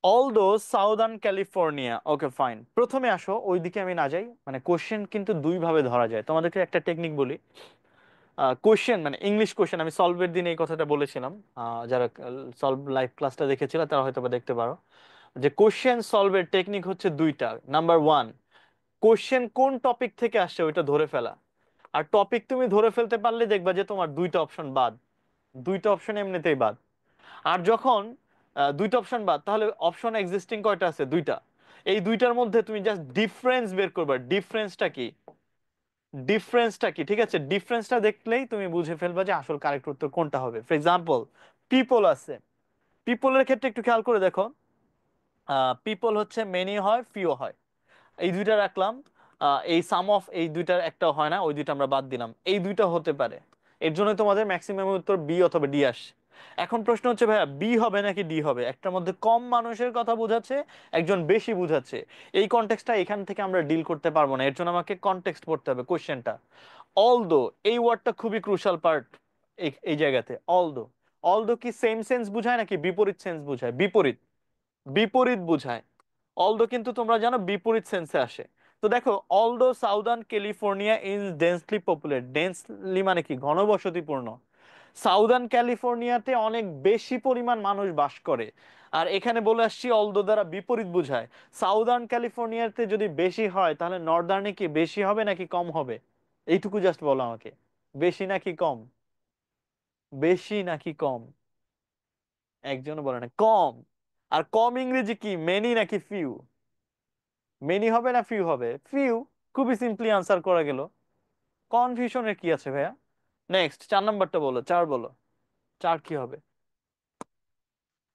Although southern California, okay fine. প্রথমে আসো, ওইদিকে আমি না যাই, মানে কোশ্চেন কিন্তু দুই ভাবে ধরা যায়। তোমাদেরকে একটা টেকনিক বলি। কোশ্চেন মানে ইংলিশ কোশ্চেন, আমি সলভের দিন এই কথাটা বলেছিলাম। যারা সলভ লাইভ ক্লাসটা দেখেছিল তারা হয়তো বা দেখতে পারো, যে কোশ্চেন সলভের টেকনিক হচ্ছে দুইটা। নাম্বার ওয়ান, কোশ্চেন কোন টপিক থেকে আসছে ওইটা ধরে ফেলা। আর টপিক তুমি ধরে ফেলতে পারলে দেখবা যে তোমার দুইটা অপশন বাদ, দুইটা অপশন এমনিতেই বাদ। আর যখন দুইটা অপশন বাদ, তাহলে অপশন এক্সিস্টিং কয়টা আছে? দুইটা। এই দুইটার মধ্যে তুমি জাস্ট ডিফারেন্স বের করবা, ডিফারেন্সটা কি, ডিফারেন্সটা কি, ঠিক আছে? ডিফারেন্সটা দেখলেই তুমি বুঝে ফেলবা যে আসল কারেক্ট উত্তর কোনটা হবে। ফর এক্সাম্পল, পিপল আছে, পিপলের ক্ষেত্রে একটু খেয়াল করে দেখো, পিপল হচ্ছে মেনি হয়, ফিও হয়, এই দুইটা রাখলাম। এই সাম অফ এই দুইটার একটা হয় না, ওই দুইটা আমরা বাদ দিলাম, এই দুইটা হতে পারে। এর জন্য তোমাদের ম্যাক্সিমাম উত্তর বি অথবা ডি আসে। এখন প্রশ্ন হচ্ছে ভাইয়া বি হবে নাকি ডি হবে? একটার মধ্যে কম মানুষের কথা বোঝাচ্ছে, একজন বেশি বুঝাচ্ছে। এই কনটেক্সটটা এখান থেকে আমরা ডিল করতে পারবো না, এর জন্য আমাকে কনটেক্সট পড়তে হবে কোশ্চেনটা। অলদো, এই ওয়ার্ডটা খুবই ক্রুশাল পার্ট এই এই জায়গাতে। অলদো, অলদো কি সেম সেন্স বুঝায় নাকি বিপরীত সেন্স বুঝায়? বিপরীত, বিপরীত বুঝায়। অলদো কিন্তু তোমরা জানো বিপরীত সেন্সে আসে। তো দেখো, although southern California is densely populate, densely মানে কি, ঘনবসতিপূর্ণ। সাউদার্ন ক্যালিফোর্নিয়াতে অনেক বেশি পরিমাণ মানুষ বাস করে। আর এখানে বলে আসছি অলদো দ্বারা বিপরীত বুঝায়। সাউদার্ন ক্যালিফোর্নিয়াতে যদি বেশি হয়, তাহলে নর্দার্নে কি বেশি হবে নাকি কম হবে? এইটুকু জাস্ট বলো আমাকে, বেশি নাকি কম? বেশি নাকি কম? একজনও বলে না, কম। আর কম ইংরেজি কি, মেনি নাকি ফিউ? মেনি হবে না ফিউ হবে? ফিউ। খুবই সিম্পলি আনসার করা গেল, কনফিউশনের কি আছে ভাইয়া? নেক্সট, চার নাম্বারটা বলো, চার বলো। চার কি হবে?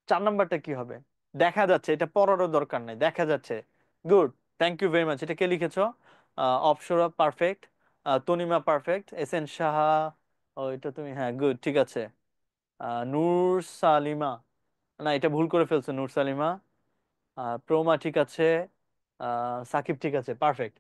চার নাম্বারটা কি হবে? দেখা যাচ্ছে, এটা পড়ারও দরকার নেই, দেখা যাচ্ছে। Good, thank you very much. এটা কে লিখেছো? Apsara perfect, Tanima perfect, S N Saha, ও এটা তুমি, হ্যাঁ গুড, ঠিক আছে। নূর সালিমা, না এটা ভুল করে ফেলছো, নূর সালিমা। প্রোমা ঠিক আছে, সাকিব ঠিক আছে, পারফেক্ট।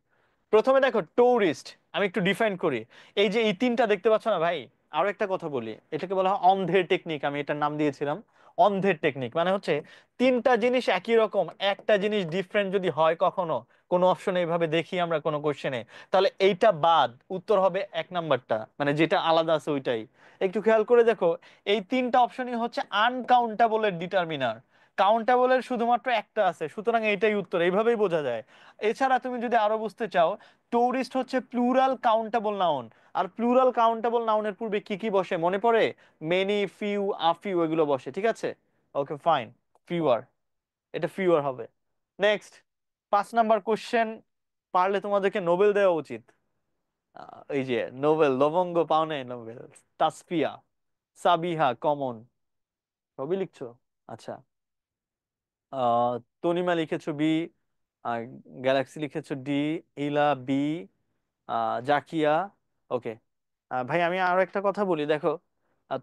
প্রথমে দেখো ট্যুরিস্ট, আমি একটু ডিফাইন করি। এই যে এই তিনটা দেখতে পাচ্ছ না ভাই, আরো একটা কথা বলি, এটাকে বলা হয় অন্ধের টেকনিক, আমি এটার নাম দিয়েছিলাম অন্ধের টেকনিক। মানে হচ্ছে তিনটা জিনিস একই রকম, একটা জিনিস ডিফারেন্ট যদি হয় কখনো, কোনো অপশনে এইভাবে দেখি আমরা কোনো কোশ্চেনে, তাহলে এইটা বাদ, উত্তর হবে এক নাম্বারটা, মানে যেটা আলাদা আছে ওইটাই। একটু খেয়াল করে দেখো, এই তিনটা অপশনই হচ্ছে আনকাউন্টেবলের ডিটারমিনার, কাউন্টেবলের শুধুমাত্র একটা আছে, সুতরাং এইটাই উত্তর, এইভাবেই বোঝা যায়। এছাড়া তুমি যদি আরো বুঝতে চাও, টুরিস্ট হচ্ছে প্লুরাল কাউন্টেবল নাউন। আর প্লুরাল কাউন্টেবল নাউনের পূর্বে কি কি বসে মনে পড়ে? মেনি, ফিউ, আফিউ, এগুলো বসে, ঠিক আছে? ওকে ফাইন, ফিউয়ার, এটা ফিউয়ার হবে। নেক্সট, 5 নাম্বার কোশ্চেন, পারলে তোমাদেরকে নোবেল দেওয়া উচিত। এই যে নোবেল, লবঙ্গ পাও নাই নোবেল। তাসফিয়া, সাবিহা, কমন, সবই লিখছো? আচ্ছা। আহ তনিমা লিখেছো বি, আর গ্যালাক্সি লিখেছো ডি, ইলা বি, জাকিয়া, ওকে। ভাই আমি আরো একটা কথা বলি, দেখো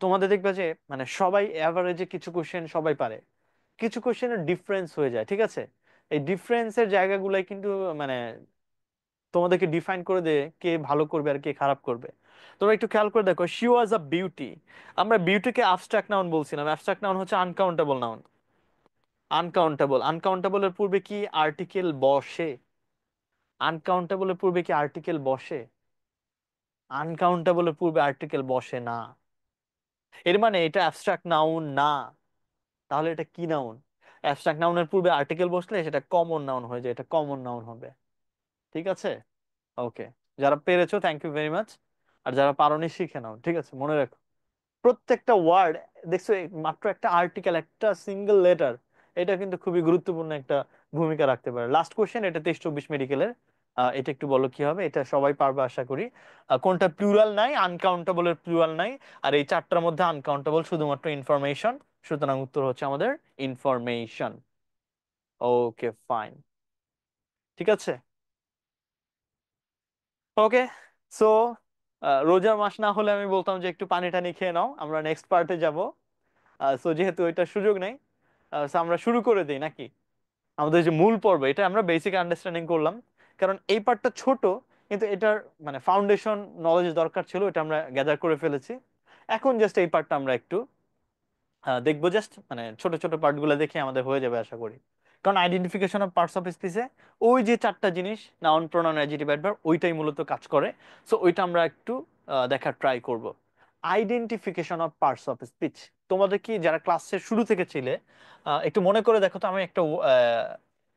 তোমাদের দেখবে যে মানে সবাই অ্যাভারেজে কিছু কোশ্চেন সবাই পারে, কিছু কোশ্চেনের ডিফারেন্স হয়ে যায়, ঠিক আছে? এই ডিফারেন্সের জায়গাগুলাই কিন্তু মানে তোমাদেরকে ডিফাইন করে দেয় কে ভালো করবে আর কে খারাপ করবে। তোমরা একটু খেয়াল করে দেখো, শি ওয়াজ আ বিউটি, আমরা বিউটিকে অ্যাবস্ট্রাক্ট নাউন বলছিলাম, অ্যাবস্ট্রাক্ট নাউন হচ্ছে আনকাউন্টেবল নাউন। আনকাউন্টেবল, আনকাউন্টেবলের পূর্বে কি আর্টিকেল বসে? আনকাউন্টেবলের পূর্বে কি আর্টিকেল বসে? আনকাউন্টেবলের পূর্বে আর্টিকেল বসে না। এর মানে এটা অ্যাবস্ট্রাক্ট নাউন না। তাহলে এটা কি নাউন? অ্যাবস্ট্রাক্ট নাউনের পূর্বে আর্টিকেল বসলে সেটা কমন নাউন হয়ে যায়, এটা কমন নাউন হবে। ঠিক আছে? ওকে, যারা পেরেছো থ্যাংক ইউ ভেরি মাচ, আর যারা পারোনি শিখে নাও, ঠিক আছে? মনে রাখো প্রত্যেকটা ওয়ার্ড, দেখছো মাত্র একটা আর্টিকেল, একটা সিঙ্গেল লেটার, এটা কিন্তু খুবই গুরুত্বপূর্ণ একটা ভূমিকা রাখতে পারে। লাস্ট কোশ্চেন, এটা 23-24 মেডিকেলের, এটা একটু বলো কি হবে, এটা সবাই পারবে আশা করি। কোনটা প্লুরাল নাই? আনকাউন্টেবলের প্লুরাল নাই, আর এই চারটার মধ্যে আনকাউন্টেবল শুধুমাত্র ইনফরমেশন, সুতরাং উত্তর হচ্ছে আমাদের ইনফরমেশন। ওকে ফাইন, ঠিক আছে। ওকে, সো রোজার মাস না হলে আমি বলতাম যে একটু পানি টানি খেয়ে নাও, আমরা নেক্সট পার্টে যাব। সো যেহেতু এটা সুযোগ নেই, so আমরা শুরু করে দিই নাকি? আমাদের যে মূল পর্ব, এটা আমরা বেসিক আন্ডারস্ট্যান্ডিং করলাম, কারণ এই পার্টটা ছোট, কিন্তু এটার মানে ফাউন্ডেশন নলেজ দরকার ছিল, এটা আমরা গ্যাদার করে ফেলেছি। এখন জাস্ট এই পার্টটা আমরা একটু দেখবো, জাস্ট মানে ছোট ছোট পার্ট গুলো দেখে আমাদের হয়ে যাবে আশা করি। কারণ আইডেন্টিফিকেশন অফ পার্টস অফ স্পিচে ওই যে চারটা জিনিস, নাউন, প্রোনাউন, অ্যাডজেক্টিভ, অ্যাডভার্ব, ওইটাই মূলত কাজ করে। সো ওইটা আমরা একটু দেখার ট্রাই করব। Identification of parts of speech, তোমাদের কি যারা ক্লাসের শুরু থেকে ছিলে, একটু মনে করে দেখো তো, আমি একটা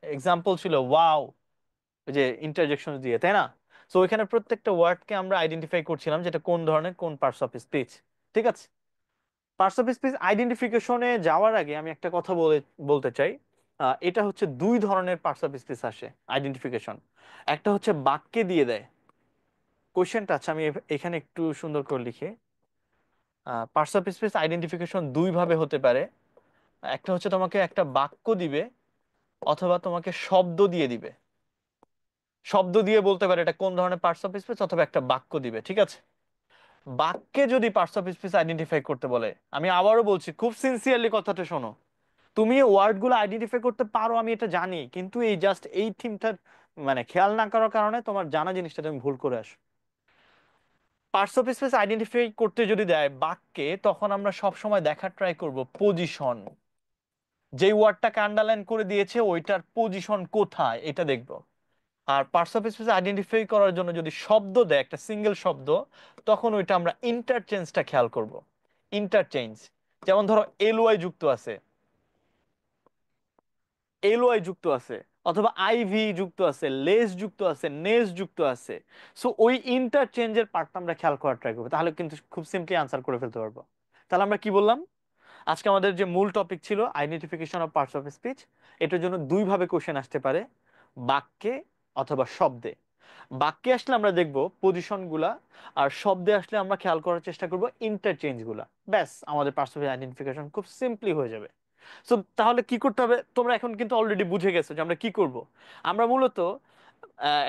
এক্সাম্পল ছিল ওয়াও, ওই যে ইন্টারজেকশন দিয়ে, তাই না? সো ওইখানে প্রত্যেকটা ওয়ার্ডকে আমরা আইডেন্টিফাই করছিলাম যেটা কোন ধরনের, কোন পার্টস অফ স্পিচ। ঠিক আছে? পার্টস অফ স্পিচ আইডেন্টিফিকেশনে যাওয়ার আগে আমি একটা কথা বলতে চাই। এটা হচ্ছে দুই ধরনের পার্টস অফ স্পিচ আসে আইডেন্টিফিকেশন। একটা হচ্ছে বাক্যে দিয়ে দেয় কোশ্চেনটা, আচ্ছা আমি এখানে একটু সুন্দর করে লিখি। পার্টস অফ স্পিচ আইডেন্টিফিকেশন দুই ভাবে হতে পারে। একটা হচ্ছে তোমাকে একটা বাক্য দিবে, অথবা তোমাকে শব্দ দিয়ে দিবে। শব্দ দিয়ে বলতে পারে এটা কোন ধরনের পার্টস অফ স্পিচ, অথবা একটা বাক্য দিবে, ঠিক আছে? বাক্যে যদি পার্টস অফ স্পিচ আইডেন্টিফাই করতে বলে, আমি আবারও বলছি, খুব সিনসিয়ারলি কথাটা শোনো, তুমি ওয়ার্ড গুলো আইডেন্টিফাই করতে পারো আমি এটা জানি, কিন্তু এই জাস্ট এই থিমটা মানে খেয়াল না করার কারণে তোমার জানা জিনিসটা তুমি ভুল করে আসো। পার্টস অফ স্পিচ আইডেন্টিফাই করতে যদি দেয় বাক্যে, তখন আমরা সব সময় দেখার ট্রাই করব পজিশন, যেই ওয়ার্ডটাকে আন্ডারলাইন করে দিয়েছে ওইটার পজিশন কোথায় এটা দেখব। Are parts of speech identify করার জন্য যদি শব্দ দেয়, একটা সিঙ্গেল শব্দ, তখন ওইটা আমরা ইন্টারচেঞ্জটা খেয়াল করব। ইন্টারচেঞ্জ, যেমন ধরো এলওয়াই যুক্ত আছে, এলওয়াই যুক্ত আছে, অথবা আইভি যুক্ত আছে, লেস যুক্ত আছে, নেস যুক্ত আছে। সো ওই ইন্টারচেঞ্জের পার্টটা আমরা খেয়াল করার ট্রাই করবো, তাহলে কিন্তু খুব সিম্পলি আনসার করে ফেলতে পারবো। তাহলে আমরা কি বললাম, আজকে আমাদের যে মূল টপিক ছিল identification of parts of speech, এটার জন্য দুই ভাবে কোশ্চেন আসতে পারে, বাক্যে অথবা শব্দে। বাক্যে আসলে আমরা দেখব পজিশন গুলা, আর শব্দে আসলে আমরা খেয়াল করার চেষ্টা করব ইন্টারচেঞ্জ গুলা। ব্যাস, আমাদের পার্টস অফ আইডেন্টিফিকেশন খুব সিম্পলি হয়ে যাবে। সো তাহলে কি করতে হবে, তোমরা এখন কিন্তু অলরেডি বুঝে গেছো যে আমরা কি করব। আমরা মূলত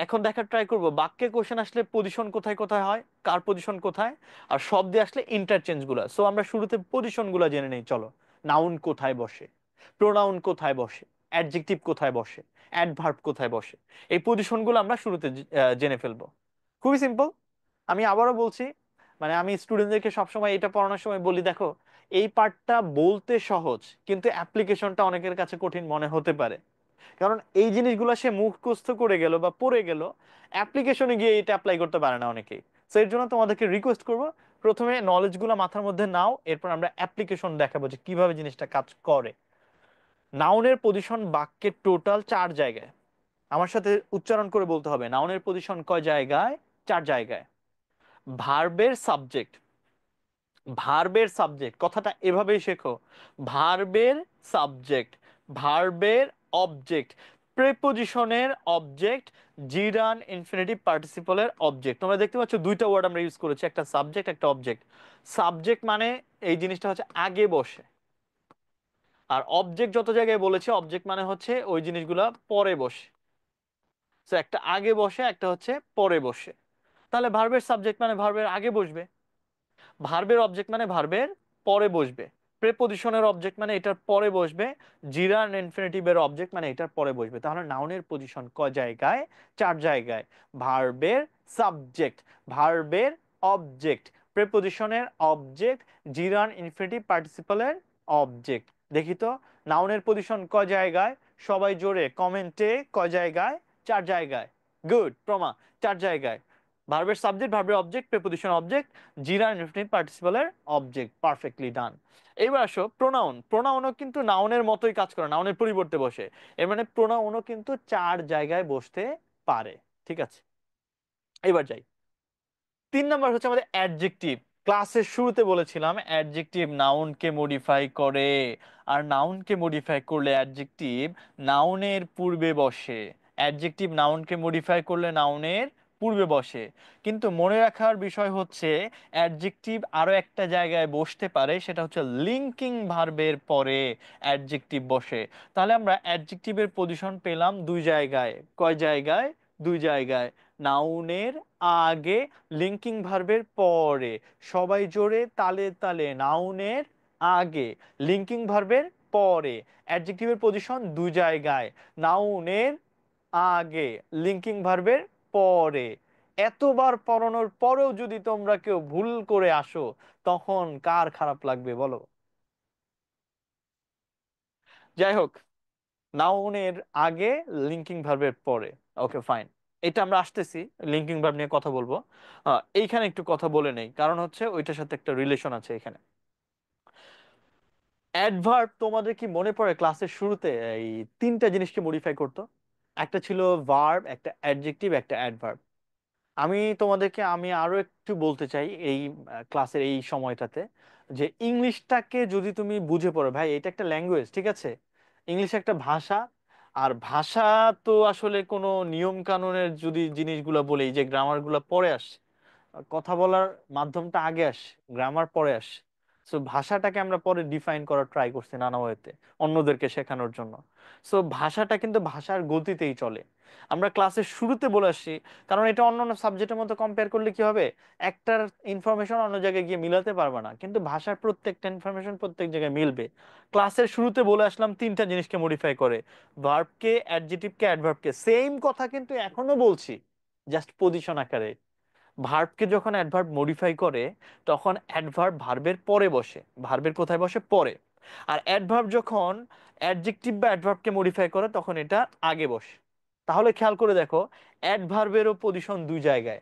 এখন দেখার ট্রাই করব বাক্যে কোশ্চেন আসলে পজিশন কোথায় কোথায় হয়, কার পজিশন কোথায়, আর শব্দে আসলে ইন্টারচেঞ্জ গুলা। সো আমরা শুরুতে পজিশন গুলা জেনে নেই, চলো। নাউন কোথায় বসে, প্রোনাউন কোথায় বসে, অ্যাডজেক্টিভ কোথায় বসে, অ্যাডভার্ব কোথায় বসে, এই পজিশন গুলো আমরা শুরুতে জেনে ফেলবো। খুবই সিম্পল। আমি আবারও বলছি, মানে আমি স্টুডেন্টদেরকে সবসময় এটা পড়ানোর সময় বলি, দেখো এই পার্টটা বলতে সহজ, কিন্তু অ্যাপ্লিকেশনটা অনেকের কাছে কঠিন মনে হতে পারে, কারণ এই জিনিসগুলো সে মুখস্থ করে গেল বা পড়ে গেল, অ্যাপ্লিকেশনে গিয়ে এটা অ্যাপ্লাই করতে পারে না অনেকেই। তো এর জন্য তোমাদেরকে রিকোয়েস্ট করব, প্রথমে নলেজগুলো মাথার মধ্যে নাও, এরপর আমরা অ্যাপ্লিকেশন দেখাবো যে কিভাবে জিনিসটা কাজ করে। নাউনের পজিশন বাক্যের টোটাল 4 জায়গায়। আমার সাথে উচ্চারণ করে বলতে হবে, নাউনের পজিশন কয় জায়গায়? 4 জায়গায়। ভার্বের সাবজেক্ট, ভার্বের সাবজেক্ট কথাটা এভাবেই শেখো, ভার্বের সাবজেক্ট, ভার্বের অবজেক্ট, প্রেপোজিশনের অবজেক্ট, জিরান ইনফিনিটিভ পার্টিসিপলের অবজেক্ট। তোমরা দেখতে পাচ্ছ দুইটা ওয়ার্ড আমরা ইউজ করেছি, একটা সাবজেক্ট একটা অবজেক্ট। সাবজেক্ট মানে এই জিনিসটা হচ্ছে আগে বসে, আর অবজেক্ট যত জায়গায় বলেছে অবজেক্ট মানে হচ্ছে ওই জিনিসগুলা পরে বসে। তো একটা আগে বসে, একটা হচ্ছে পরে বসে। তাহলে ভার্বের সাবজেক্ট মানে ভার্বের আগে বসবে, ভার্বের অবজেক্ট মানে ভার্বের পরে বসবে, প্রেপোজিশনের অবজেক্ট মানে এটার পরে বসবে, জিরান ইনফিনিটিভের অবজেক্ট মানে এটার পরে বসবে। তাহলে নাউনের পজিশন কয় জায়গায়? চার জায়গায়। ভার্বের সাবজেক্ট, ভার্বের অবজেক্ট, প্রেপোজিশনের অবজেক্ট, জিরান ইনফিনিটিভ পার্টিসিপলের অবজেক্ট। দেখি তো নাউনের পজিশন কয় জায়গায়, সবাই জোরে কমেন্টে কয় জায়গায়? চার জায়গায়। গুড প্রমা, চার জায়গায়। ভার্বের সাবজেক্ট, ভার্বের অবজেক্ট, প্রেপোজিশন অবজেক্ট, জিরা ইনফিনিটিভ পার্টিসিপলের অবজেক্ট, পারফেক্টলি ডান। এবার আসো প্রোনাউন। প্রোনাউনও কিন্তু নাউনের মতোই কাজ করে, নাউনের পরিবর্তে বসে। এর মানে প্রোনাউনও কিন্তু চার জায়গায় বসতে পারে। ঠিক আছে, এবার যাই। 3 নাম্বার হচ্ছে আমাদের অ্যাডজেক্টিভ। ক্লাসের শুরুতে বলেছিলাম অ্যাডজেক্টিভ নাউনকে মডিফাই করে, আর নাউনকে মডিফাই করলে অ্যাডজেক্টিভ নাউনের পূর্বে বসে। অ্যাডজেক্টিভ নাউনকে মডিফাই করলে নাউনের পূর্বে বসে। কিন্তু মনে রাখার বিষয় হচ্ছে অ্যাডজেক্টিভ আরো একটা জায়গায় বসতে পারে, সেটা হচ্ছে লিঙ্কিং ভার্বের পরে অ্যাডজেক্টিভ বসে। তাহলে আমরা অ্যাডজেক্টিভের পজিশন পেলাম দুই জায়গায়। কয় জায়গায়? দুই জায়গায়। নাউনের আগে, লিঙ্কিং ভার্বের পরে। সবাই জোরে তালে তালে, নাউনের আগে, লিঙ্কিং ভার্বের পরে। অ্যাডজেক্টিভের পজিশন দুই জায়গায়, নাউনের আগে, লিঙ্কিং ভার্বের পরে। এতবার পড়ানোর পরেও যদি তোমরা কেউ ভুল করে আসো, তখন কার খারাপ লাগবে বলো? যাই হোক, নাউনের আগে, লিঙ্কিং ভার্বের পরে। ওকে ফাইন, এটা আমরা আসতেছি, লিঙ্কিং ভার্ব নিয়ে কথা বলবো। এইখানে একটু কথা বলে নেই, কারণ হচ্ছে ওইটার সাথে একটা রিলেশন আছে এখানে। অ্যাডভার্ব, তোমাদের কি মনে পড়ে ক্লাসের শুরুতে এই তিনটা জিনিসকে মডিফাই করতো? একটা ছিল ভার্ব, একটা অ্যাডজেক্টিভ, একটা অ্যাডভার্ব। আমি আরো একটু বলতে চাই এই ক্লাসের এই সময়টাতে, যে ইংলিশটাকে যদি তুমি বুঝে পড়ো, ভাই এটা একটা ল্যাঙ্গুয়েজ, ঠিক আছে? ইংলিশ একটা ভাষা। আর ভাষা তো আসলে কোনো নিয়ম কানুনের যদি জিনিসগুলো বলি, যে গ্রামার গুলা পরে আসে, কথা বলার মাধ্যমটা আগে আসে, গ্রামার পরে আসে। সো ভাষাটাকে আমরা পরে ডিফাইন করার ট্রাই করছি নানা ওয়েতে, অন্যদেরকে শেখানোর জন্য। সো ভাষাটা কিন্তু ভাষার গতিতেই চলে। আমরা ক্লাসের শুরুতে বলে আসছি, কারণ এটা অন্য অন্য সাবজেক্টের মতো কম্পেয়ার করলে কি হবে, একটার ইনফরমেশন অন্য জায়গায় গিয়ে মিলাতে পারবে না, কিন্তু ভাষার প্রত্যেকটা ইনফরমেশন প্রত্যেক জায়গায় মিলবে। ক্লাসের শুরুতে বলে আসলাম তিনটা জিনিসকে মডিফাই করে, ভার্বকে, অ্যাডজেক্টিভকে, অ্যাডভার্বকে। সেম কথা কিন্তু এখনো বলছি, জাস্ট পজিশন আকারে। ভার্বকে যখন অ্যাডভার্ব মডিফাই করে, তখন অ্যাডভার্ব ভার্বের পরে বসে। ভার্বের কোথায় বসে? পরে। আর অ্যাডভার্ব যখন অ্যাডজেক্টিভ বা অ্যাডভার্বকে মডিফাই করে, তখন এটা আগে বসে। তাহলে খেয়াল করে দেখো, অ্যাডভার্বেরও পজিশন দুই জায়গায়,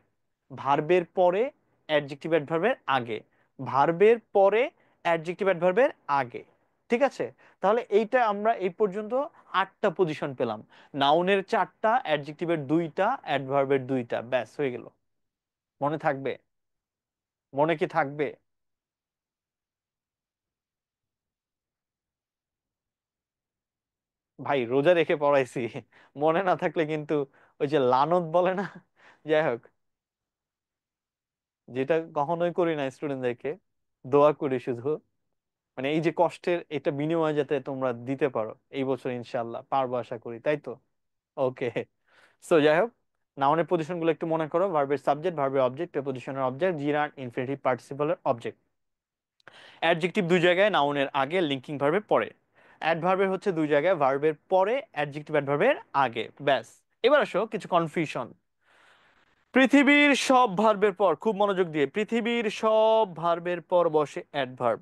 ভার্বের পরে, অ্যাডজেক্টিভ অ্যাডভার্বের আগে, ভার্বের পরে, অ্যাডজেক্টিভ অ্যাডভার্বের আগে। ঠিক আছে? তাহলে এইটা আমরা এই পর্যন্ত 8টা পজিশন পেলাম। নাউনের 4টা, অ্যাডজেক্টিভের 2টা, অ্যাডভার্বের 2টা, ব্যাস হয়ে গেল। মনে থাকবে? মনে কি থাকবে? ভাই রোজা রেখে পড়াইছি, মনে না থাকলে কিন্তু ওই যে লানত বলে না। যাই হোক, যেটা কখনোই করি না স্টুডেন্টদেরকে, দোয়া করি শুধু, মানে এই যে কষ্টের এটা বিনিময় যাতে তোমরা দিতে পারো এই বছর, ইনশাআল্লাহ পারবো আশা করি, তাই তো? ওকে। সো যাই হোক, নাউনের পজিশন গুলো একটু মনে করো: ভার্বের সাবজেক্ট, ভার্বের অবজেক্ট, প্রিপোজিশনের অবজেক্ট, জিরান ইনফিনিটিভ পার্টিসিপলের অবজেক্ট। অ্যাডজেক্টিভ দুই জায়গায়, নাউনের আগে, লিঙ্কিং ভার্বের পরে। অ্যাডভার্বের হচ্ছে দুই জায়গায়, ভার্বের পরে, অ্যাডজেক্টিভ অ্যাডভার্বের আগে, ব্যাস। এবার আসো কিছু কনফিউশন। পৃথিবীর সব ভার্বের পর, খুব মনোযোগ দিয়ে, পৃথিবীর সব ভার্বের পর বসে অ্যাডভার্ব।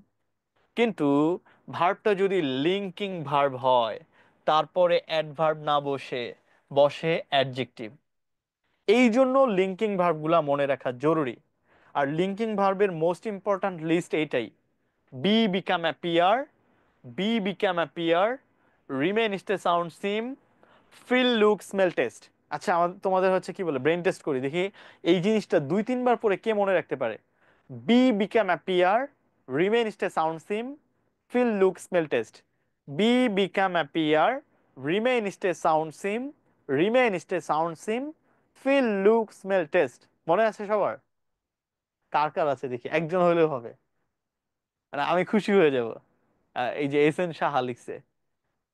কিন্তু ভার্বটা যদি লিঙ্কিং ভার্ব হয়, তারপরে অ্যাডভার্ব না বসে বসে অ্যাডজেক্টিভ। এই জন্য লিঙ্কিং ভার্বগুলা মনে রাখা জরুরি। আর লিঙ্কিং ভার্বের মোস্ট ইম্পর্ট্যান্ট লিস্ট এইটাই: be become appear, be become appear, remain stay sound seem, feel look smell taste. আচ্ছা, তোমাদের হচ্ছে কি বলে, ব্রেন টেস্ট করি দেখি, এই জিনিসটা 2-3 বার পরে কে মনে রাখতে পারে? Be become appear, remain stay sound seem, feel look smell taste. Be become appear, remain stay sound seem, remain stay sound seem, feel look smell taste. মনে আছে সবার? কার কার আছে দেখি, একজন হলেও হবে, মানে আমি খুশি হয়ে যাব। এই যে এস এন সাহা লিখছে।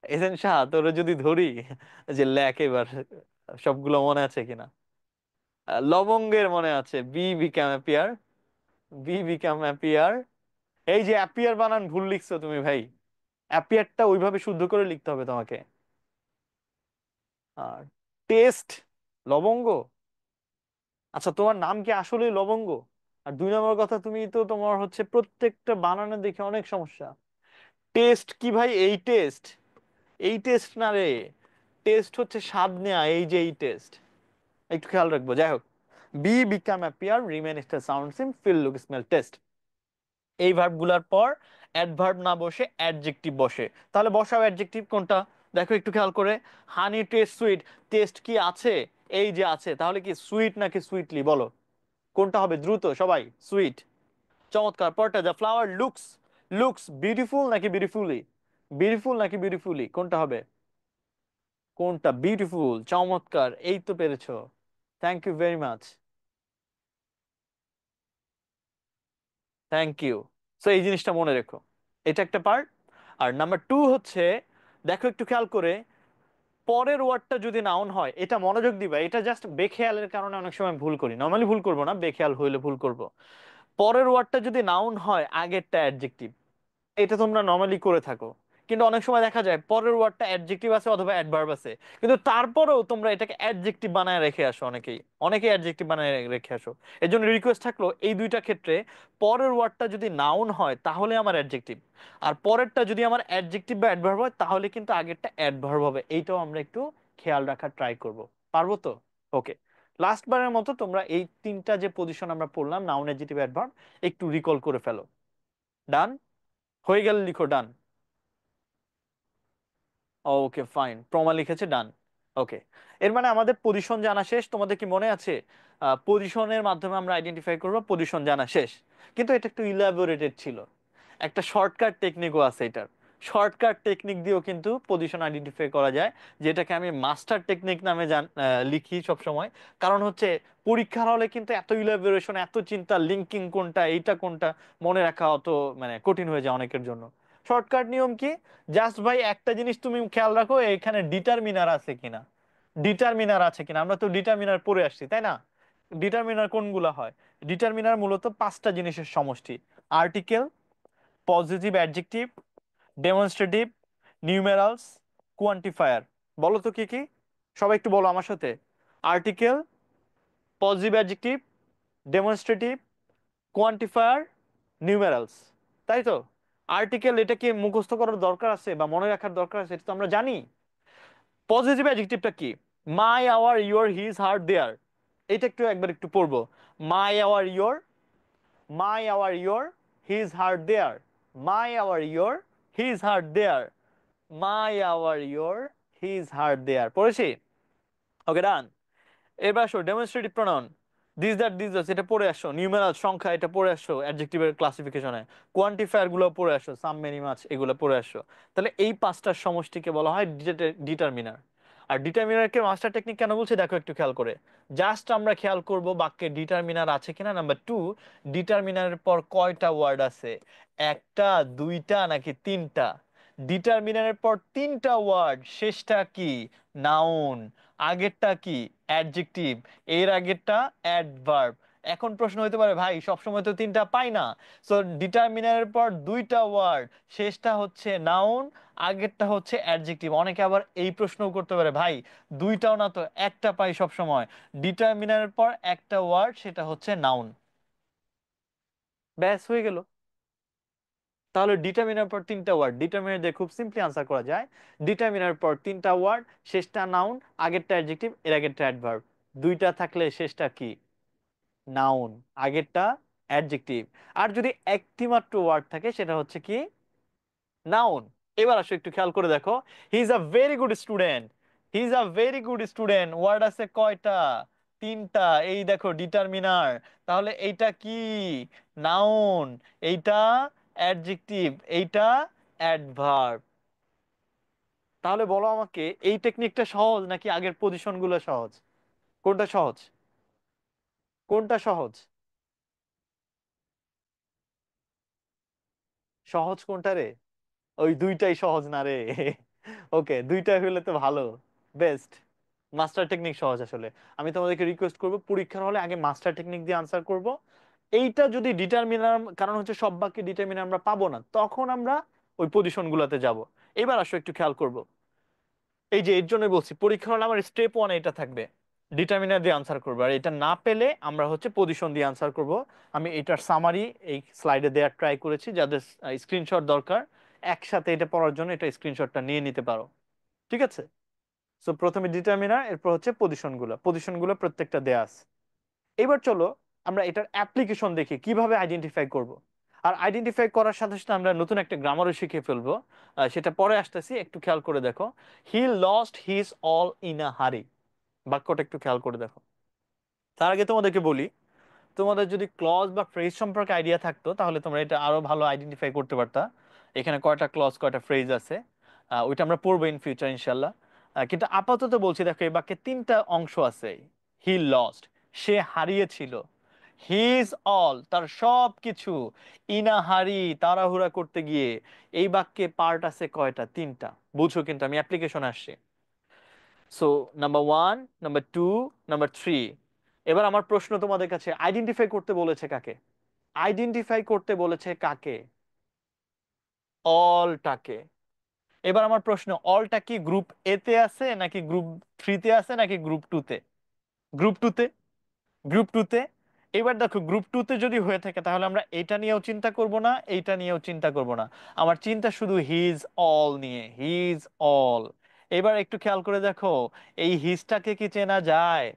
এস এন সাহা, তোরে যদি ধরি, যে লেখ এবার সবগুলো মনে আছে কিনা। লবঙ্গের মনে আছে, be become appear, be become appear. এই যে অ্যাপিয়ার বানান ভুল লিখছো তুমি ভাই, অ্যাপিয়ারটা ওইভাবে শুদ্ধ করে লিখতে হবে তোমাকে। আর টেস্ট, লবঙ্গ। আচ্ছা তোমার নাম কি আসলে লবঙ্গ? আর দুই নম্বর কথা, তুমি তো তোমার হচ্ছে প্রত্যেকটা বানানে দেখে অনেক সমস্যা। টেস্ট কি ভাই? এই টেস্ট, এই টেস্ট না রে, টেস্ট হচ্ছে স্বাদ নেয়া, এই যে এই টেস্ট, একটু খেয়াল রাখবো। যাই হোক, be become appear, remain stay, sound seem, feel, look, smell, taste. এই ভার্ব গুলার পর অ্যাডভার্ব না বসে অ্যাডজেক্টিভ বসে। তাহলে বসাও অ্যাডজেক্টিভ কোনটা, দেখো একটু খেয়াল করে। হানি টেস্ট সুইট, টেস্ট কি আছে? এই যে আছে, তাহলে কি সুইট নাকি সুইটলি বলো, কোনটা হবে দ্রুত সবাই? সুইট। চমৎকার। পরটা, the flower looks, looks beautiful নাকি বিউটিফুলি? বিউটিফুল নাকি বিউটিফুলি, কোনটা হবে? কোনটা? বিউটিফুল। চমৎকার, এই তো পেরেছো। Thank you very much. Thank you. So এই জিনিসটা মনে রেখো, এটা একটা পার্ট। আর নাম্বার টু হচ্ছে, দেখো একটু খেয়াল করে, পরের ওয়ার্ডটা যদি নাউন হয়, এটা মনোযোগ দিবা, এটা জাস্ট বেখেয়ালের কারণে অনেক সময় ভুল করি, নর্মালি ভুল করবো না, বেখেয়াল হইলে ভুল করব। পরের ওয়ার্ডটা যদি নাউন হয়, আগেরটা অ্যাডজেক্টিভ, এটা তোমরা নর্মালি করে থাকো। কিন্তু অনেক সময় দেখা যায় পরের ওয়ার্ডটা অ্যাডজেক্টিভ আছে অথবা অ্যাডভার্ব আছে, কিন্তু তারপরেও তোমরা এটাকে অ্যাডজেক্টিভ বানায় রেখে আসো, অনেকেই অনেকেই অ্যাডজেক্টিভ বানায় রেখে আসো। এর জন্য রিকোয়েস্ট থাকলো, এই দুইটা ক্ষেত্রে পরের ওয়ার্ডটা যদি নাউন হয় তাহলে আমার অ্যাডজেক্টিভ, আর পরেরটা যদি আমার অ্যাডজেক্টিভ বা অ্যাডভার্ব হয় তাহলে কিন্তু আগেরটা অ্যাডভার্ব হবে। এইটাও আমরা একটু খেয়াল রাখার ট্রাই করব। পারবো তো? ওকে। লাস্ট বারের মতো তোমরা এই তিনটা যে পজিশন আমরা পড়লাম, নাউন, অ্যাডজেক্টিভ, অ্যাডভার্ব, একটু রিকল করে ফেলো। ডান? হয়ে গেলে লিখো ডান। ওকে ফাইন, প্রমা লিখেছে ডান। ওকে। এর মানে আমাদের পজিশন জানা শেষ। তোমাদের কি মনে আছে পজিশনের মাধ্যমে আমরা আইডেন্টিফাই করব? পজিশন জানা শেষ, কিন্তু এটা একটু ইলাবোরেটেড ছিল। একটা শর্টকাট টেকনিকও আছে এটার। শর্টকাট টেকনিক দিয়েও কিন্তু পজিশন আইডেন্টিফাই করা যায়, যেটাকে আমি মাস্টার টেকনিক নামে লিখি সব সময়। কারণ হচ্ছে পরীক্ষার হলে কিন্তু এত ইলাবোরেশন, এত চিন্তা, লিঙ্কিং কোনটা, এইটা কোনটা, মনে রাখা অত মানে কঠিন হয়ে যায় অনেকের জন্য। শর্টকাট নিয়ম কি? জাস্ট ভাই একটা জিনিস তুমি খেয়াল রাখো, এখানে ডিটারমিনার আছে কিনা, ডিটারমিনার আছে কিনা। আমরা তো ডিটারমিনার পড়ে আসছি, তাই না? ডিটারমিনার কোনগুলা হয়? ডিটারমিনার মূলত পাঁচটা জিনিসের সমষ্টি: article, positive adjective, demonstrative, numerals, quantifier. বলো তো কি কি, সবাই একটু বলো আমার সাথে। Article, positive adjective, demonstrative, quantifier, numerals. তাই তো? আর্টিকেল, এটা কি মুখস্থ করার দরকার আছে বা মনে রাখার দরকার আছে? এটা তো আমরা জানি। পজিটিভ অ্যাডজেক্টিভটা কি? My, our, your, his, her, their. এটা একটু একবার একটু পড়বো। My, our, your, my, our, your, his, her, their. My, our, your, his, her, their. My, our, your, his, her, their. পড়েছি? Okay done. এবার আসো demonstrative pronoun, this that this that's, এটা পড়ে আসো। নিউমেরাল, সংখ্যা, এটা পড়ে আসো অ্যাডজেক্টিভের ক্লাসিফিকেশনে। কোয়ান্টিফায়ার গুলো পড়ে আসো, সাম, মেনি, মাচ, এগুলো পড়ে আসো। তাহলে এই পাঁচটার সমষ্টিকে বলা হয় ডিটারমিনার। আর ডিটারমিনারকে মাস্টার টেকনিক কেন বলছে দেখো একটু খেয়াল করে। জাস্ট আমরা খেয়াল করব বাক্যে ডিটারমিনার আছে কিনা। নাম্বার টু, ডিটারমিনারের পর কয়টা ওয়ার্ড আছে, একটা, দুইটা নাকি তিনটা? ডিটারমিনারের পর তিনটা ওয়ার্ড, শেষটা কি? নাউন। আগেরটা কি? অ্যাডজেক্টিভ। এর আগেরটা অ্যাডভার্ব। এখন প্রশ্ন হতে পারে, ভাই সবসময় তো তিনটা পাই না। সো ডিটারমিনারের পর দুইটা ওয়ার্ড, শেষটা হচ্ছে নাউন, আগেরটা হচ্ছে অ্যাডজেক্টিভ। অনেকে আবার এই প্রশ্নও করতে পারে, ভাই দুইটাও না তো, একটা পাই সব সময়। ডিটারমিনারের পর একটা ওয়ার্ড, সেটা হচ্ছে নাউন। ব্যাস হয়ে গেল। তাহলে ডিটারমিনার পর তিনটা ওয়ার্ড, ডিটারমিনার দিয়ে খুব সিম্পলি আনসার করা যায়। ডিটারমিনার পর তিনটা ওয়ার্ড, শেষটা নাউন, আগেরটা অ্যাডজেক্টিভ, এর আগেরটা অ্যাডভার্ব। দুইটা থাকলে শেষটা কি? নাউন, আগেরটা অ্যাডজেক্টিভ। আর যদি একটি মাত্র ওয়ার্ড থাকে সেটা হচ্ছে কি? নাউন। এবার আসো একটু খেয়াল করে দেখো, he is a very good student, he is a very good student, word আছে কয়টা? তিনটা। এই দেখো ডিটারমিনার। তাহলে এইটা কি? নাউন। এইটা অ্যাডজেক্টিভ, এইটা অ্যাডভার্ব। তাহলে বলো আমাকে, এই টেকনিকটা সহজ নাকি আগের পজিশন গুলো সহজ? কোনটা সহজ? কোনটা সহজ? সহজ কোনটা রে? ওই দুইটাই সহজ না রে। ওকে, দুইটা হলে তো ভালো, বেস্ট। মাস্টার টেকনিক সহজ আসলে। আমি তোমাদেরকে রিকোয়েস্ট করব পরীক্ষার হলে আগে মাস্টার টেকনিক দিয়ে আনসার করব। এইটা যদি ডিটারমিনার, কারণ হচ্ছে সব বাক্যে ডিটারমিনার আমরা পাবো না, তখন আমরা ওই পজিশন গুলাতে যাব। এবার আসো একটু খেয়াল করব। এই যে এর জন্য বলছি পরীক্ষা হলে আমার স্টেপ ওয়ান এটা থাকবে, ডিটারমিনার দিয়ে আনসার করবো, আর এটা না পেলে আমরা হচ্ছে পজিশন দিয়ে আনসার করব। আমি এটার সামারি এই স্লাইডে দেওয়ার ট্রাই করেছি, যাদের স্ক্রিনশট দরকার একসাথে এটা পড়ার জন্য এটা স্ক্রিনশটটা নিয়ে নিতে পারো। ঠিক আছে? সো প্রথমে ডিটারমিনার, এরপর হচ্ছে পজিশনগুলো প্রত্যেকটা দেয়া আছে। এবার চলো আমরা এটার অ্যাপ্লিকেশন দেখি কিভাবে আইডেন্টিফাই করব। আর আইডেন্টিফাই করার সাথে সাথে আমরা নতুন একটা গ্রামারও শিখে ফেলবো, সেটা পরে আসতেছি, একটু খেয়াল করে দেখো। He lost his all in a হারি, বাক্যটা একটু খেয়াল করে দেখো। তার আগে তোমাদেরকে বলি, তোমাদের যদি ক্লজ বা ফ্রেজ সম্পর্কে আইডিয়া থাকতো তাহলে তোমরা এটা আরো ভালো আইডেন্টিফাই করতে পারতা। এখানে কয়টা ক্লজ কয়টা ফ্রেজ আছে, ওইটা আমরা পড়বো ইন ফিউচার ইনশাল্লাহ। কিন্তু আপাতত বলছি দেখো এই বাক্যে তিনটা অংশ আছে। হি লস্ট, সে হারিয়েছিল। হিজ অল, তার সব কিছু। ইনা হারি, তাড়াহুড়া করতে গিয়ে। এই বাক্যে পার্ট আছে কয়টা? তিনটা। বুঝো কিন্তু আমি অ্যাপ্লিকেশন আসছি। So number one, number two, number three. এবার আমার প্রশ্ন তোমাদের কাছে, আইডেন্টিফাই করতে বলেছে কাকে? আইডেন্টিফাই করতে বলেছে কাকে? অলটাকে। এবার আমার প্রশ্ন, অলটা কি গ্রুপ এ তে আছে নাকি গ্রুপ থ্রিতে আছে নাকি গ্রুপ টু তে? গ্রুপ টু তে। গ্রুপ টু তে। এবার দেখো গ্রুপ টু তে যদি হয়ে থাকে তাহলে আমরা এটা নিয়েও চিন্তা করব না, এইটা নিয়েও চিন্তা করব না। আমার চিন্তা শুধু হিজ অল নিয়ে, হিজ অল। এবার একটু খেয়াল করে দেখো, এই হিজটাকে কি চেনা যায়?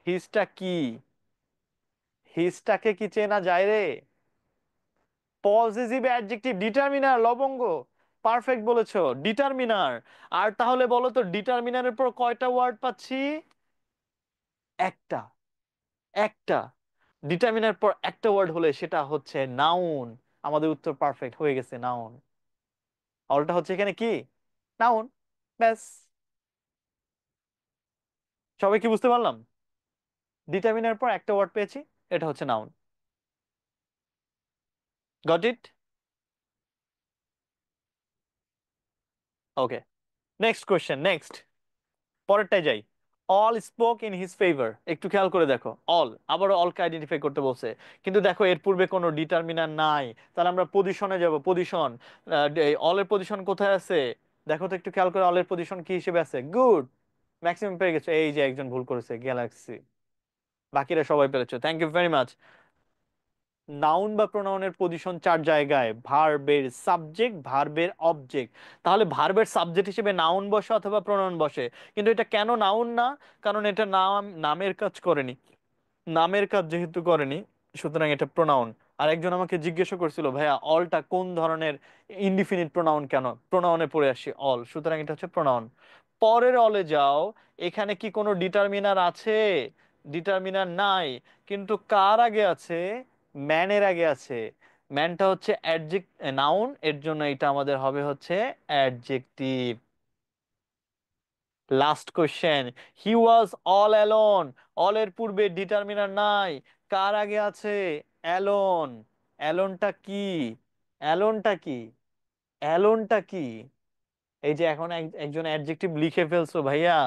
হিজটা কি? হিজটাকে কি চেনা যায় রে? পজিটিভ অ্যাডজেক্টিভ, ডিটারমিনার, লবঙ্গ। পারফেক্ট বলেছো, ডিটারমিনার। আর তাহলে বলো তো ডিটারমিনারের পর কয়টা ওয়ার্ড পাচ্ছি? একটা। একটা। ডিটারমিনার পর একটা ওয়ার্ড হলে সেটা হচ্ছে নাউন। আমাদের উত্তর পারফেক্ট হয়ে গেছে, নাউন। অলটা হচ্ছে এখানে কি? নাউন। ব্যাস। সবাই কি বুঝতে পারলাম? ডিটারমিনার পর একটা ওয়ার্ড পেয়েছি, এটা হচ্ছে noun. Got it? Okay, next question, next. পরেরটাই যাই। All spoke in his favour, একটু খেয়াল করে দেখো। অল, আবারও অলকে আইডেন্টিফাই করতে বলছে, কিন্তু দেখো এর পূর্বে কোনো ডিটারমিনার নাই। তাহলে আমরা পজিশনে যাব, পজিশন। অলের পজিশন কোথায় আছে? দেখো তো একটু খেয়াল করে, অলের পজিশন কি হিসেবে আছে? গুড। ম্যাক্সিমাম পেয়ে গেছো, এই যে একজন ভুল করেছে, গ্যালাক্সি। বাকিরা সবাই পেরেছো, thank you very much. Noun বা প্রোনাউনের পজিশন চার জায়গায়: ভার্বের সাবজেক্ট, ভার্বের অবজেক্ট। তাহলে ভার্বের সাবজেক্ট হিসেবে নাউন বসে অথবা প্রোনাউন বসে। কিন্তু এটা কেন নাউন না? কারণ এটা নাম, নামের কাজ করেনি। নামের কাজ যেহেতু করেনি, সুতরাং এটা প্রোনাউন। আর একজন আমাকে জিজ্ঞাসা করছিল, ভাইয়া অলটা কোন ধরনের ইনডিফিনিট প্রোনাউন, কেন প্রোনাউনে পড়ে আসি অল? সুতরাং এটা হচ্ছে প্রোনাউন। পরের অলে যাও, এখানে কি কোনো ডিটারমিনার আছে? ডিটারমিনার নাই। কিন্তু কার আগে আছে? ম্যানের আগে আছে। ম্যানটা হচ্ছে অ্যাডজেক্ট, নাউন, এর জন্য এটা আমাদের হবে হচ্ছে adjective. Last question. He was all alone. All এর পূর্বে ডিটারমিনার নাই, কার আগে আছে? অ্যালোন। অ্যালোনটা কি? অ্যালোনটা কি? অ্যালোনটা কি? এই যে এখন একজন অ্যাডজেক্টিভ লিখে ফেলছো ভাইয়া।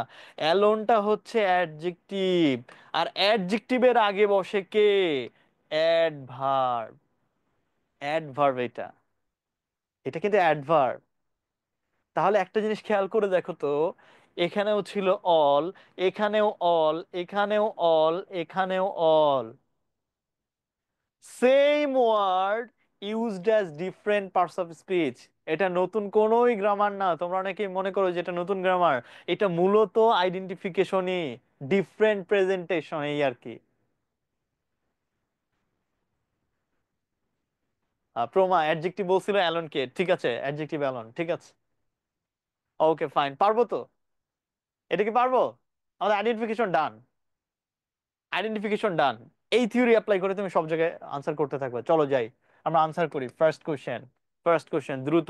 অ্যালোনটা হচ্ছে অ্যাডজেক্টিভ। আর অ্যাডজেক্টিভের আগে বসে কে? অ্যাডভার্ব। অ্যাডভার্ব এটা। এটা কিন্তু অ্যাডভার্ব। তাহলে একটা জিনিস খেয়াল করে দেখো তো, এখানেও ছিল অল, এখানেও অল, এখানেও অল, এখানেও all. Same word used as different parts of speech. এটা নতুন কোনোই গ্রামার না, তোমরা অনেকেই মনে করো যে এটা নতুন গ্রামার। এটা মূলত আইডেন্টিফিকেশনই, ডিফারেন্ট প্রেজেন্টেশন, এই আর কি। প্রমা অ্যাডজেক্টিভ বলছিল অ্যালনকে, ঠিক আছে, অ্যাডজেক্টিভ অ্যালন, ঠিক আছে। ওকে ফাইন, পারবো তো? এটা কি পারবো? আমাদের আইডেন্টিফিকেশন ডান। আইডেন্টিফিকেশন ডান। এই থিওরি অ্যাপ্লাই করে তুমি সব জায়গায় আনসার করতে থাকবে। চলো যাই, আমরা আনসার করি। ফার্স্ট কোশ্চেন, ফার্স্ট কোশ্চেন দ্রুত।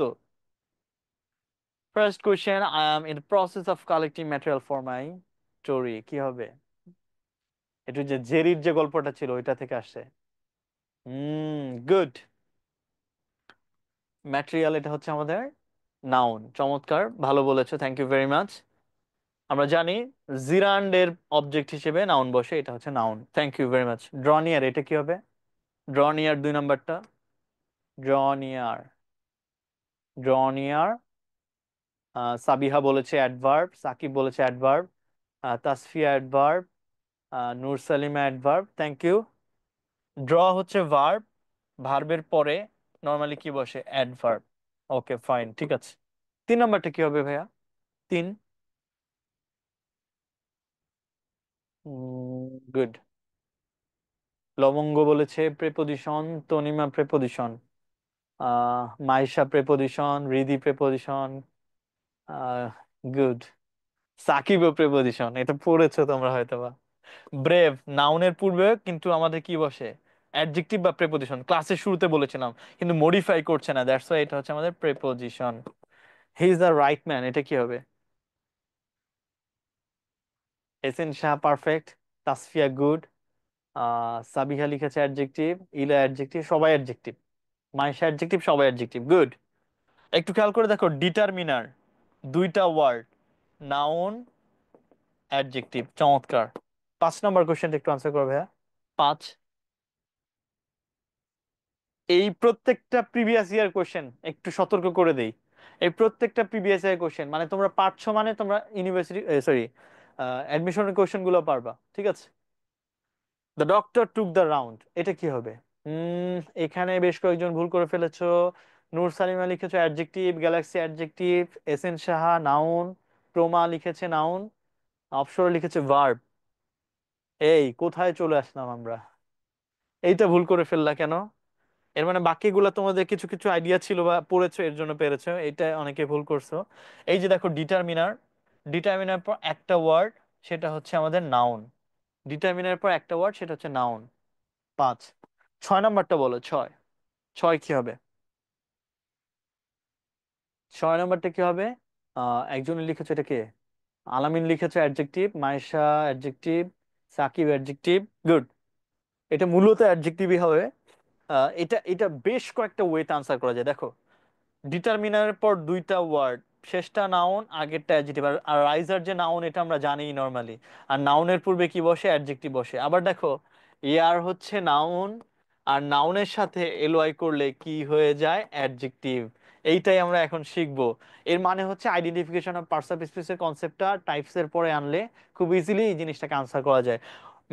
First question, I am in process of collecting material for my story, কি হবে? একটু যে জেরির যে গল্পটা ছিল ওইটা থেকে আসছে। গুড। ম্যাটেরিয়াল, এটা হচ্ছে আমাদের নাউন। চমৎকার, ভালো বলেছো, থ্যাংক ইউ ভেরি মাচ। আমরা জানি জিরান্ডের অবজেক্ট হিসেবে নাউন বসে, এটা হচ্ছে noun. Thank you very much. ড্রনিয়ার, এটা কি হবে? ড্রনিয়ার 2 নাম্বারটা। ড্রনিয়ার, ড্রনিয়ার। সাবিহা বলেছে অ্যাডভার্ব, সাকিব বলেছে adverb, Tasfia adverb, Nur Salima adverb. Thank you. Draw হচ্ছে ভার্ব, ভার্বের পরে নর্মালি কি বসে? অ্যাডভার্ব। ওকে ফাইন, ঠিক আছে। 3 নাম্বারটা কি হবে ভাইয়া? তিন। গুড। লবঙ্গ বলেছে preposition, Tanima preposition, Maisha preposition, Riddhi preposition, good. সাকিবও প্রেপোজিশন, এটা পড়েছো তোমরা হয়তোবা। ব্রেভ নাউনের পূর্বে কিন্তু আমাদের কি বসে? অ্যাডজেক্টিভ বা প্রেপোজিশন, ক্লাসের শুরুতে বলেছিলাম, কিন্তু মডিফাই করছে না, দ্যাটস ওয়াই এটা হচ্ছে আমাদের preposition. He is the right man, এটা কি হবে? S N Shah perfect, Tasfia good, Sabiha লিখেছে অ্যাডজেক্টিভ, ইলা অ্যাডজেক্টিভ, সবাই অ্যাডজেক্টিভ, মাইশা অ্যাডজেক্টিভ, সবাই অ্যাডজেক্টিভ, গুড। একটু খেয়াল করে দেখো, ডিটারমিনার 2টা ওয়ার্ড, নাউন, অ্যাডজেক্টিভ, চমৎকার। 5 নম্বর কোশ্চেনটা একটু আনসার করবে হ্যাঁ। 5। এই প্রত্যেকটা প্রিভিয়াস ইয়ার কোশ্চেন, একটু সতর্ক করে দেই, এই প্রত্যেকটা প্রিভিয়াস ইয়ার কোশ্চেন, মানে তোমরা পারছো মানে তোমরা ইউনিভার্সিটি, সরি, অ্যাডমিশনের কোশ্চেন গুলো পারবা, ঠিক আছে। The doctor took the round, এটা কি হবে? উম এখানে বেশ কয়েকজন ভুল করে ফেলেছো। নূর সালিমা লিখেছো adjective, Galaxy adjective, S N Saha noun, Proma লিখেছে নাউন, অপসর লিখেছে ভার্ব। এই কোথায় চলে আসলাম আমরা? এইটা ভুল করে ফেললা কেন? এর মানে বাকিগুলা তোমাদের কিছু কিছু আইডিয়া ছিল বা পড়েছো, এর জন্য পেরেছো, এটা অনেকে ভুল করছো। এই যে দেখো ডিটারমিনার, ডিটারমিনার পর একটা ওয়ার্ড, সেটা হচ্ছে আমাদের নাউন। ডিটারমিনার পর একটা ওয়ার্ড, সেটা হচ্ছে নাউন। 5। 6 নম্বরটা বলো, ছয়। ছয় কি হবে? 6 নম্বরটা কি হবে? একজন লিখেছো, এটা কে? আলামিন লিখেছো adjective, Maisha adjective, Sakib adjective, good. এটা মূলত অ্যাডজেক্টিভই হবে। এটা এটা বেশ কয়েকটা ওয়েতে আনসার করা যায়, দেখো। ডিটারমিনারের পর 2টা ওয়ার্ড, শেষটা নাউন, আগেরটা অ্যাডজেক্টিভ। আর রাইজার যে নাউন, এটা আমরা জানিই নর্মালি। আর নাউনের পূর্বে কি বসে? অ্যাডজেক্টিভ বসে। আবার দেখো, এয়ার হচ্ছে নাউন, আর নাউনের সাথে এলওয়াই করলে কি হয়ে যায়? অ্যাডজেক্টিভ। এইটাই আমরা এখন শিখবো। এর মানে হচ্ছে আইডেন্টিফিকেশন অফ পার্টস অফ স্পিচের কনসেপ্টটা টাইপস এর পরে আনলে খুব ইজিলি এই জিনিসটাকে আনসার করা যায়।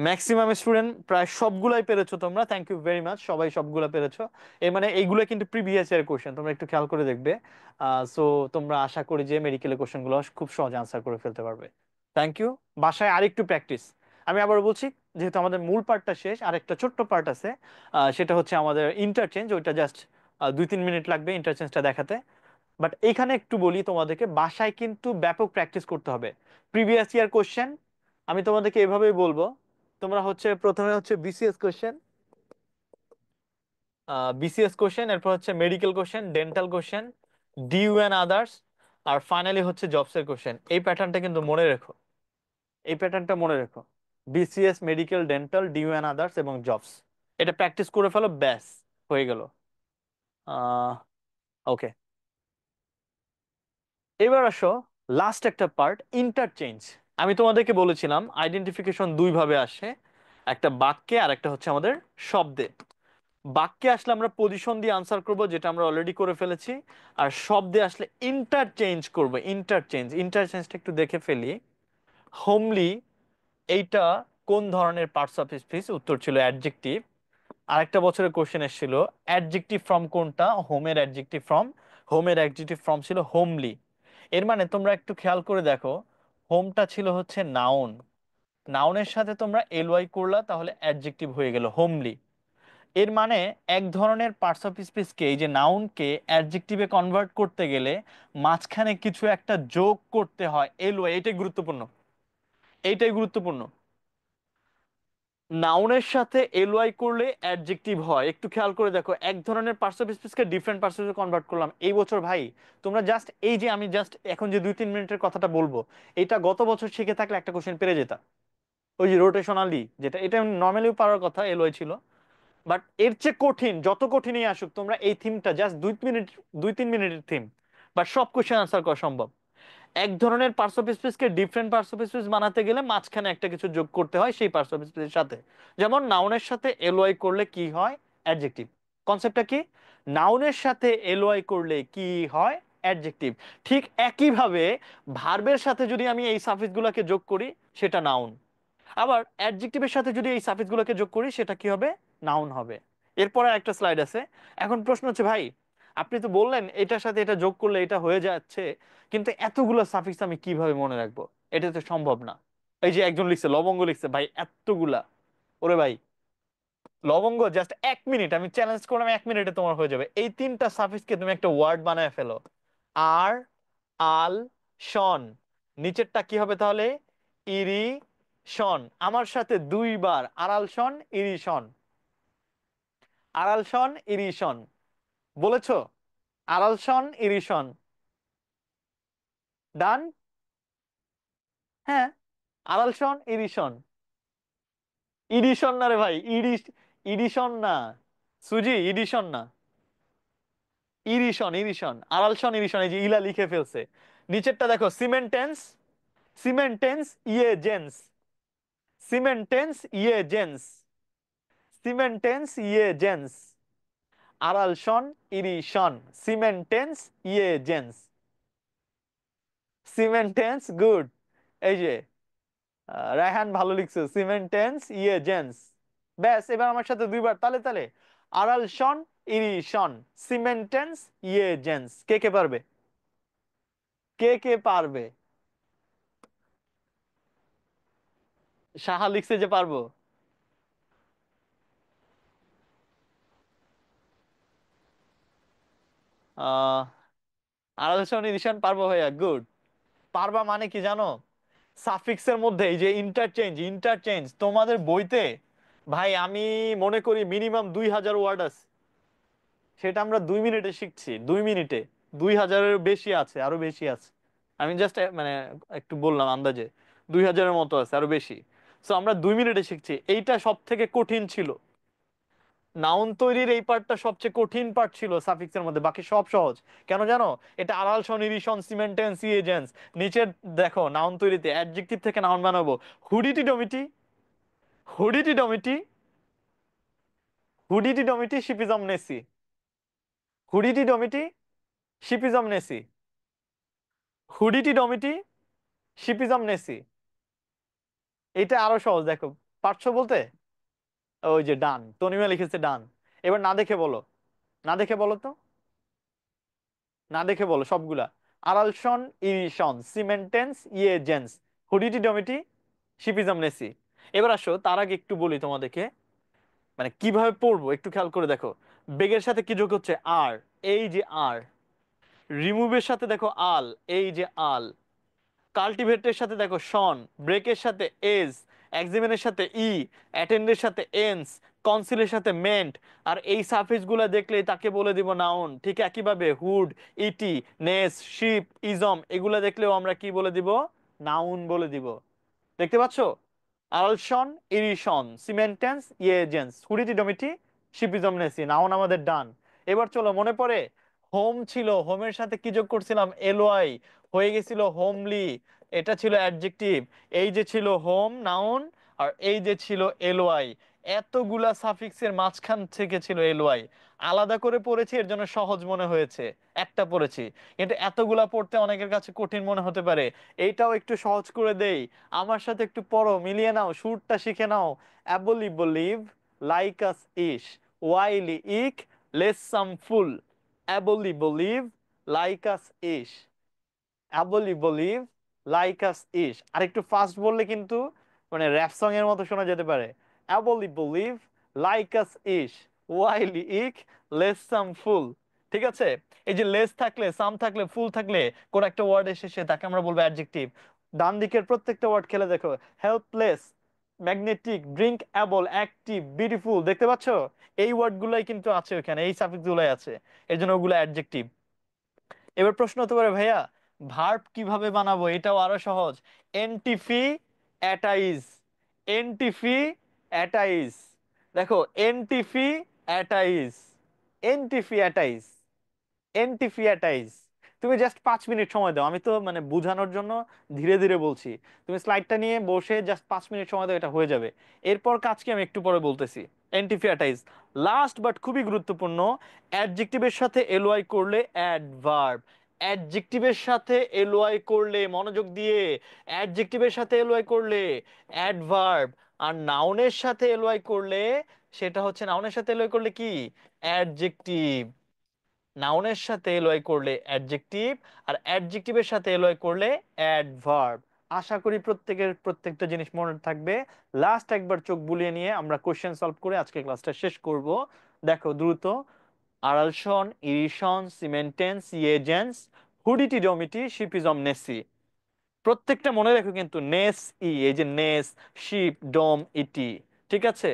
ম্যাক্সিমাম স্টুডেন্ট প্রায় সবগুলাই পেরেছো তোমরা, থ্যাংক ইউ ভেরি মাচ, সবাই সবগুলা পেরেছো। এর মানে এইগুলো কিন্তু প্রিভিয়াস ইয়ার কোশ্চেন, তোমরা একটু খেয়াল করে দেখবে। সো তোমরা আশা করি যে মেডিকেলের কোশ্চেনগুলো খুব সহজে আনসার করে ফেলতে পারবে। Thank you. বাসায় আরেকটু প্র্যাকটিস। আমি আবার বলছি, যেহেতু আমাদের মূল পার্টটা শেষ, আর একটা ছোট্ট পার্ট আছে, সেটা হচ্ছে আমাদের ইন্টারচেঞ্জ। ওইটা জাস্ট 2-3 মিনিট লাগবে ইন্টারচেঞ্জটা দেখাতে। বাট এখানে একটু বলি তোমাদেরকে, বাসায় কিন্তু ব্যাপক প্র্যাকটিস করতে হবে। প্রিভিয়াস ইয়ার কোশ্চেন আমি তোমাদেরকে এভাবেই বলবো, তোমরা হচ্ছে প্রথমে হচ্ছে বিসিএস কোশ্চেন, বিসিএস কোশ্চেন, এরপর হচ্ছে medical question, dental question, DU and others, আর ফাইনালি হচ্ছে জবসের কোশ্চেন। এই প্যাটার্নটা কিন্তু মনে রেখো, এই প্যাটার্নটা মনে রেখো। BCS, medical, dental, DU and others এবং জবস। এটা প্র্যাকটিস করে ফেলো, ব্যাস হয়ে গেল। ওকে, এবার আসো লাস্ট একটা পার্ট, ইন্টারচেঞ্জ। আমি তোমাদেরকে বলেছিলাম আইডেন্টিফিকেশন 2 ভাবে আসে, একটা বাক্যে আর একটা হচ্ছে আমাদের শব্দে। বাক্যে আসলে আমরা পজিশন দিয়ে আনসার করব, যেটা আমরা অলরেডি করে ফেলেছি। আর শব্দে আসলে ইন্টারচেঞ্জ করব। ইন্টারচেঞ্জ, ইন্টারচেঞ্জটা একটু দেখে ফেলি। হোমলি, এইটা কোন ধরনের পার্টস অফ স্পিচ? উত্তর ছিল অ্যাডজেক্টিভ। আরেকটা বছরের কোশ্চেন এসেছিল অ্যাডজেক্টিভ ফর্ম কোনটা? হোমের অ্যাডজেক্টিভ ফর্ম। হোমের অ্যাডজেক্টিভ ফর্ম ছিল হোমলি। এর মানে তোমরা একটু খেয়াল করে দেখো, হোমটা ছিল হচ্ছে নাউন, নাউনের সাথে তোমরা এলওয়াই করলা, তাহলে অ্যাডজেক্টিভ হয়ে গেল হোমলি। এর মানে এক ধরনের পার্টস অফ স্পিচকে, এই যে নাউনকে অ্যাডজেক্টিভে কনভার্ট করতে গেলে মাঝখানে কিছু একটা যোগ করতে হয়, এলওয়াই। এটাই গুরুত্বপূর্ণ, এইটাই গুরুত্বপূর্ণ। নাউনের সাথে এলওয়াই করলে অ্যাডজেক্টিভ হয়। একটু খেয়াল করে দেখো, এক ধরনের পার্টস অফ স্পিচকে ডিফারেন্ট পার্টস অফ কনভার্ট করলাম এই বছর ভাই। তোমরা জাস্ট এই যে আমি জাস্ট এখন যে 2-3 মিনিটের কথাটা বলবো, এটা গত বছর শিখে থাকলে একটা কোশ্চেন পেরে যেতা। ওই যে রোটেশনালি, যেটা এটা নর্মালি পারার কথা, এলওয়াই ছিল। বাট এর চেয়ে কঠিন, যত কঠিনই আসুক, তোমরা এই থিমটা জাস্ট 2 মিনিট, 2-3 মিনিটের থিম, বাট সব কোশ্চেন আনসার করা সম্ভব। এক ধরনের পার্টস অফ স্পিচকে ডিফারেন্ট পার্টস অফ স্পিচ বানাতে গেলে মাঝখানে একটা কিছু যোগ করতে হয় সেই পার্টস অফ স্পিচের সাথে। যেমন নাউনের সাথে এলওয়াই করলে কি হয়? অ্যাডজেক্টিভ। কনসেপ্টটা কি? নাউনের সাথে এলওয়াই করলে কি হয়? অ্যাডজেক্টিভ। ঠিক একইভাবে ভার্বের সাথে যদি আমি এই সাফিক্সগুলোকে যোগ করি সেটা নাউন। আবার অ্যাডজেক্টিভের সাথে যদি এই সাফিক্সগুলোকে যোগ করি সেটা কি হবে? নাউন হবে। এরপরে একটা স্লাইড আছে। এখন প্রশ্ন হচ্ছে ভাই, আপনি তো বললেন এটার সাথে এটা যোগ করলে এটা হয়ে যাচ্ছে, কিন্তু এতগুলো সাফিক্স আমি কিভাবে মনে রাখবো? এটা তো সম্ভব না। এই যে একজন লিখছে লবঙ্গ, লিখছে ভাই এতগুলা। ওরে ভাই, লবঙ্গ জাস্ট 1 মিনিট, আমি চ্যালেঞ্জ করলাম 1 মিনিটে তোমার হয়ে যাবে। এই তিনটা সাফিক্সকে তুমি একটা ওয়ার্ড বানায় ফেলো। আর, আল, শন। নিচেরটা কি হবে তাহলে? ইরি শন। আমার সাথে দুইবার আড়াল শন ইরিশন। আড়াল শন ইরিশন। বলেছো? আড়াল শন ইরিশন। ডান। হ্যাঁ, আড়াল শন ইরিশন। ইডিশন না রে ভাই, ইডিশন না। সুজি, ইডিশন না। ইরিশন, ইরিশন, আড়ালশন ইরিশন। এই যে ইলা লিখে ফেলছে। নিচেরটা দেখো, সিমেন্টেন্স। সিমেন্টেন্স ইয়ে জেন্স। সিমেন্টেন্স ইয়ে জেন্স। সিমেন্টেন্স ইয়ে জেন্স। আড়ালশন ইরিশন। সিমেন্টেন্স ইয়ে জেন্স। সিমেন্টেন্স গুড। এই যে রায়হান ভালো লিখছো, সিমেন্টেন্স ইয়ে জেন্স। ব্যাস, এবার আমার সাথে দুইবার তালে তালে। আড়ালশন ইরিশন। সিমেন্টেন্স ইয়ে জেন্স। কে কে পারবে? কে কে পারবে? সাহা লিখছে যে পারবো। আহ আড়াইশো নির্দেশন পারবো ভাইয়া, গুড। পারবা মানে কি জানো? সাফিক্সের মধ্যে এই যে ইন্টারচেঞ্জ, ইন্টারচেঞ্জ তোমাদের বইতে ভাই আমি মনে করি মিনিমাম 2000 ওয়ার্ড আছে। সেটা আমরা 2 মিনিটে শিখছি, 2 মিনিটে। 2000-এর বেশি আছে, আরো বেশি আছে। আমি জাস্ট মানে একটু বললাম আন্দাজে। 2000-এর মতো আছে, আরো বেশি। সো আমরা 2 মিনিটে শিখছি। এইটা সব থেকে কঠিন ছিল। নাউন তৈরির এই পার্টটা সবচেয়ে কঠিন পার্ট ছিল সাফিক্সের মধ্যে, বাকি সব সহজ। কেন জানো? এটা আড়াল সনিরিশন সিমেন্টেন্স এজেন্স। নিচের দেখো, নাউন তৈরিতে অ্যাডজেক্টিভ থেকে নাউন বানাবো। হুডিটি ডমিটি। হুডিটি ডমিটি। হুডিটি ডমিটি শিপিজম নেসি। হুডিটি ডমিটি শিপিজম নেসি। হুডিটি ডমিটি শিপিজম নেসি। এটা আরো সহজ দেখো। পারছো বলতে? ওই যে ডান, তনিমা লিখেছে ডান। এবার না দেখে বলো। না দেখে বলো তো। না দেখে বলো সবগুলা। আরালশন ইরিশন সিমেন্টেন্স ইয়ে জেন্স। হুডিটি ডমিটি শিপিজম নেসি। এবার আসো, তার আগে একটু বলি তোমাদেরকে মানে কিভাবে পড়বো একটু খেয়াল করে দেখো। বেগের সাথে কি যোগ হচ্ছে? আর। এই যে আর। রিমুভের সাথে দেখো আল। এই যে আল। কাল্টিভেটের সাথে দেখো শন। ব্রেকের সাথে এজ। এক্সিমেনের সাথে ই। অ্যাটেন্ডের সাথে এন্স। কনসিলের সাথে মেন্ট। আর এই সাফিক্স গুলা দেখলে তাকে বলে দিব নাউন। ঠিক একইভাবে হুড, ইটি, নেস, শিপ, ইজম এগুলা দেখলেও আমরা কি বলে দিব? নাউন বলে দিব। দেখতে পাচ্ছো? আলশন ইরিশন সিমেন্টেন্স ইয়েজেন্স হুডিটি ডমিটি শিপিজম নেসি। নাউন আমাদের ডান। এবার চলো, মনে পড়ে হোম ছিল, হোমের সাথে কি যোগ করছিলাম? এলওয়াই। হয়ে গেছিল হোমলি। এটা ছিল অ্যাডজেক্টিভ। এই যে ছিল হোম নাউন, আর এই যে ছিল এলওয়াই। এতগুলা সাফিক্সের মাঝখান থেকে ছিল এলওয়াই। আলাদা করে পড়েছি এর জন্য সহজ মনে হয়েছে। একটা পড়েছি, কিন্তু এতগুলা পড়তে অনেকের কাছে কঠিন মনে হতে পারে। এইটাও একটু সহজ করে দেই। আমার সাথে একটু পড়ো, মিলিয়ে নাও, সুরটা শিখে নাও। অ্যাবলি বলিভ লাইক আস ইশ, ওয়াইলি ইক লেস সাম ফুল। অ্যাবলি বলিভ লাইক আস ইশ। অ্যাবলি বলিভ লাইক আস ইশ। আর একটু ফাস্ট বললে কিন্তু মানে র‍্যাপ সং এর মতো শোনা যেতে পারে। অ্যাবলি বলিভ লাইক আস ইশ, ওয়াইলি ইক লেস সাম ফুল। ঠিক আছে? এই যে লেস থাকলে, সাম থাকলে, ফুল থাকলে কোন একটা ওয়ার্ডের শেষে তাকে আমরা বলবো অ্যাডজেক্টিভ। ডান দিকের প্রত্যেকটা ওয়ার্ড খেলে দেখো। Helpless, magnetic, drink able, active, beautiful. দেখতে পাচ্ছ? এই ওয়ার্ড গুলাই কিন্তু আছে ওখানে, এই সাফিক্স গুলাই আছে। এই জন্য ওগুলো অ্যাডজেক্টিভ। এবার প্রশ্ন হতে পারে ভাইয়া ভার্ব কিভাবে বানাবো? এটাও আরো সহজ। এন্টিফি অ্যাটাইজ। এন্টিফি অ্যাটাইজ। দেখো, এন্টিফি অ্যাটাইজ। এন্টিফি অ্যাটাইজ। এন্টিফি অ্যাটাইজ। তুমি জাস্ট 5 মিনিট সময় দাও, আমি তো মানে বোঝানোর জন্য ধীরে ধীরে বলছি। তুমি স্লাইডটা নিয়ে বসে জাস্ট 5 মিনিট সময় দাও, এটা হয়ে যাবে। এরপর কাজ কি আমি একটু পরে বলতেছি। এন্টিফিয়াটাইজ, লাস্ট বাট খুবই গুরুত্বপূর্ণ, অ্যাডজেক্টিভের সাথে এলওয়াই করলে অ্যাডভার্ব। অ্যাডজেক্টিভের সাথে এলওয়াই করলে, মনোযোগ দিয়ে, অ্যাডজেক্টিভের সাথে এলওয়াই করলে অ্যাডভার্ব। আর নাউনের সাথে এলওয়াই করলে সেটা হচ্ছে, নাউনের সাথে এলওয়াই করলে কি, অ্যাডজেক্টিভ। নাউনের সাথে এলওয়াই করলে অ্যাডজেক্টিভ, আর অ্যাডজেক্টিভের সাথে এলওয়াই করলে অ্যাডভার্ব। আশা করি প্রত্যেকের প্রত্যেকটা জিনিস মনে থাকবে। লাস্ট একবার চোখ বুলিয়ে নিয়ে আমরা কোশ্চেন সলভ করে আজকে ক্লাসটা শেষ করব। দেখো দ্রুত। আরালশন, ইরিশন, সিমেন্টেন্স, ইয়েজেন্স, হুডিটি, ডমিটি, শিপিজম, নেসি। প্রত্যেকটা মনে রাখো কিন্তু, নেস ই, এই যে নেস, শিপ, ডোম, ইটি। ঠিক আছে।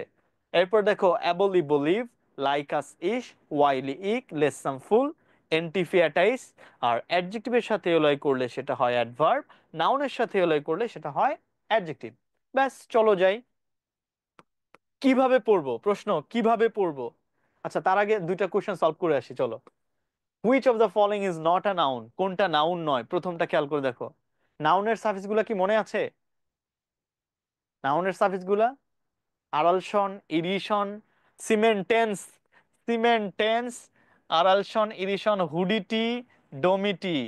এরপর দেখো অ্যাবলি, বলিভ, লাইকাস, ইশ, ওয়াইলি, ইক, লেসাম, ফুল, এন্টিফিয়াটাইস। আর অ্যাডজেক্টিভের সাথে এলয় করলে সেটা হয় অ্যাডভার্ব, নাউনের সাথে এলয় করলে সেটা হয় অ্যাডজেক্টিভ। ব্যাস, চলো যাই। কিভাবে পড়বো, প্রশ্ন কিভাবে পড়বো। আচ্ছা, তার আগে দুইটা কোশ্চেন সলভ করে আসি, চলো। Which of the following is not a noun, কোনটা নাউন নয়, প্রথমটা খেয়াল করে দেখো। নাউনের সাফিক্স গুলা কি মনে আছে? নাউনের সাফিক্স গুলা, আরালসন, ইরিশন, সিমেন্টেন্স, সিমেন্টেন্স, আরালসন, ইরিশন, হুডিটি, ডোমিটি।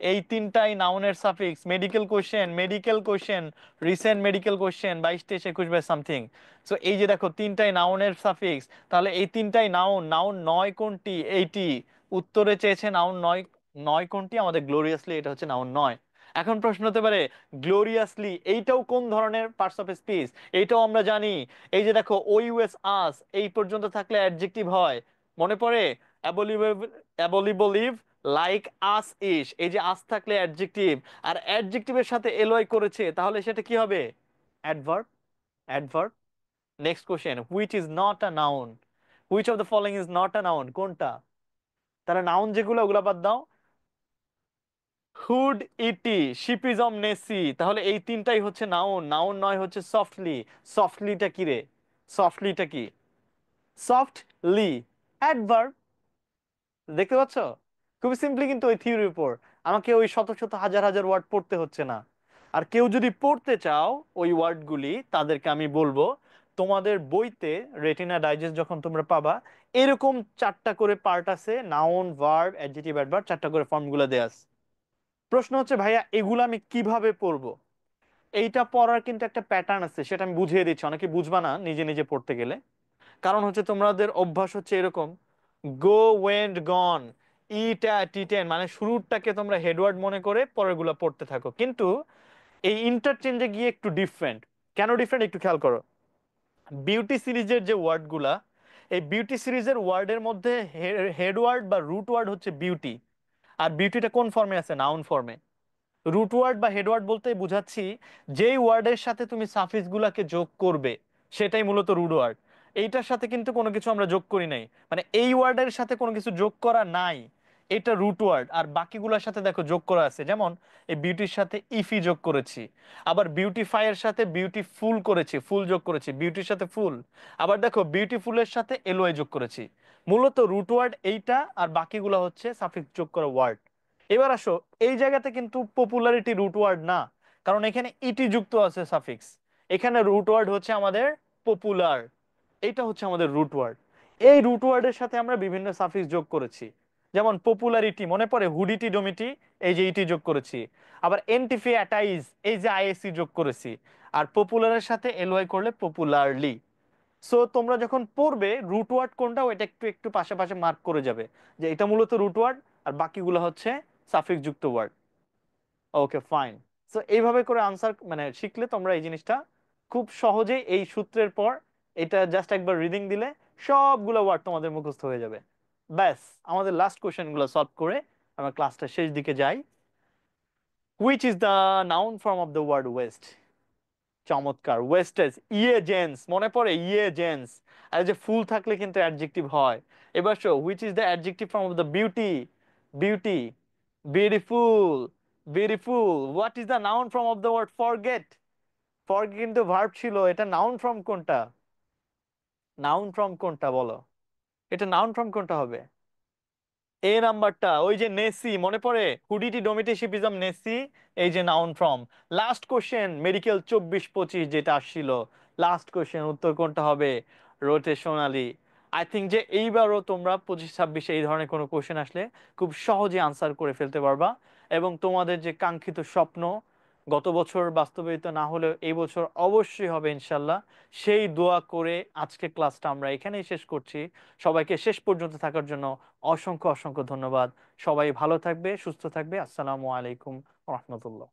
এই তিনটাই নাউনের suffix. Medical question, medical question, recent medical question 22, 23, 21 by something. So এই যে দেখো তিনটাই নাউনের সাফিক্স, তাহলে এই তিনটাই নাউন। নাউন নয় কোনটি? এইটি। উত্তরে চেয়েছে নাউন নয়। নয় কোনটি? আমাদের গ্লোরিয়াসলি এটা হচ্ছে নাউন নয়। এখন প্রশ্ন হতে পারে, গ্লোরিয়াসলি এইটাও কোন ধরনের পার্টস অফ স্পিচ? এইটাও আমরা জানি। এই যে দেখো, ও ইউএস আস এই পর্যন্ত থাকলে অ্যাডজেক্টিভ হয়। মনে পড়ে? অ্যাবলিবলিভ, লাইক, আস, ইস, এই যে আস থাকলে অ্যাডজেক্টিভ। আর অ্যাডজেক্টিভের সাথে এলওয়াই করেছে, তাহলে সেটা কি হবে? Adverb. Adverb. Next question, which is not a noun. Which of the following is not a noun, কোনটা? তারা নাউন যেগুলো ওগুলা বাদ দাও। হুড, ইটি, শিপিজম, নেসি, তাহলে এই তিনটাই হচ্ছে নাউন। নাউন নয় হচ্ছে সফটলি। সফটলিটা কি রে? সফটলিটা কি? Softly adverb. দেখতে পাচ্ছ? খুবই সিম্পলি কিন্তু ওই থিওরির উপর। আমাকে ওই শত শত হাজার হাজার ওয়ার্ড পড়তে হচ্ছে না। আর কেউ যদি পড়তে চাও ওই ওয়ার্ডগুলি, তাদেরকে আমি বলবো, তোমাদের বইতে রেটিনা ডাইজেস্ট যখন তোমরা পাবা, এরকম 4টা করে পার্ট আছে, নাউন, ভার্ব, অ্যাডজেক্টিভ, অ্যাডভার্ব, 4টা করে ফর্মুলা দেয়া আছে। প্রশ্ন হচ্ছে ভাইয়া এগুলো আমি কিভাবে পড়বো? এইটা পড়ার কিন্তু একটা প্যাটার্ন আছে, সেটা আমি বুঝিয়ে দিচ্ছি, অনেকে বুঝবা না নিজে নিজে পড়তে গেলে। কারণ হচ্ছে তোমাদের অভ্যাস হচ্ছে এরকম, গো, ওয়েন্ট, গন, ইট, টিটেন, মানে শুরুরটাকে তোমরা হেডওয়ার্ড মনে করে পরেরগুলো পড়তে থাকো। কিন্তু এই ইন্টারচেঞ্জে গিয়ে একটু ডিফারেন্ট। কেন ডিফারেন্ট একটু খেয়াল করো। বিউটি সিরিজের যে ওয়ার্ডগুলা, এই বিউটি সিরিজের ওয়ার্ডের মধ্যে হেডওয়ার্ড বা রুট ওয়ার্ড হচ্ছে বিউটি। আর বিউটিটা কোন ফর্মে আছে? নাউন ফর্মে। রুট ওয়ার্ড বা হেডওয়ার্ড বলতে বুঝাচ্ছি, যেই ওয়ার্ডের সাথে তুমি সাফিক্স গুলাকে যোগ করবে সেটাই মূলত রুট ওয়ার্ড। এইটার সাথে কিন্তু কোনো কিছু আমরা যোগ করি নাই, মানে এই ওয়ার্ডের সাথে কোনো কিছু যোগ করা নাই, এটা রুট ওয়ার্ড। আর বাকিগুলোর সাথে দেখো যোগ করা আছে, যেমন এই বিউটির সাথে ইফি যোগ করেছি, আবার বিউটিফাই এর সাথে বিউটিফুল করেছি, ফুল যোগ করেছি, বিউটির সাথে ফুল। আবার দেখো বিউটিফুলের সাথে এলওয়াই যোগ করেছি। মূলত রুট ওয়ার্ড এইটা, আর বাকিগুলো হচ্ছে সাফিক্স যোগ করা ওয়ার্ড। এবার আসো, এই জায়গাতে কিন্তু পপুলারিটি রুট ওয়ার্ড না, কারণ এখানে ইটি যুক্ত আছে সাফিক্স। এখানে রুট ওয়ার্ড হচ্ছে আমাদের পপুলার। এটা হচ্ছে আমাদের রুট ওয়ার্ড। এই রুট ওয়ার্ডের সাথে আমরা বিভিন্ন সাফিক্স যোগ করেছি। যেমন পপুলারিটি, মনে পড়ে? হুডিটি, ডমিটি, এই যে ইটি যোগ করেছি। আবার এন্টিফিয়াটাইজ, এই যে আইএসসি যোগ করেছি। আর পপুলারের সাথে এলওয়াই করলে পপুলারলি। সো তোমরা যখন পড়বে রুট ওয়ার্ড কোনটা, ওইটা একটু একটু পাশে পাশে মার্ক করে যাবে, যে এটা মূলত রুট ওয়ার্ড, আর বাকিগুলো হচ্ছে সাফিক্স যুক্ত ওয়ার্ড। ওকে, ফাইন। সো এইভাবে করে আনসার মানে শিখলে তোমরা এই জিনিসটা খুব সহজেই, এই সূত্রের পর এটা জাস্ট একবার রিডিং দিলে সবগুলো ওয়ার্ড তোমাদের মুখস্থ হয়ে যাবে। ব্যাস, আমাদের লাস্ট কোশ্চেন গুলো সলভ করে আমরা ক্লাসটা শেষ দিকে যাই। Which is the noun form of the word waste? চমৎকার, ওয়েস্টেজ, ইয়ে জেন্স, মনে পড়ে? ইয়ে জেন্স। আর এই যে ফুল থাকলে কিন্তু অ্যাডজেক্টিভ হয়। এবার so, which is the adjective form of the beauty? Beauty, beautiful, beautiful. What is the noun form of the word forget? Forget কিন্তু ভার্ব ছিল, এটা নাউন ফর্ম কোনটা? নাউন ফর্ম কোনটা বলো? এটা নাউন ফর্ম কোনটা হবে? এ নাম্বারটা ওই যে নেসি, মনে পড়ে? হুডিটি ডোমিটেশিপিজম নেসি, এই যে noun form. Last question medical 24-25 যেটা আসছিল, লাস্ট কোশ্চেন উত্তর কোনটা হবে? রোটেশনালি। আই থিঙ্ক যে এইবারও তোমরা 25-26 এই ধরনের কোনো কোশ্চেন আসলে খুব সহজে আনসার করে ফেলতে পারবা, এবং তোমাদের যে কাঙ্ক্ষিত স্বপ্ন গত বছর বাস্তবায়িত না হলেও এই বছর অবশ্যই হবে ইনশাল্লাহ, সেই দোয়া করে আজকে ক্লাসটা আমরা এখানেই শেষ করছি। সবাইকে শেষ পর্যন্ত থাকার জন্য অসংখ্য অসংখ্য ধন্যবাদ। সবাই ভালো থাকবে, সুস্থ থাকবে। আসসালামু আলাইকুম রহমতুল্লাহ।